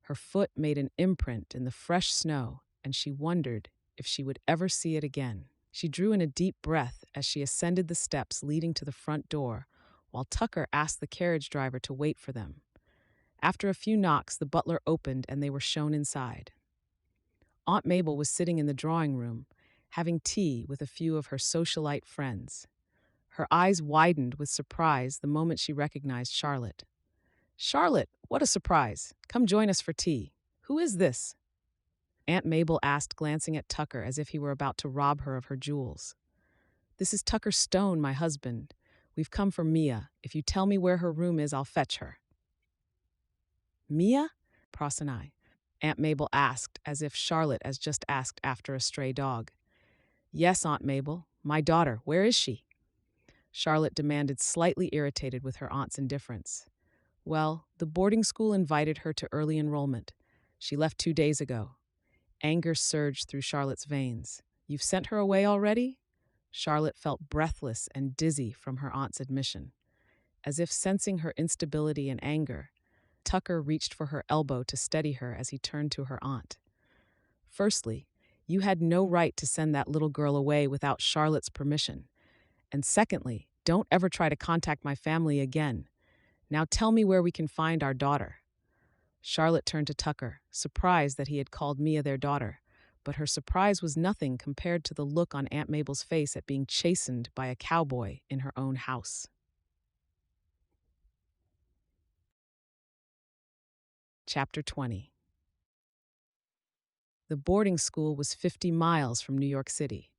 Her foot made an imprint in the fresh snow, and she wondered if she would ever see it again. She drew in a deep breath as she ascended the steps leading to the front door, while Tucker asked the carriage driver to wait for them. After a few knocks, the butler opened and they were shown inside. Aunt Mabel was sitting in the drawing room, having tea with a few of her socialite friends. Her eyes widened with surprise the moment she recognized Charlotte. "Charlotte, what a surprise! Come join us for tea. Who is this?" Aunt Mabel asked, glancing at Tucker as if he were about to rob her of her jewels. "This is Tucker Stone, my husband. We've come for Mia. If you tell me where her room is, I'll fetch her." "Mia?" Prasanai, Aunt Mabel asked, as if Charlotte has just asked after a stray dog. "Yes, Aunt Mabel. My daughter. Where is she?" Charlotte demanded, slightly irritated with her aunt's indifference. "Well, the boarding school invited her to early enrollment. She left 2 days ago." Anger surged through Charlotte's veins. "You've sent her away already?" Charlotte felt breathless and dizzy from her aunt's admission. As if sensing her instability and anger, Tucker reached for her elbow to steady her as he turned to her aunt. "Firstly, you had no right to send that little girl away without Charlotte's permission. And secondly, don't ever try to contact my family again. Now tell me where we can find our daughter." Charlotte turned to Tucker, surprised that he had called Mia their daughter, but her surprise was nothing compared to the look on Aunt Mabel's face at being chastened by a cowboy in her own house. Chapter 20. The boarding school was 50 miles from New York City.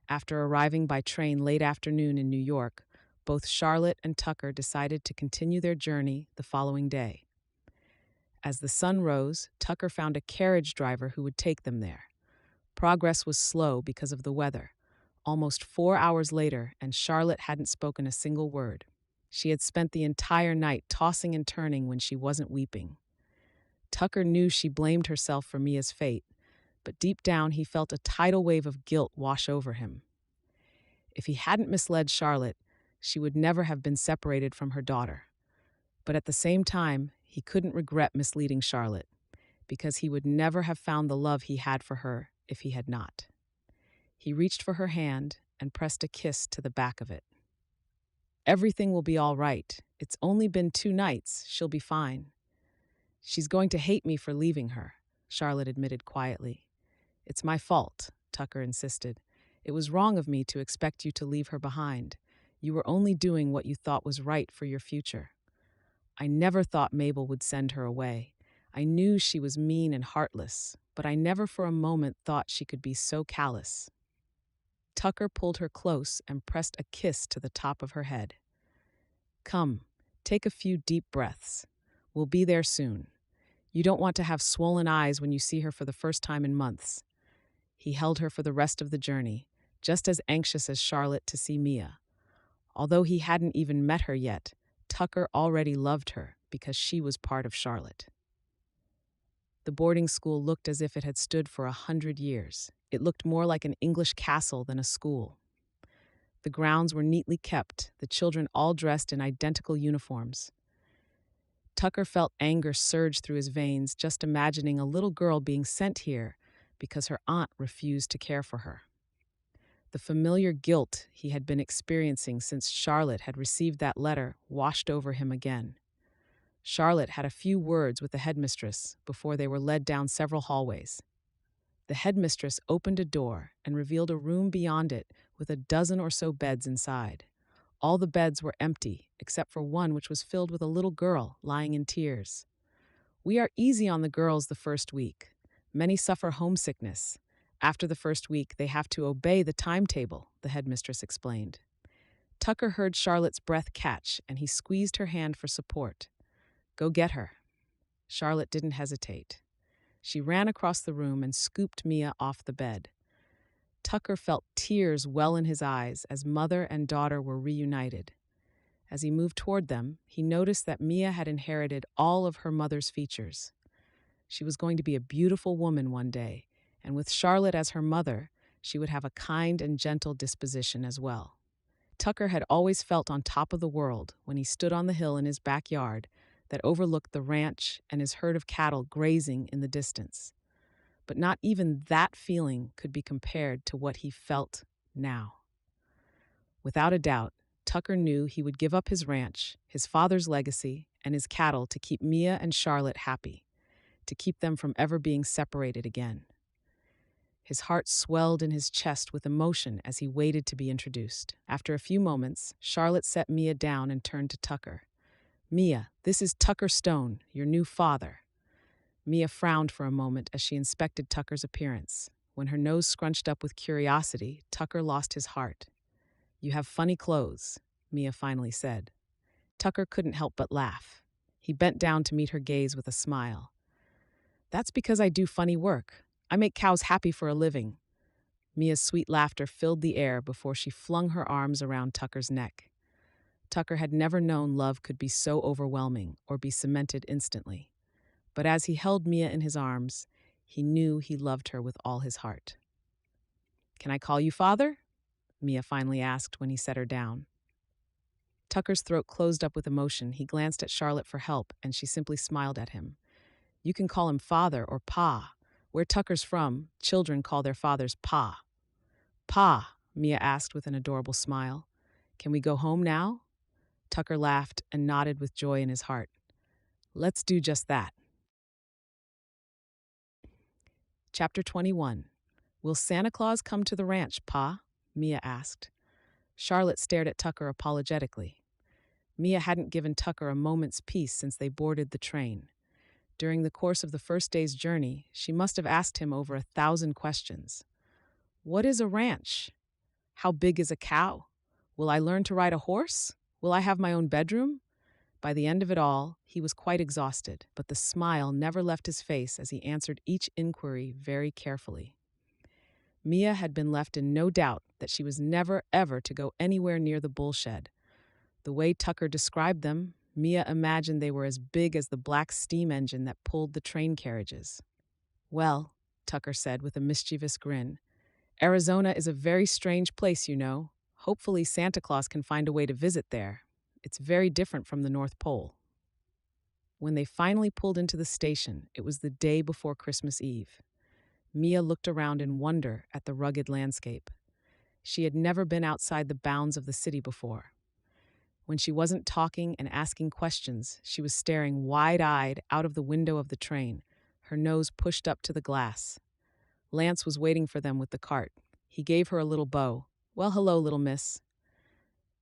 After arriving by train late afternoon in New York, both Charlotte and Tucker decided to continue their journey the following day. As the sun rose, Tucker found a carriage driver who would take them there. Progress was slow because of the weather. Almost 4 hours later, and Charlotte hadn't spoken a single word. She had spent the entire night tossing and turning when she wasn't weeping. Tucker knew she blamed herself for Mia's fate, but deep down he felt a tidal wave of guilt wash over him. If he hadn't misled Charlotte, she would never have been separated from her daughter. But at the same time, he couldn't regret misleading Charlotte, because he would never have found the love he had for her if he had not. He reached for her hand and pressed a kiss to the back of it. "Everything will be all right. It's only been 2 nights. She'll be fine." "She's going to hate me for leaving her," Charlotte admitted quietly. "It's my fault," Tucker insisted. "It was wrong of me to expect you to leave her behind. You were only doing what you thought was right for your future." "I never thought Mabel would send her away. I knew she was mean and heartless, but I never for a moment thought she could be so callous." Tucker pulled her close and pressed a kiss to the top of her head. "Come, take a few deep breaths. We'll be there soon. You don't want to have swollen eyes when you see her for the first time in months." He held her for the rest of the journey, just as anxious as Charlotte to see Mia. Although he hadn't even met her yet, Tucker already loved her because she was part of Charlotte. The boarding school looked as if it had stood for 100 years. It looked more like an English castle than a school. The grounds were neatly kept, the children all dressed in identical uniforms. Tucker felt anger surge through his veins just imagining a little girl being sent here because her aunt refused to care for her. The familiar guilt he had been experiencing since Charlotte had received that letter washed over him again. Charlotte had a few words with the headmistress before they were led down several hallways. The headmistress opened a door and revealed a room beyond it with a dozen or so beds inside. All the beds were empty, except for one which was filled with a little girl lying in tears. "We are easy on the girls the first week. Many suffer homesickness. After the first week, they have to obey the timetable," the headmistress explained. Tucker heard Charlotte's breath catch, and he squeezed her hand for support. "Go get her." Charlotte didn't hesitate. She ran across the room and scooped Mia off the bed. Tucker felt tears well in his eyes as mother and daughter were reunited. As he moved toward them, he noticed that Mia had inherited all of her mother's features. She was going to be a beautiful woman one day, And with Charlotte as her mother, she would have a kind and gentle disposition as well. Tucker had always felt on top of the world when he stood on the hill in his backyard that overlooked the ranch and his herd of cattle grazing in the distance. But not even that feeling could be compared to what he felt now. Without a doubt, Tucker knew he would give up his ranch, his father's legacy, and his cattle to keep Mia and Charlotte happy, to keep them from ever being separated again. His heart swelled in his chest with emotion as he waited to be introduced. After a few moments, Charlotte set Mia down and turned to Tucker. "Mia, this is Tucker Stone, your new father." Mia frowned for a moment as she inspected Tucker's appearance. When her nose scrunched up with curiosity, Tucker lost his heart. "You have funny clothes," Mia finally said. Tucker couldn't help but laugh. He bent down to meet her gaze with a smile. "That's because I do funny work. I make cows happy for a living." Mia's sweet laughter filled the air before she flung her arms around Tucker's neck. Tucker had never known love could be so overwhelming or be cemented instantly. But as he held Mia in his arms, he knew he loved her with all his heart. "Can I call you father?" Mia finally asked when he set her down. Tucker's throat closed up with emotion. He glanced at Charlotte for help, and she simply smiled at him. "You can call him father or pa. Where Tucker's from, children call their fathers pa." "Pa," Mia asked with an adorable smile. "Can we go home now?" Tucker laughed and nodded with joy in his heart. "Let's do just that." Chapter 21. "Will Santa Claus come to the ranch, Pa?" Mia asked. Charlotte stared at Tucker apologetically. Mia hadn't given Tucker a moment's peace since they boarded the train. During the course of the first day's journey, she must have asked him over 1,000 questions. What is a ranch? How big is a cow? Will I learn to ride a horse? Will I have my own bedroom? By the end of it all, he was quite exhausted, but the smile never left his face as he answered each inquiry very carefully. Mia had been left in no doubt that she was never, ever to go anywhere near the bull shed. The way Tucker described them, Mia imagined they were as big as the black steam engine that pulled the train carriages. "Well," Tucker said with a mischievous grin, "Arizona is a very strange place, you know. Hopefully Santa Claus can find a way to visit there. It's very different from the North Pole." When they finally pulled into the station, it was the day before Christmas Eve. Mia looked around in wonder at the rugged landscape. She had never been outside the bounds of the city before. When she wasn't talking and asking questions, she was staring wide-eyed out of the window of the train, her nose pushed up to the glass. Lance was waiting for them with the cart. He gave her a little bow. "Well, hello, little miss."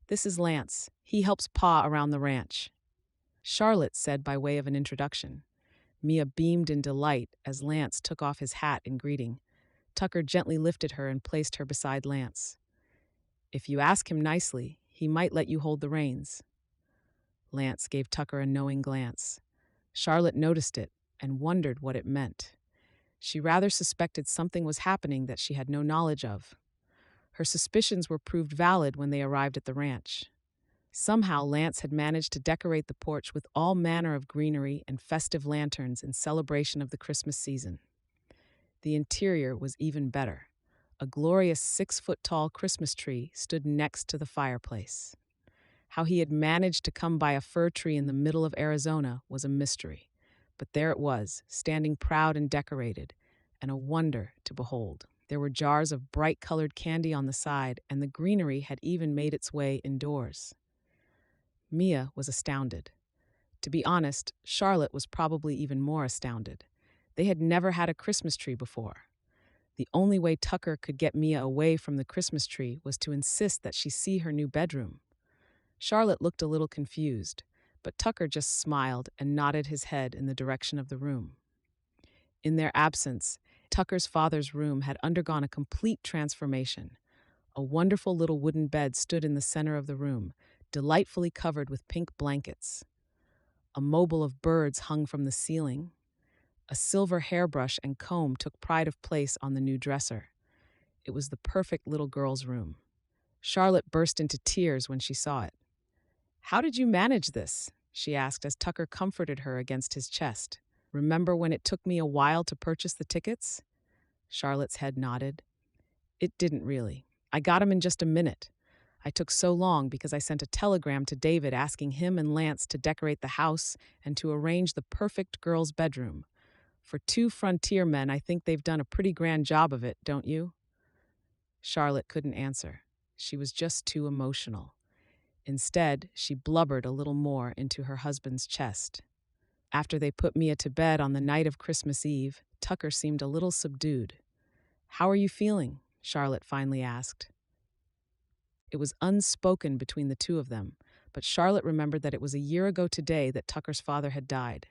"This is Lance. He helps Pa around the ranch," Charlotte said by way of an introduction. Mia beamed in delight as Lance took off his hat in greeting. Tucker gently lifted her and placed her beside Lance. "If you ask him nicely, he might let you hold the reins." Lance gave Tucker a knowing glance. Charlotte noticed it and wondered what it meant. She rather suspected something was happening that she had no knowledge of. Her suspicions were proved valid when they arrived at the ranch. Somehow Lance had managed to decorate the porch with all manner of greenery and festive lanterns in celebration of the Christmas season. The interior was even better. A glorious 6-foot-tall Christmas tree stood next to the fireplace. How he had managed to come by a fir tree in the middle of Arizona was a mystery. But there it was, standing proud and decorated, and a wonder to behold. There were jars of bright-colored candy on the side, and the greenery had even made its way indoors. Mia was astounded. To be honest, Charlotte was probably even more astounded. They had never had a Christmas tree before. The only way Tucker could get Mia away from the Christmas tree was to insist that she see her new bedroom. Charlotte looked a little confused, but Tucker just smiled and nodded his head in the direction of the room. In their absence, Tucker's father's room had undergone a complete transformation. A wonderful little wooden bed stood in the center of the room, delightfully covered with pink blankets. A mobile of birds hung from the ceiling. A silver hairbrush and comb took pride of place on the new dresser. It was the perfect little girl's room. Charlotte burst into tears when she saw it. "How did you manage this?" she asked as Tucker comforted her against his chest. "Remember when it took me a while to purchase the tickets?" Charlotte's head nodded. It didn't really. I got him in just a minute. I took so long because I sent a telegram to David asking him and Lance to decorate the house and to arrange the perfect girl's bedroom. For two frontier men, I think they've done a pretty grand job of it, don't you? Charlotte couldn't answer. She was just too emotional. Instead, she blubbered a little more into her husband's chest. After they put Mia to bed on the night of Christmas Eve, Tucker seemed a little subdued. "How are you feeling?" Charlotte finally asked. It was unspoken between the two of them, but Charlotte remembered that it was a year ago today that Tucker's father had died.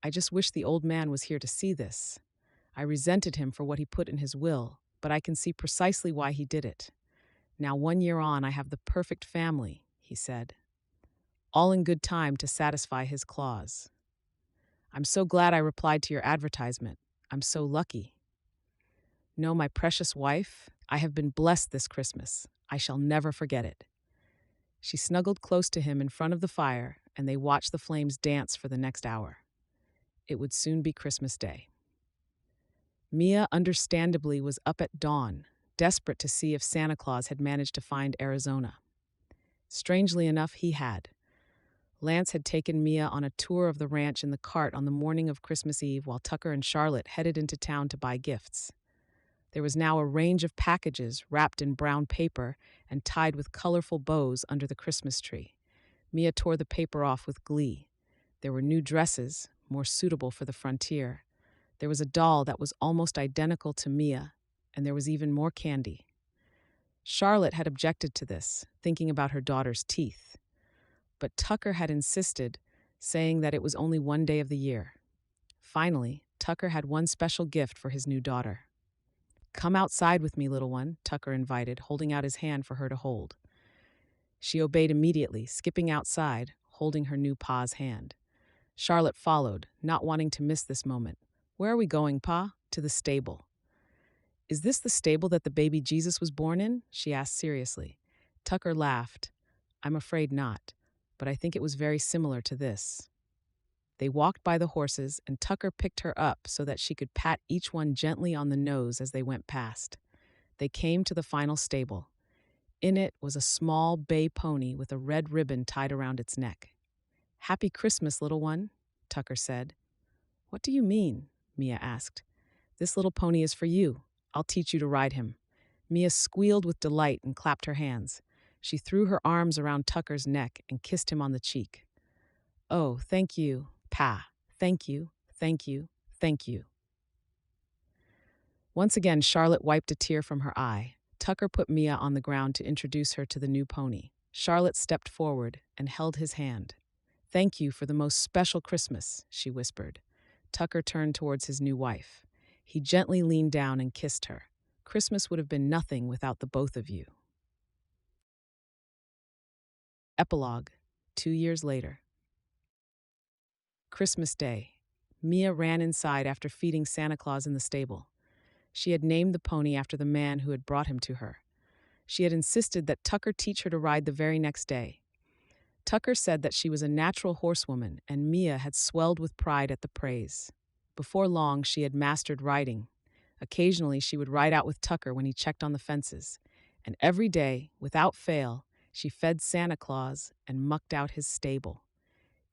"I just wish the old man was here to see this. I resented him for what he put in his will, but I can see precisely why he did it. Now 1 year on, I have the perfect family," he said. "All in good time to satisfy his claws. I'm so glad I replied to your advertisement. I'm so lucky. No, my precious wife, I have been blessed this Christmas. I shall never forget it." She snuggled close to him in front of the fire, and they watched the flames dance for the next hour. It would soon be Christmas Day. Mia, understandably, was up at dawn, desperate to see if Santa Claus had managed to find Arizona. Strangely enough, he had. Lance had taken Mia on a tour of the ranch in the cart on the morning of Christmas Eve while Tucker and Charlotte headed into town to buy gifts. There was now a range of packages wrapped in brown paper and tied with colorful bows under the Christmas tree. Mia tore the paper off with glee. There were new dresses, more suitable for the frontier. There was a doll that was almost identical to Mia, and there was even more candy. Charlotte had objected to this, thinking about her daughter's teeth. But Tucker had insisted, saying that it was only one day of the year. Finally, Tucker had one special gift for his new daughter. "Come outside with me, little one," Tucker invited, holding out his hand for her to hold. She obeyed immediately, skipping outside, holding her new pa's hand. Charlotte followed, not wanting to miss this moment. "Where are we going, Pa?" "To the stable." "Is this the stable that the baby Jesus was born in?" she asked seriously. Tucker laughed. "I'm afraid not, but I think it was very similar to this." They walked by the horses, and Tucker picked her up so that she could pat each one gently on the nose as they went past. They came to the final stable. In it was a small bay pony with a red ribbon tied around its neck. "Happy Christmas, little one," Tucker said. "What do you mean?" Mia asked. "This little pony is for you. I'll teach you to ride him." Mia squealed with delight and clapped her hands. She threw her arms around Tucker's neck and kissed him on the cheek. "Oh, thank you, Pa. Thank you, thank you, thank you." Once again, Charlotte wiped a tear from her eye. Tucker put Mia on the ground to introduce her to the new pony. Charlotte stepped forward and held his hand. "Thank you for the most special Christmas," she whispered. Tucker turned towards his new wife. He gently leaned down and kissed her. "Christmas would have been nothing without the both of you." Epilogue, 2 years later. Christmas Day. Mia ran inside after feeding Santa Claus in the stable. She had named the pony after the man who had brought him to her. She had insisted that Tucker teach her to ride the very next day. Tucker said that she was a natural horsewoman, and Mia had swelled with pride at the praise. Before long, she had mastered riding. Occasionally, she would ride out with Tucker when he checked on the fences. And every day, without fail, she fed Santa Claus and mucked out his stable.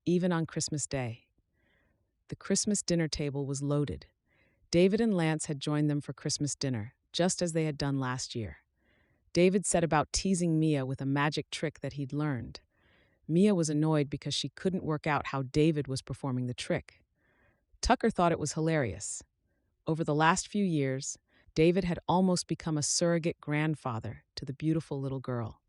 Even on Christmas Day. The Christmas dinner table was loaded. David and Lance had joined them for Christmas dinner, just as they had done last year. David set about teasing Mia with a magic trick that he'd learned. Mia was annoyed because she couldn't work out how David was performing the trick. Tucker thought it was hilarious. Over the last few years, David had almost become a surrogate grandfather to the beautiful little girl.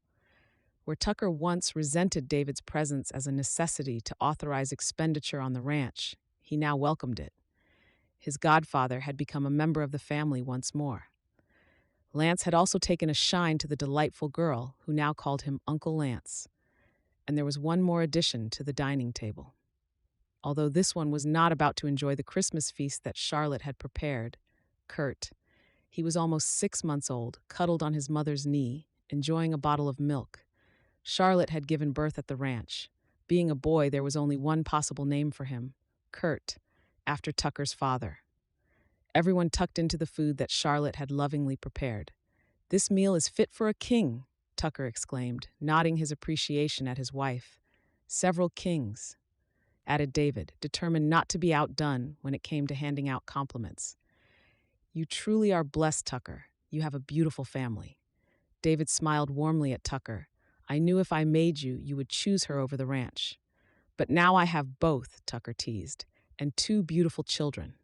Where Tucker once resented David's presence as a necessity to authorize expenditure on the ranch, he now welcomed it. His godfather had become a member of the family once more. Lance had also taken a shine to the delightful girl, who now called him Uncle Lance. And there was one more addition to the dining table. Although this one was not about to enjoy the Christmas feast that Charlotte had prepared, Kurt. He was almost 6 months old, cuddled on his mother's knee, enjoying a bottle of milk. Charlotte had given birth at the ranch. Being a boy, there was only one possible name for him, Kurt, after Tucker's father. Everyone tucked into the food that Charlotte had lovingly prepared. "This meal is fit for a king," Tucker exclaimed, nodding his appreciation at his wife. "Several kings," added David, determined not to be outdone when it came to handing out compliments. "You truly are blessed, Tucker. You have a beautiful family." David smiled warmly at Tucker. "I knew if I made you, you would choose her over the ranch. But now I have both," Tucker teased, "and two beautiful children."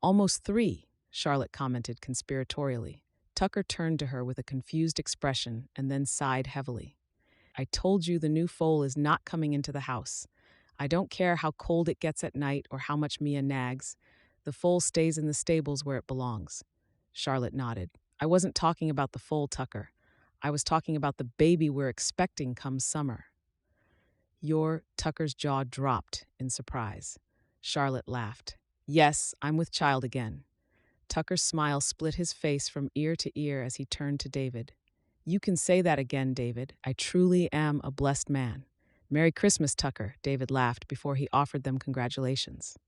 "Almost three," Charlotte commented conspiratorially. Tucker turned to her with a confused expression and then sighed heavily. "I told you the new foal is not coming into the house. I don't care how cold it gets at night or how much Mia nags. The foal stays in the stables where it belongs." Charlotte nodded. "I wasn't talking about the foal, Tucker. I was talking about the baby we're expecting come summer." Tucker's jaw dropped in surprise. Charlotte laughed. "Yes, I'm with child again." Tucker's smile split his face from ear to ear as he turned to David. "You can say that again, David. I truly am a blessed man." "Merry Christmas, Tucker," David laughed before he offered them congratulations.